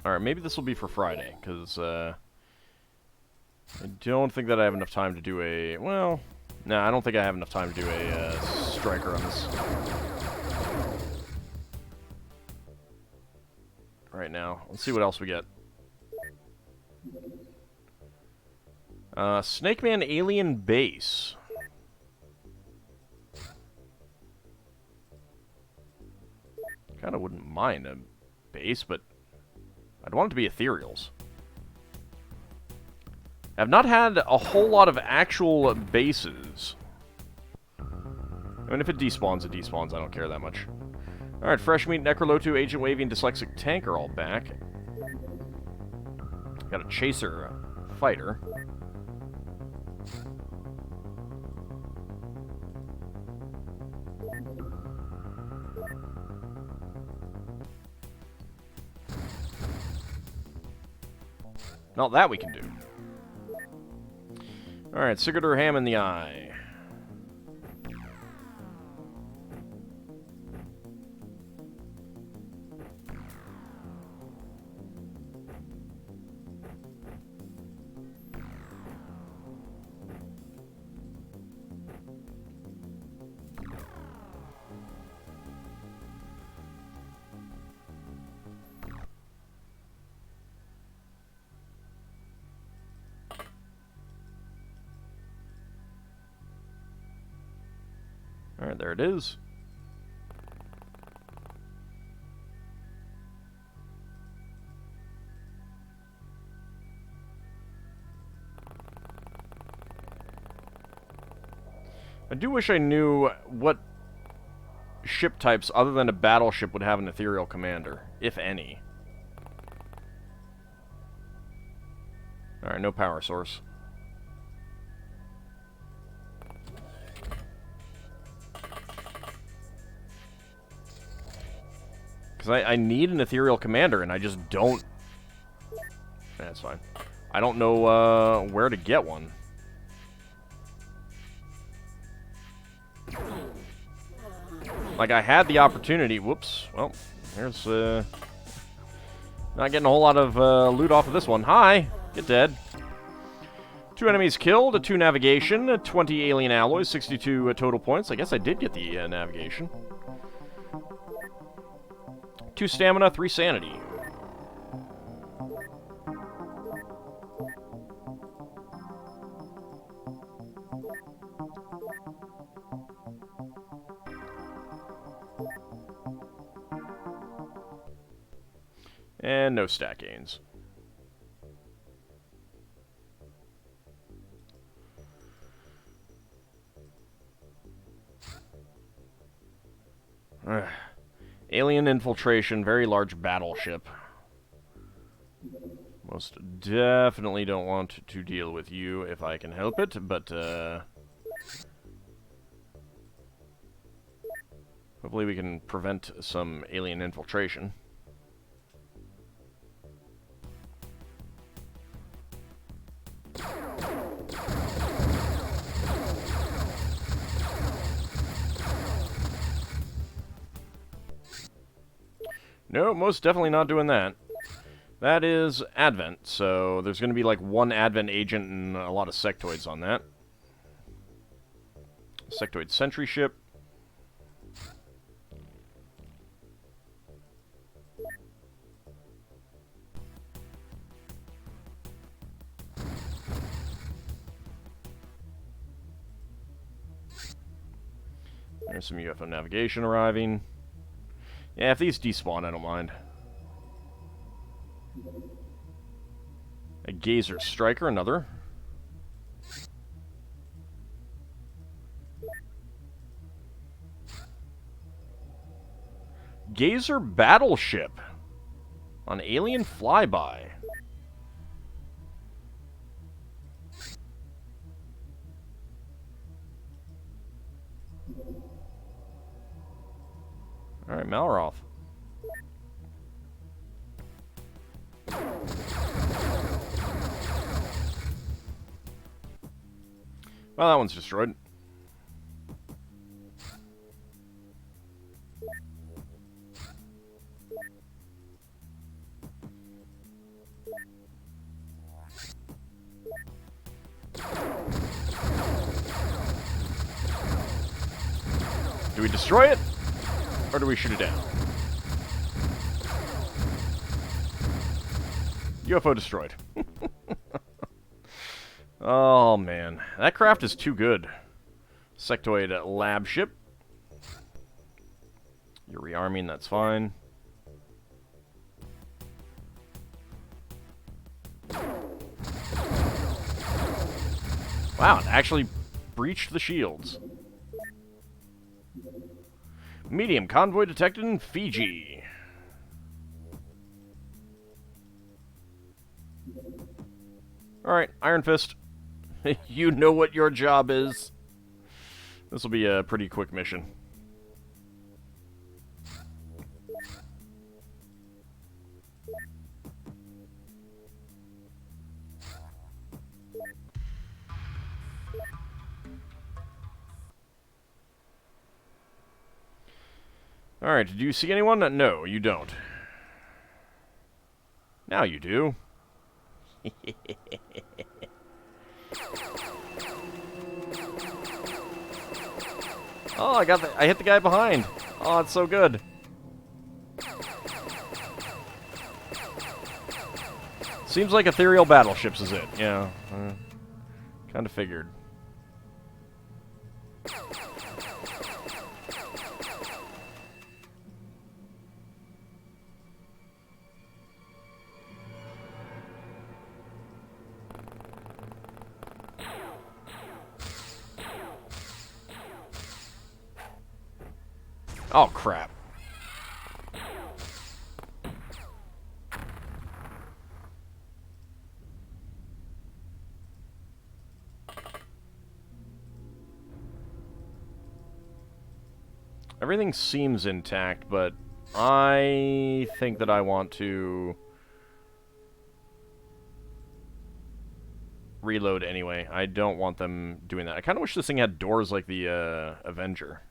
Alright, maybe this will be for Friday, because, I don't think that I have enough time to do a... Well, no, I don't think I have enough time to do a, striker on this. Right now. Let's see what else we get. Snake Man Alien Base. Kinda wouldn't mind a base, but I'd want it to be ethereals. I've not had a whole lot of actual bases. I mean, if it despawns, it despawns. I don't care that much. Alright, Fresh Meat, Necrolotu, Agent Wavy, and Dyslexic Tank are all back. Got a Chaser Fighter. Not that we can do. Alright, Sigurdur Ham in the Eye. Alright, there it is. I do wish I knew what ship types other than a battleship would have an ethereal commander, if any. Alright, no power source. Because I need an ethereal commander, and I just don't... That's fine. I don't know where to get one. Like, I had the opportunity. Whoops. Well, there's, not getting a whole lot of loot off of this one. Hi! Get dead. 2 enemies killed, 2 navigation, 20 alien alloys, 62 total points. I guess I did get the navigation. 2 stamina, 3 sanity. And no stat gains. Alien infiltration, very large battleship. Most definitely don't want to deal with you if I can help it, but hopefully we can prevent some alien infiltration. No, most definitely not doing that. That is Advent, so there's going to be like one Advent agent and a lot of sectoids on that. Sectoid sentry ship. There's some UFO navigation arriving. Yeah, if these despawn, I don't mind. A Gazer Striker, another. Gazer Battleship on Alien Flyby. Alright, Malroth. Well, that one's destroyed. Do we destroy it? Or do we shoot it down? UFO destroyed. Oh, man. That craft is too good. Sectoid lab ship. You're rearming, that's fine. Wow, it actually breached the shields. Medium convoy detected in Fiji. Alright, Iron Fist. You know what your job is. This will be a pretty quick mission. Alright, did you see anyone? No, you don't. Now you do. Oh, I hit the guy behind. Oh, it's so good. Seems like ethereal battleships is it. Yeah. Kind of figured. Oh, crap. Everything seems intact, but I think that I want to reload anyway. I don't want them doing that. I kind of wish this thing had doors like the Avenger.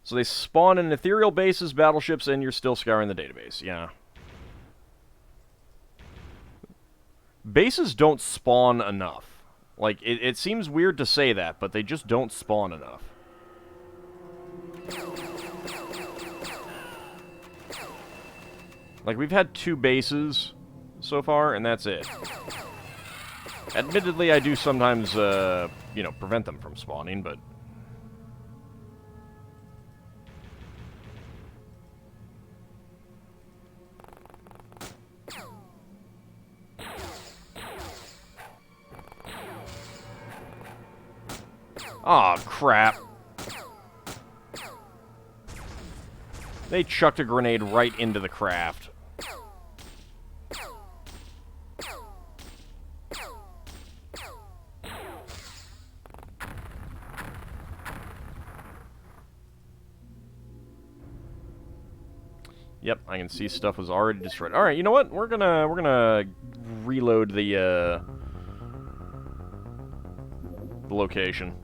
So they spawn in ethereal bases, battleships, and you're still scouring the database. Yeah. Bases don't spawn enough. Like, it seems weird to say that, but they just don't spawn enough. Like, we've had 2 bases so far, and that's it. Admittedly, I do sometimes, you know, prevent them from spawning, but... Aw, crap. They chucked a grenade right into the craft. Yep, I can see stuff was already destroyed. All right, you know what? We're gonna reload the location.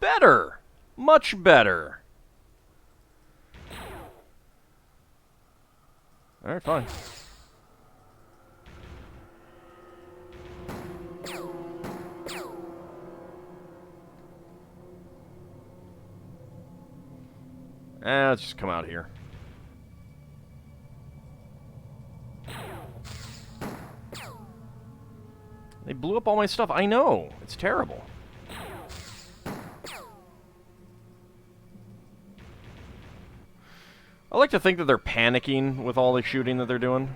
better. Much better. Alright, fine. Let's just come out here. They blew up all my stuff. I know. It's terrible. I like to think that they're panicking with all the shooting that they're doing.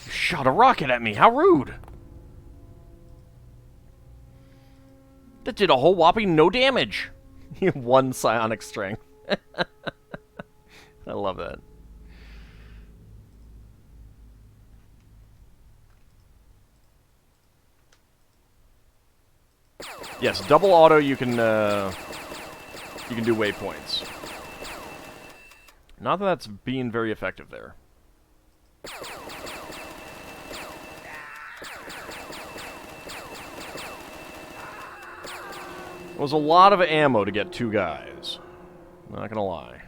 You shot a rocket at me. How rude. That did a whole whopping no damage. One psionic strength. I love that. Yes, double auto. You can do waypoints. Not that that's being very effective there. It was a lot of ammo to get two guys. Not gonna lie.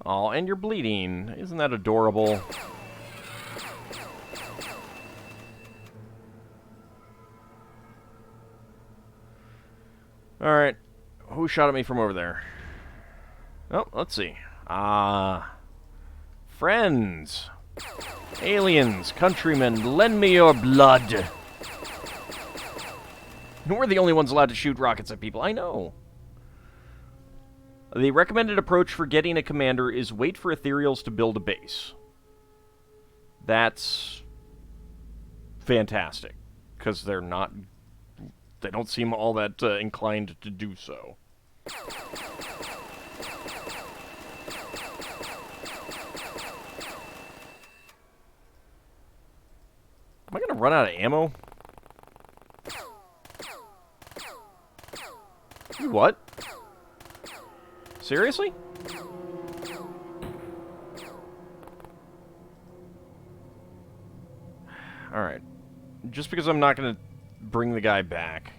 Oh, and you're bleeding. Isn't that adorable? Alright. Who shot at me from over there? Oh, let's see. Friends. Aliens, countrymen, lend me your blood. We're the only ones allowed to shoot rockets at people. I know. The recommended approach for getting a commander is wait for ethereals to build a base. That's fantastic. Because they're not... They don't seem all that inclined to do so. Am I gonna run out of ammo? You what? Seriously? Alright. Just because I'm not gonna bring the guy back.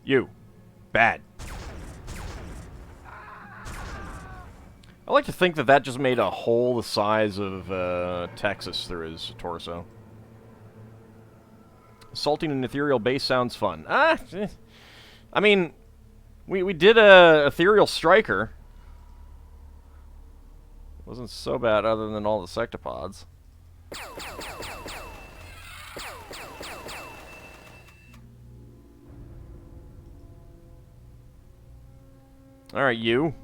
You. Bad. I like to think that that just made a hole the size of Texas through his torso. Assaulting an ethereal base sounds fun. I mean, we did a ethereal striker. Wasn't so bad other than all the sectopods. Alright, you.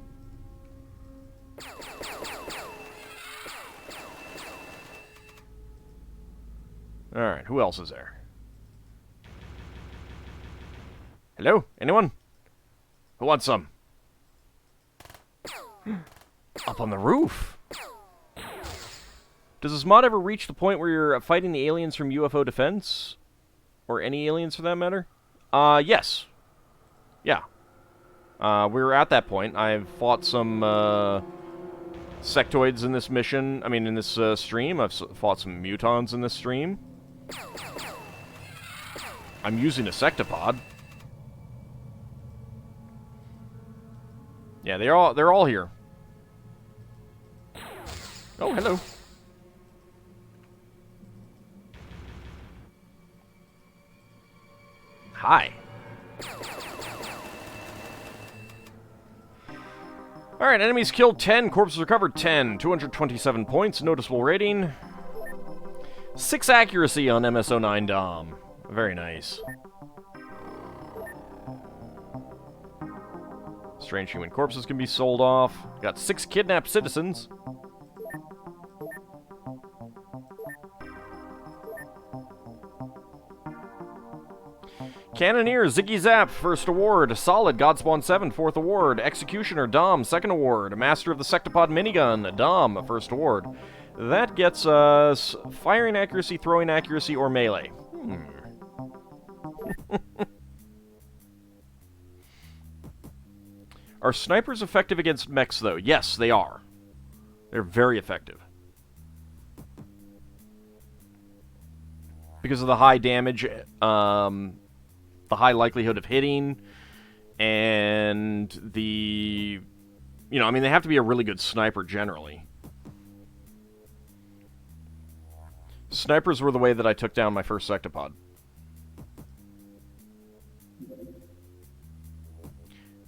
Alright, who else is there? Hello? Anyone? Who wants some? Up on the roof. Does this mod ever reach the point where you're fighting the aliens from UFO Defense? Or any aliens for that matter? Yes. Yeah. We were at that point. I've fought some sectoids in this mission. I mean, in this stream. I've fought some mutons in this stream. I'm using a sectopod. Yeah, they're all here. Oh, hello. Hi. Alright, enemies killed 10, corpses recovered 10, 227 points, noticeable rating. 6 accuracy on MS-09 Dom. Very nice. Let's Strange human corpses can be sold off. Got 6 kidnapped citizens. Cannoneer, Ziggy Zap, first award. Solid, Godspawn 7, fourth award. Executioner, Dom, second award. Master of the Sectopod Minigun, Dom, first award. That gets us firing accuracy, throwing accuracy, or melee. Are snipers effective against mechs, though? Yes, they are. They're very effective. Because of the high damage, the high likelihood of hitting, and the... You know, I mean, they have to be a really good sniper, generally. Snipers were the way that I took down my first Sectopod.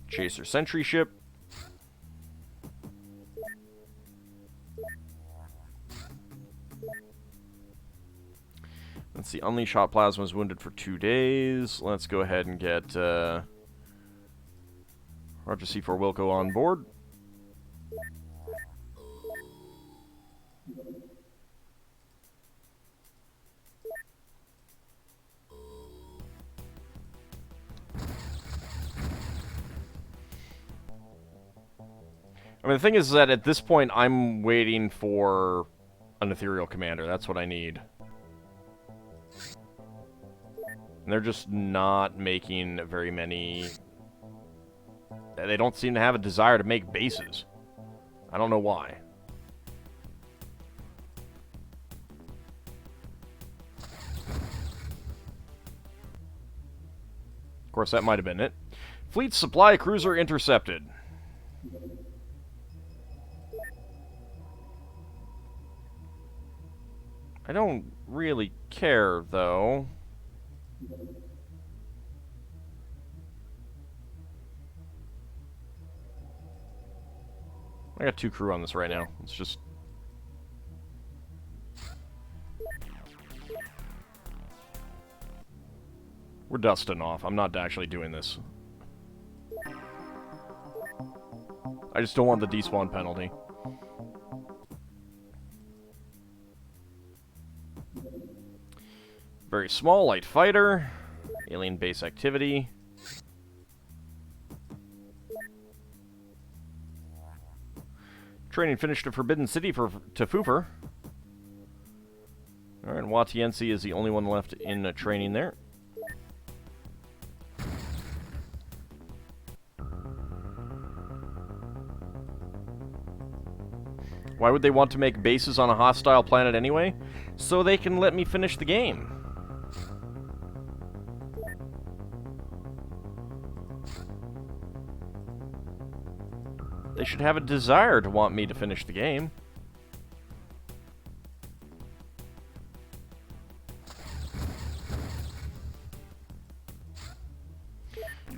Chaser sentry ship. Let's see, Unleash Hot Plasma is wounded for 2 days. Let's go ahead and get Roger C4 Wilco on board. I mean, the thing is that at this point, I'm waiting for an Ethereal Commander. That's what I need. And they're just not making very many... They don't seem to have a desire to make bases. I don't know why. Of course, that might have been it. Fleet supply cruiser intercepted. I don't really care, though. I got 2 crew on this right now. It's just... We're dusting off. I'm not actually doing this. I just don't want the despawn penalty. Very small, light fighter. Alien base activity. Training finished at Forbidden City for Tafoofer. Alright, Watiensi is the only one left in training there. Why would they want to make bases on a hostile planet anyway? So they can let me finish the game. They should have a desire to want me to finish the game.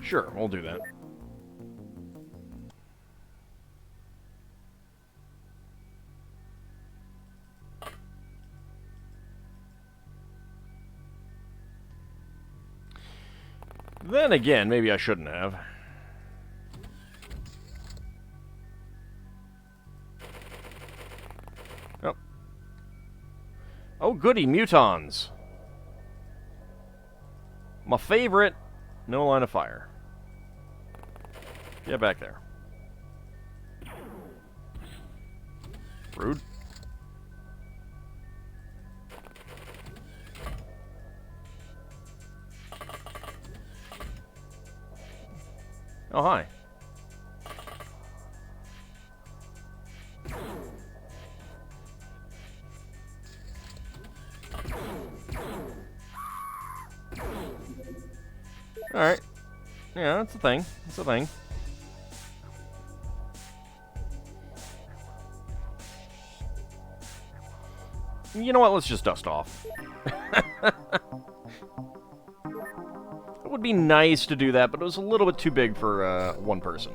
Sure, we'll do that. Then again, maybe I shouldn't have. Oh. Oh, goody, mutons. My favorite. No line of fire. Get back there. Rude. Oh, hi. Alright. Yeah, that's a thing. That's a thing. You know what? Let's just dust off. It would be nice to do that, but it was a little bit too big for one person.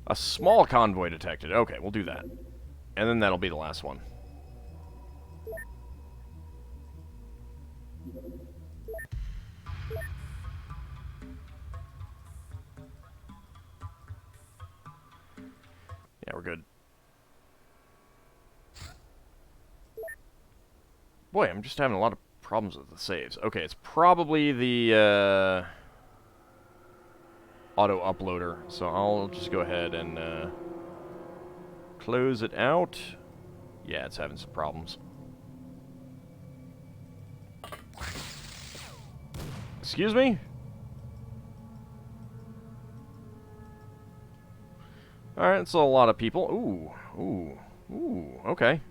A small convoy detected. Okay, we'll do that. And then that'll be the last one. Yeah, we're good. Boy, I'm just having a lot of problems with the saves. Okay, it's probably the auto-uploader, so I'll just go ahead and close it out. Yeah, it's having some problems. Excuse me? Alright, that's a lot of people. Ooh, okay.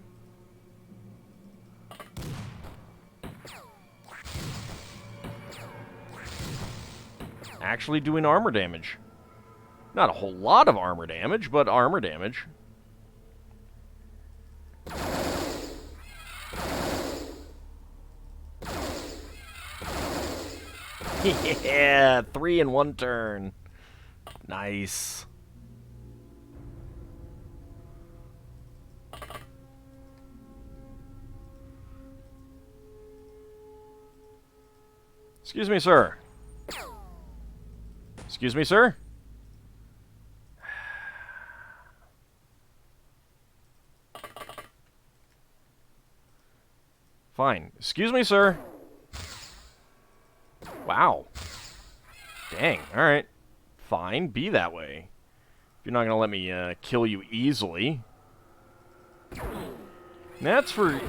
Actually doing armor damage. Not a whole lot of armor damage, but armor damage. Yeah, 3 in 1 turn. Nice. Excuse me, sir. Excuse me, sir? Fine. Excuse me, sir. Wow. Dang. Alright. Fine. Be that way. If you're not going to let me kill you easily. That's for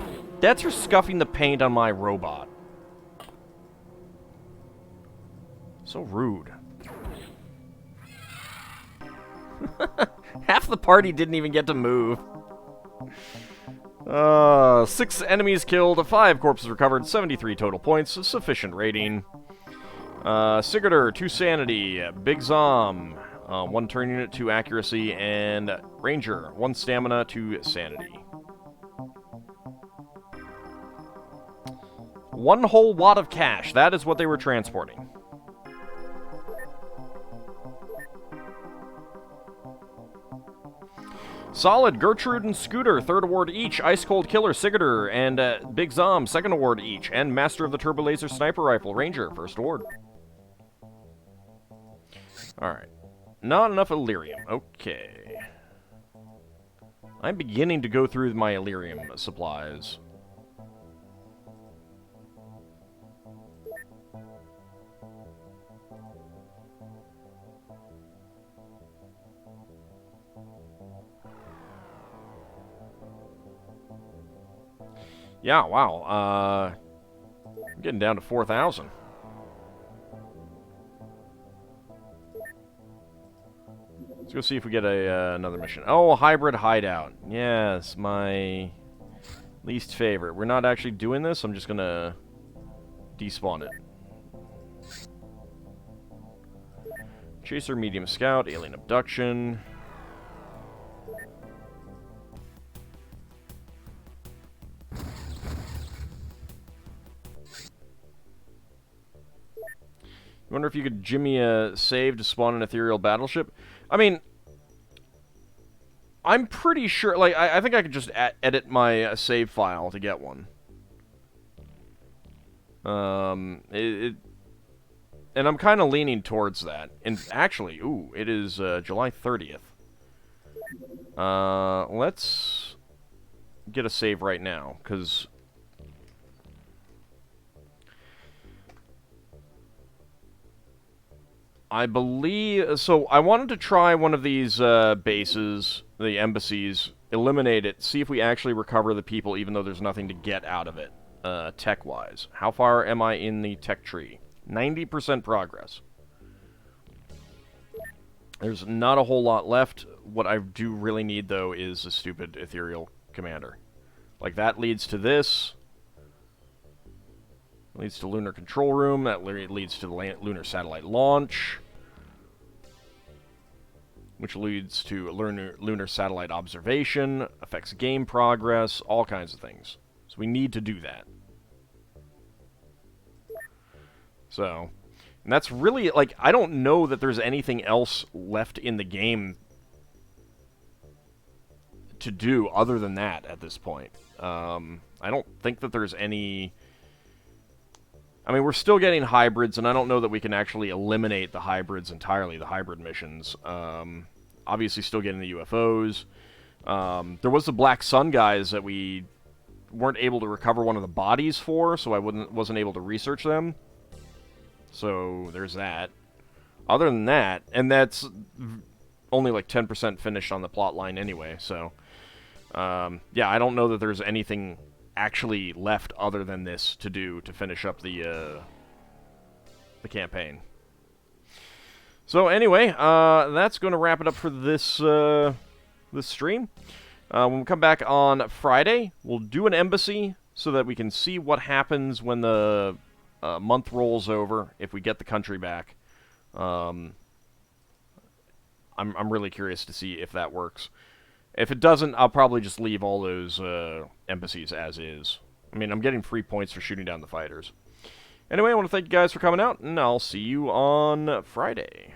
scuffing the paint on my robot. So rude. Half the party didn't even get to move. 6 enemies killed, 5 corpses recovered, 73 total points, sufficient rating. Sigurdur, 2 sanity, Big Zom, 1 turn unit, 2 accuracy, and Ranger, 1 stamina, 2 sanity. 1 whole wad of cash, that is what they were transporting. Solid, Gertrude and Scooter, 3rd award each. Ice Cold Killer, Sigurdur, and Big Zom, 2nd award each. And Master of the Turbo Laser Sniper Rifle, Ranger, 1st award. Alright. Not enough Illyrium. Okay. I'm beginning to go through my Illyrium supplies. Yeah, wow. I'm getting down to 4,000. Let's go see if we get another mission. Oh, hybrid hideout. Yes, my least favorite. We're not actually doing this. I'm just gonna despawn it. Chaser, medium scout, alien abduction. I wonder if you could jimmy a save to spawn an ethereal battleship. I mean, I'm pretty sure, like, I think I could just edit my save file to get one. And I'm kind of leaning towards that. And actually, ooh, it is July 30th. Let's get a save right now, because I believe... So, I wanted to try one of these bases, the embassies, eliminate it, see if we actually recover the people, even though there's nothing to get out of it, tech-wise. How far am I in the tech tree? 90% progress. There's not a whole lot left. What I do really need, though, is a stupid ethereal commander. Like, that leads to this. Leads to Lunar Control Room. That leads to the Lunar Satellite Launch. Which leads to Lunar Satellite Observation. Affects game progress. All kinds of things. So we need to do that. So, and that's really, like, I don't know that there's anything else left in the game to do other than that at this point. I don't think that there's any... I mean, we're still getting hybrids, and I don't know that we can actually eliminate the hybrids entirely, the hybrid missions. obviously still getting the UFOs. There was the Black Sun guys that we weren't able to recover one of the bodies for, so I wasn't able to research them. So there's that. Other than that, and that's only like 10% finished on the plot line anyway, so yeah, I don't know that there's anything actually left other than this to do to finish up the campaign. So anyway, that's going to wrap it up for this this stream. When we come back on Friday, we'll do an embassy so that we can see what happens when the month rolls over, if we get the country back. I'm really curious to see if that works. If it doesn't, I'll probably just leave all those embassies as is. I mean, I'm getting free points for shooting down the fighters. Anyway, I want to thank you guys for coming out, and I'll see you on Friday.